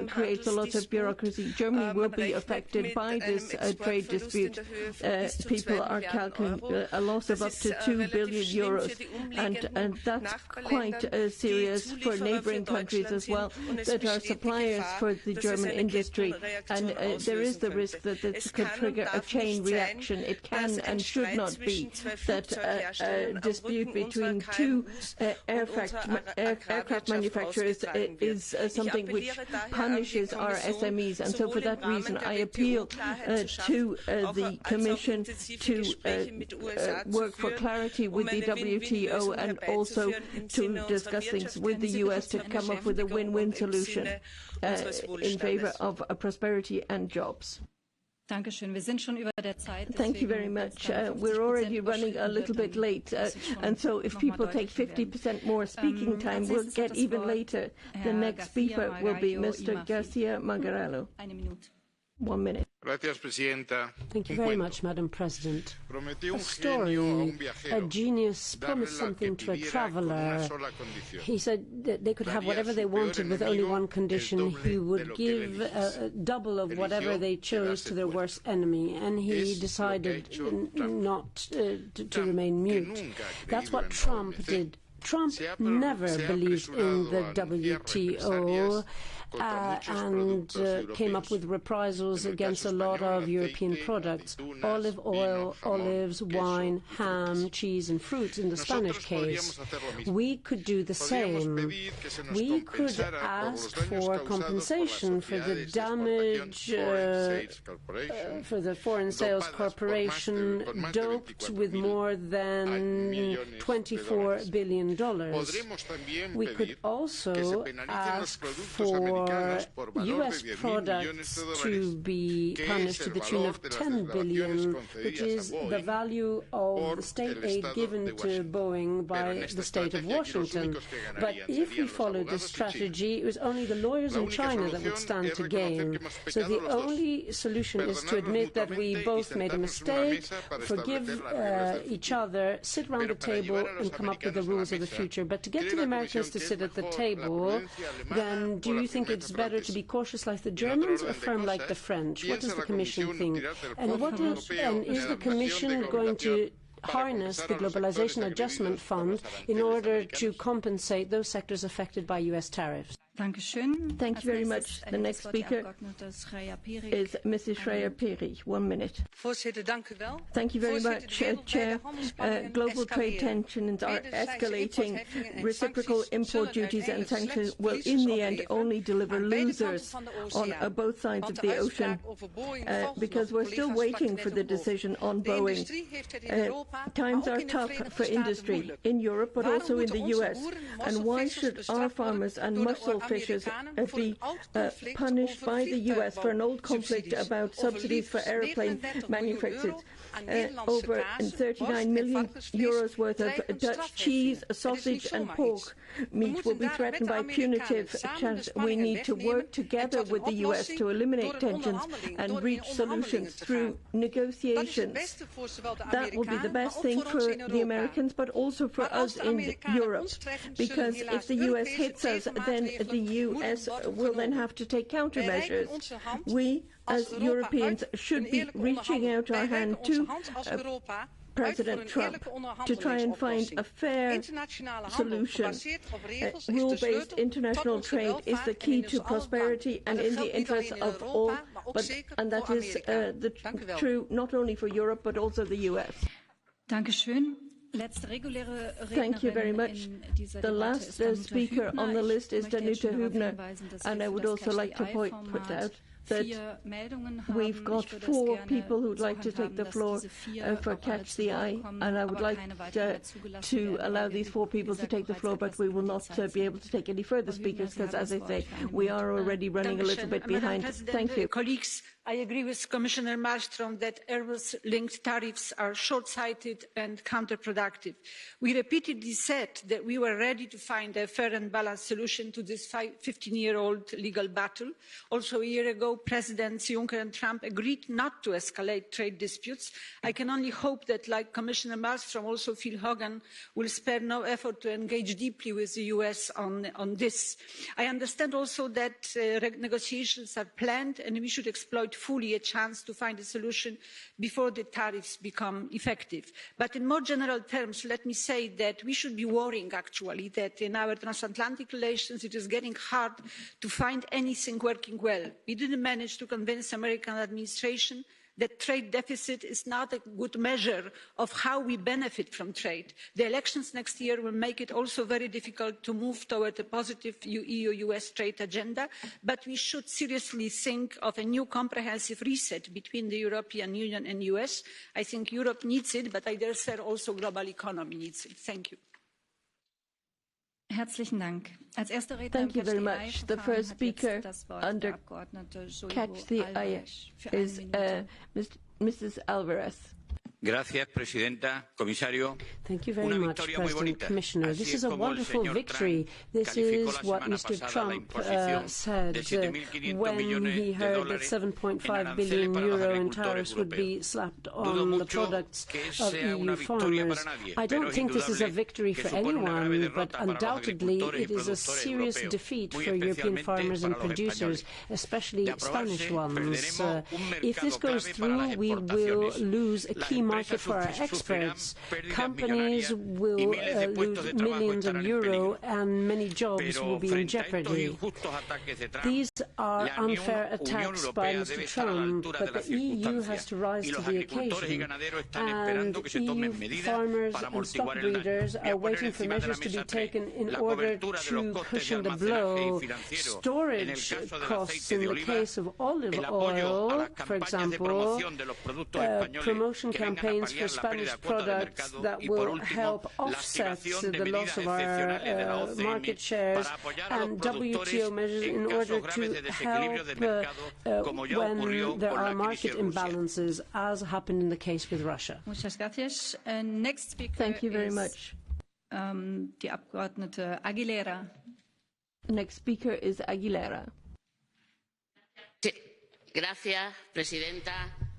creates a lot of bureaucracy. Germany will be affected by this trade dispute. People are calculating a loss of up to 2 billion euros, and that's quite serious for neighbouring countries as well that are suppliers for the German industry, and there is the risk that this could trigger a chain reaction. It can and should not be that a dispute between two aircraft manufacturers is something which punishes our SMEs, and so for that reason I appeal to the Commission to work for clarity with the WTO and also to discuss things with the US to come up with a win-win solution in favor of prosperity and jobs. Thank you very much. We're already running a little bit late, and so if people take 50% more speaking time, we'll get even later. The next speaker will be Mr. Garcia Margallo. 1 minute. Thank you very much, Madam President. A story, a genius promised something to a traveller. He said that they could have whatever they wanted with only one condition. He would give double of whatever they chose to their worst enemy, and he decided not to remain mute. That's what Trump did. Trump never believed in the WTO and came up with reprisals against a lot of European products: olive oil, olives, wine, ham, cheese and fruits in the Spanish case. We could do the same. We could ask for compensation for the damage for the Foreign Sales Corporation, doped with more than $24 billion. We could also ask for US products to be punished to the tune of $10 billion, which is the value of the state aid given to Boeing by the state of Washington. But if we followed this strategy, it was only the lawyers in China that would stand to gain. So the only solution is to admit that we both made a mistake, forgive each other, sit around the table and come up with the rules of the future. But to get to the Americans to sit at the table, then do you think think it's better to be cautious like the Germans or firm like the French? What does the Commission think? And is the Commission going to harness the Globalization Adjustment Fund in order to compensate those sectors affected by US tariffs? Thank you very much. The next speaker is Mrs. Schreier-Piri. 1 minute. Thank you very much, Chair. Global trade tensions are escalating. Reciprocal import duties and sanctions will, in the end, only deliver losers on both sides of the ocean, because we're still waiting for the decision on Boeing. Times are tough for industry in Europe, but also in the US. And why should our farmers and mussel fishers be punished by the US for an old conflict about subsidies for aeroplane manufacturers? Over 39 million euros worth of Dutch cheese, sausage and pork meat will be threatened by punitive charges. We need to work together with the US to eliminate tensions and reach solutions through negotiations. That will be the best thing for the Americans, but also for us in Europe, because if the US hits us, then the US will then have to take countermeasures. We, as Europeans, should be reaching out our hand to President Trump to try and find a fair solution. Rule-based international trade is the key to prosperity and in the interest of all, and that is true not only for Europe but also the US. Thank you very much. The last speaker on the list is Danuta Hübner, and I would also like to point out that we've got 4 people who would like to take the floor for Catch the Eye, and I would like to allow these 4 people to take the floor, but we will not be able to take any further speakers because, as I say, we are already running a little bit behind. Thank you. Colleagues, I agree with Commissioner Malmström that Airbus-linked tariffs are short-sighted and counterproductive. We repeatedly said that we were ready to find a fair and balanced solution to this 15-year-old legal battle. Also, a year ago, Presidents Juncker and Trump agreed not to escalate trade disputes. I can only hope that, like Commissioner Malmström, also Phil Hogan will spare no effort to engage deeply with the US on this. I understand also that negotiations are planned, and we should exploit fully a chance to find a solution before the tariffs become effective. But in more general terms, let me say that we should be worrying, actually, that in our transatlantic relations it is getting hard to find anything working well. We didn't manage to convince the American administration that trade deficit is not a good measure of how we benefit from trade. The elections next year will make it also very difficult to move toward a positive EU-US trade agenda, but we should seriously think of a new comprehensive reset between the European Union and US. I think Europe needs it, but I dare say also the global economy needs it. Thank you. Thank you very much. The first speaker under Catch the Eye is Mrs. Alvarez. Gracias, Presidenta, Comisario. Thank you very much, President, Commissioner. This is a wonderful victory. This is what Mr. Trump said when he heard that 7.5 billion euro in tariffs would be slapped on the products of EU farmers. I don't think this is a victory for anyone, but undoubtedly it is a serious defeat for European farmers and producers, especially Spanish ones. If this goes through, we will lose a key market for our experts. Companies will lose millions of euro and many jobs will be in jeopardy. These are unfair attacks by Mr. Trump, but the EU has to rise to the occasion. And EU farmers and stock breeders are waiting for measures to be taken in order to cushion the blow. Storage costs in the case of olive oil, for example, promotion campaigns for Spanish products that will help offset the loss of our market shares, and WTO measures in order to help when there are market imbalances, as happened in the case with Russia. Thank you very much. Die Abgeordnete Aguilera. Next speaker is Aguilera. Gracias, Presidenta.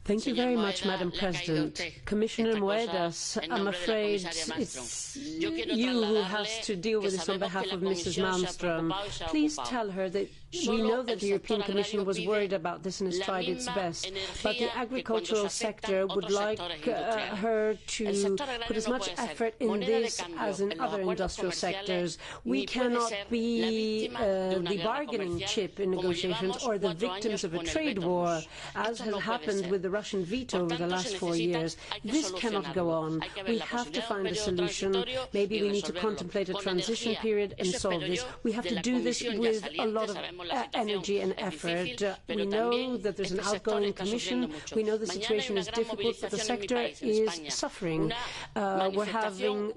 Thank you very much, Madam President. Commissioner Moedas, I'm afraid it's you who has to deal with this on behalf of Mrs. Malmström. Please tell her that We know that the European Commission was worried about this and has tried its best, but the agricultural sector would like her to put as much effort in this as in other industrial sectors. We cannot be the bargaining chip in negotiations or the victims of a trade war, as has happened with the Russian veto over the last 4 years. This cannot go on. We have to find a solution. Maybe we need to contemplate a transition period and solve this. We have to do this with a lot of energy and effort. We know that there's an outgoing commission. We know the situation is difficult, but the sector is suffering. We're having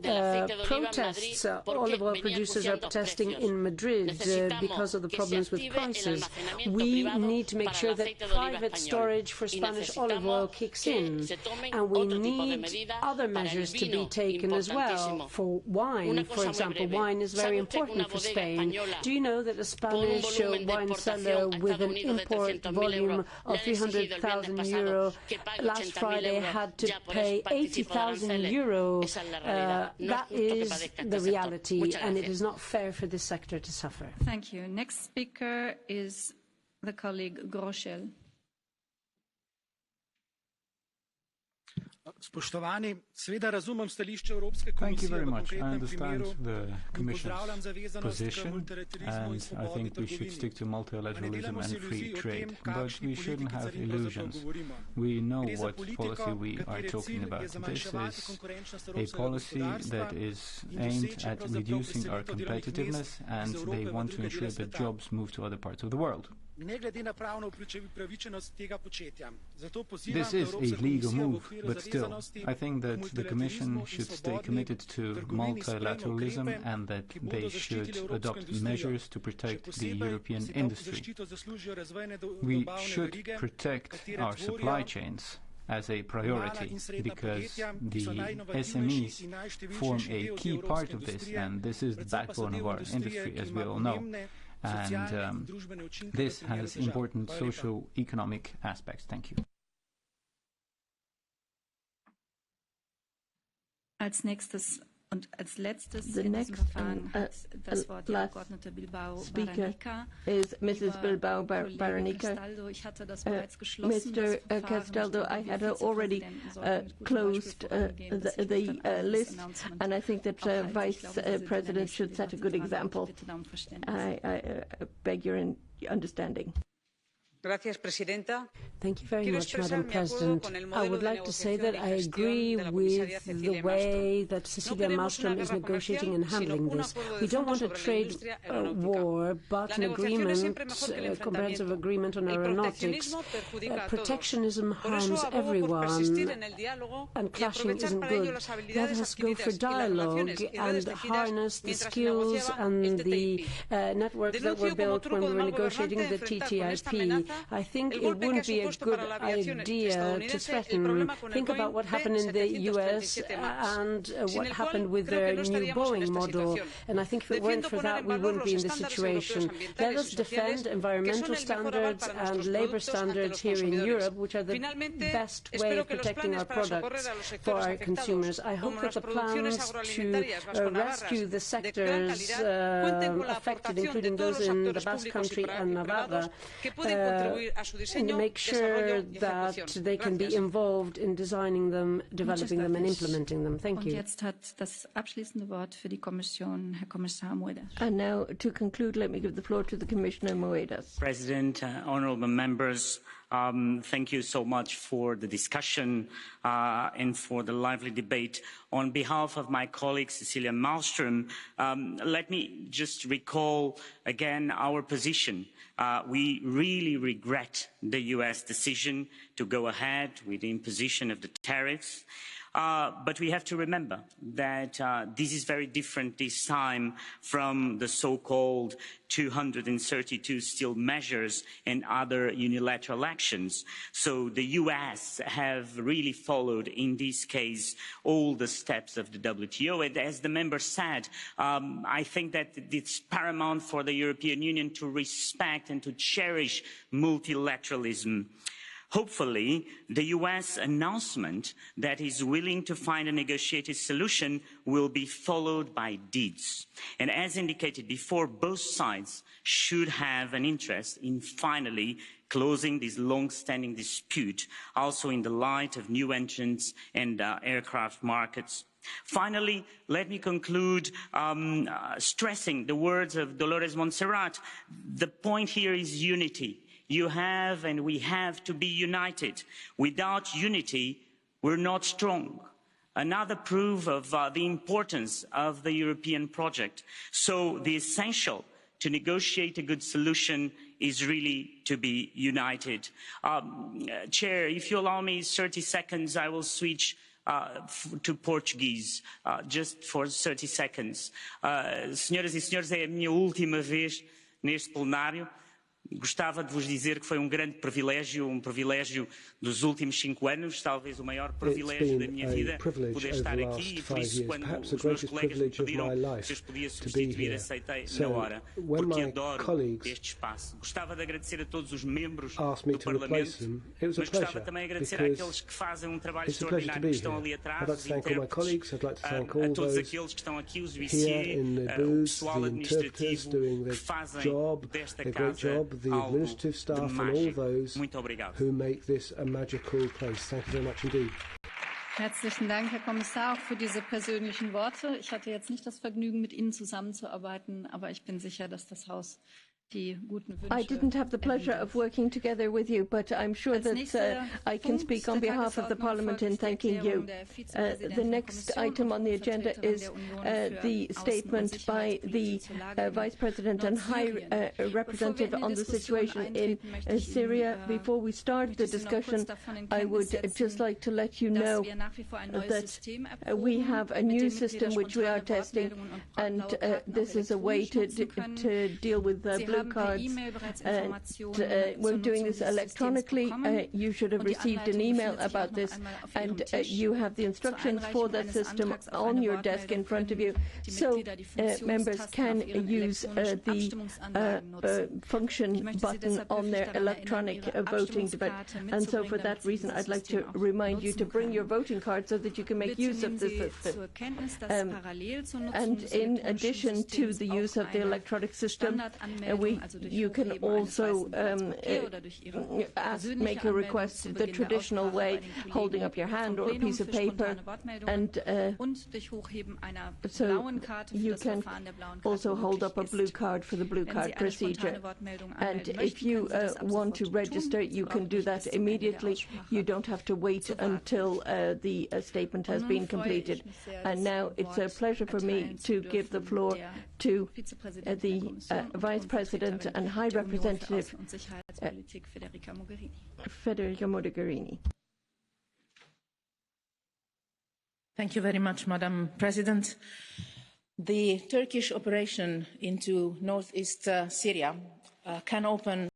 protests. Olive oil producers are protesting in Madrid because of the problems with prices. We need to make sure that private storage for Spanish olive oil kicks in, and we need other measures to be taken as well. For wine, for example, wine is very important for Spain. Do you know that a Spanish wine seller with an import volume of 300,000 euro last Friday had to pay 80,000 euro? That is the reality, and it is not fair for this sector to suffer. Thank you. Next speaker is the colleague Michel. Thank you very much. I understand the Commission's position, and I think we should stick to multilateralism and free trade. But we shouldn't have illusions. We know what policy we are talking about. This is a policy that is aimed at reducing our competitiveness, and they want to ensure that jobs move to other parts of the world. This is a legal move, but still, I think that the Commission should stay committed to multilateralism and that they should adopt measures to protect the European industry. We should protect our supply chains as a priority, because the SMEs form a key part of this, and this is the backbone of our industry, as we all know. And this has important socio-economic aspects. Thank you. Als nächstes und als letztes the next das Wort die Abgeordnete Bilbao Barandica. Is Mrs. Bilbao Barandica. Mr. Castaldo, I had already closed the list, and I think that Vice President should set a good example. I beg your understanding. Thank you very much, Madam President. I would like to say that I agree with the way that Cecilia Malmström is negotiating and handling this. We don't want a trade war, but an agreement, a comprehensive agreement on aeronautics. Protectionism harms everyone, and clashing isn't good. Let us go for dialogue and harness the skills and the networks that were built when we were negotiating the TTIP. I think it wouldn't be a good idea to threaten. Think about what happened in the US and what happened with their new Boeing model. And I think if it weren't for that, we wouldn't be in this situation. Let us defend environmental standards and labor standards here in Europe, which are the best way of protecting our products for our consumers. I hope that the plans to rescue the sectors affected, including those in the Basque Country and Navarra, and make sure that they can be involved in designing them, developing them and implementing them. Thank you. And now, to conclude, let me give the floor to the Commissioner Moedas. President, honourable members, thank you so much for the discussion and for the lively debate. On behalf of my colleague Cecilia Malmström, let me just recall again our position. We really regret the US decision to go ahead with the imposition of the tariffs. But we have to remember that this is very different this time from the so-called 232 steel measures and other unilateral actions. So the US have really followed, in this case, all the steps of the WTO. And as the member said, I think that it's paramount for the European Union to respect and to cherish multilateralism. Hopefully, the US announcement that is willing to find a negotiated solution will be followed by deeds. And as indicated before, both sides should have an interest in finally closing this long-standing dispute, also in the light of new entrants and aircraft markets. Finally, let me conclude stressing the words of Dolores Montserrat. The point here is unity. You have and we have to be united. Without unity, we're not strong. Another proof of the importance of the European project. So the essential to negotiate a good solution is really to be united. Chair, if you allow me 30 seconds, I will switch to Portuguese, just for 30 seconds. Senhoras e senhores, é a minha última vez neste plenário. Gostava de vos dizer que foi grande privilégio, privilégio dos últimos 5 anos, talvez o maior privilégio da minha vida, poder estar aqui, e por isso quando os meus colegas me pediram se eu podia substituir, aceitei na hora, porque adoro este espaço. Gostava de agradecer a todos os membros do Parlamento, mas gostava também de agradecer àqueles que fazem trabalho extraordinário, que estão ali atrás, os intérpretes, a todos aqueles que estão aqui, os huissiers, o pessoal administrativo, que fazem desta casa the administrative staff and all those who make this a magical place. Thank you very much indeed. Herzlichen Dank, Herr Kommissar, auch für diese persönlichen Worte. Ich hatte jetzt nicht das Vergnügen, mit Ihnen zusammenzuarbeiten, aber ich bin sicher, dass das Haus I didn't have the pleasure of working together with you, but I'm sure that I can speak on behalf of the Parliament in thanking you. The next item on the agenda is the statement by the Vice President and High Representative on the situation in Syria. Before we start the discussion, I would just like to let you know that we have a new system which we are testing, and this is a way to deal with blue cards, and we're doing this electronically. You should have received an email about this, and you have the instructions for that system on your desk in front of you, so members can use the function button on their electronic voting device. And so for that reason, I'd like to remind you to bring your voting card so that you can make use of this system. And in addition to the use of the electronic system, you can also make a request the traditional way, holding up your hand or a piece of paper, and so you can also hold up a blue card for the blue card procedure. And if you want to register, you can do that immediately. You don't have to wait until the statement has been completed. And now it's a pleasure for me to give the floor to the Vice President and High Representative Federica Mogherini. Thank you very much, Madam President. The Turkish operation into northeast Syria can open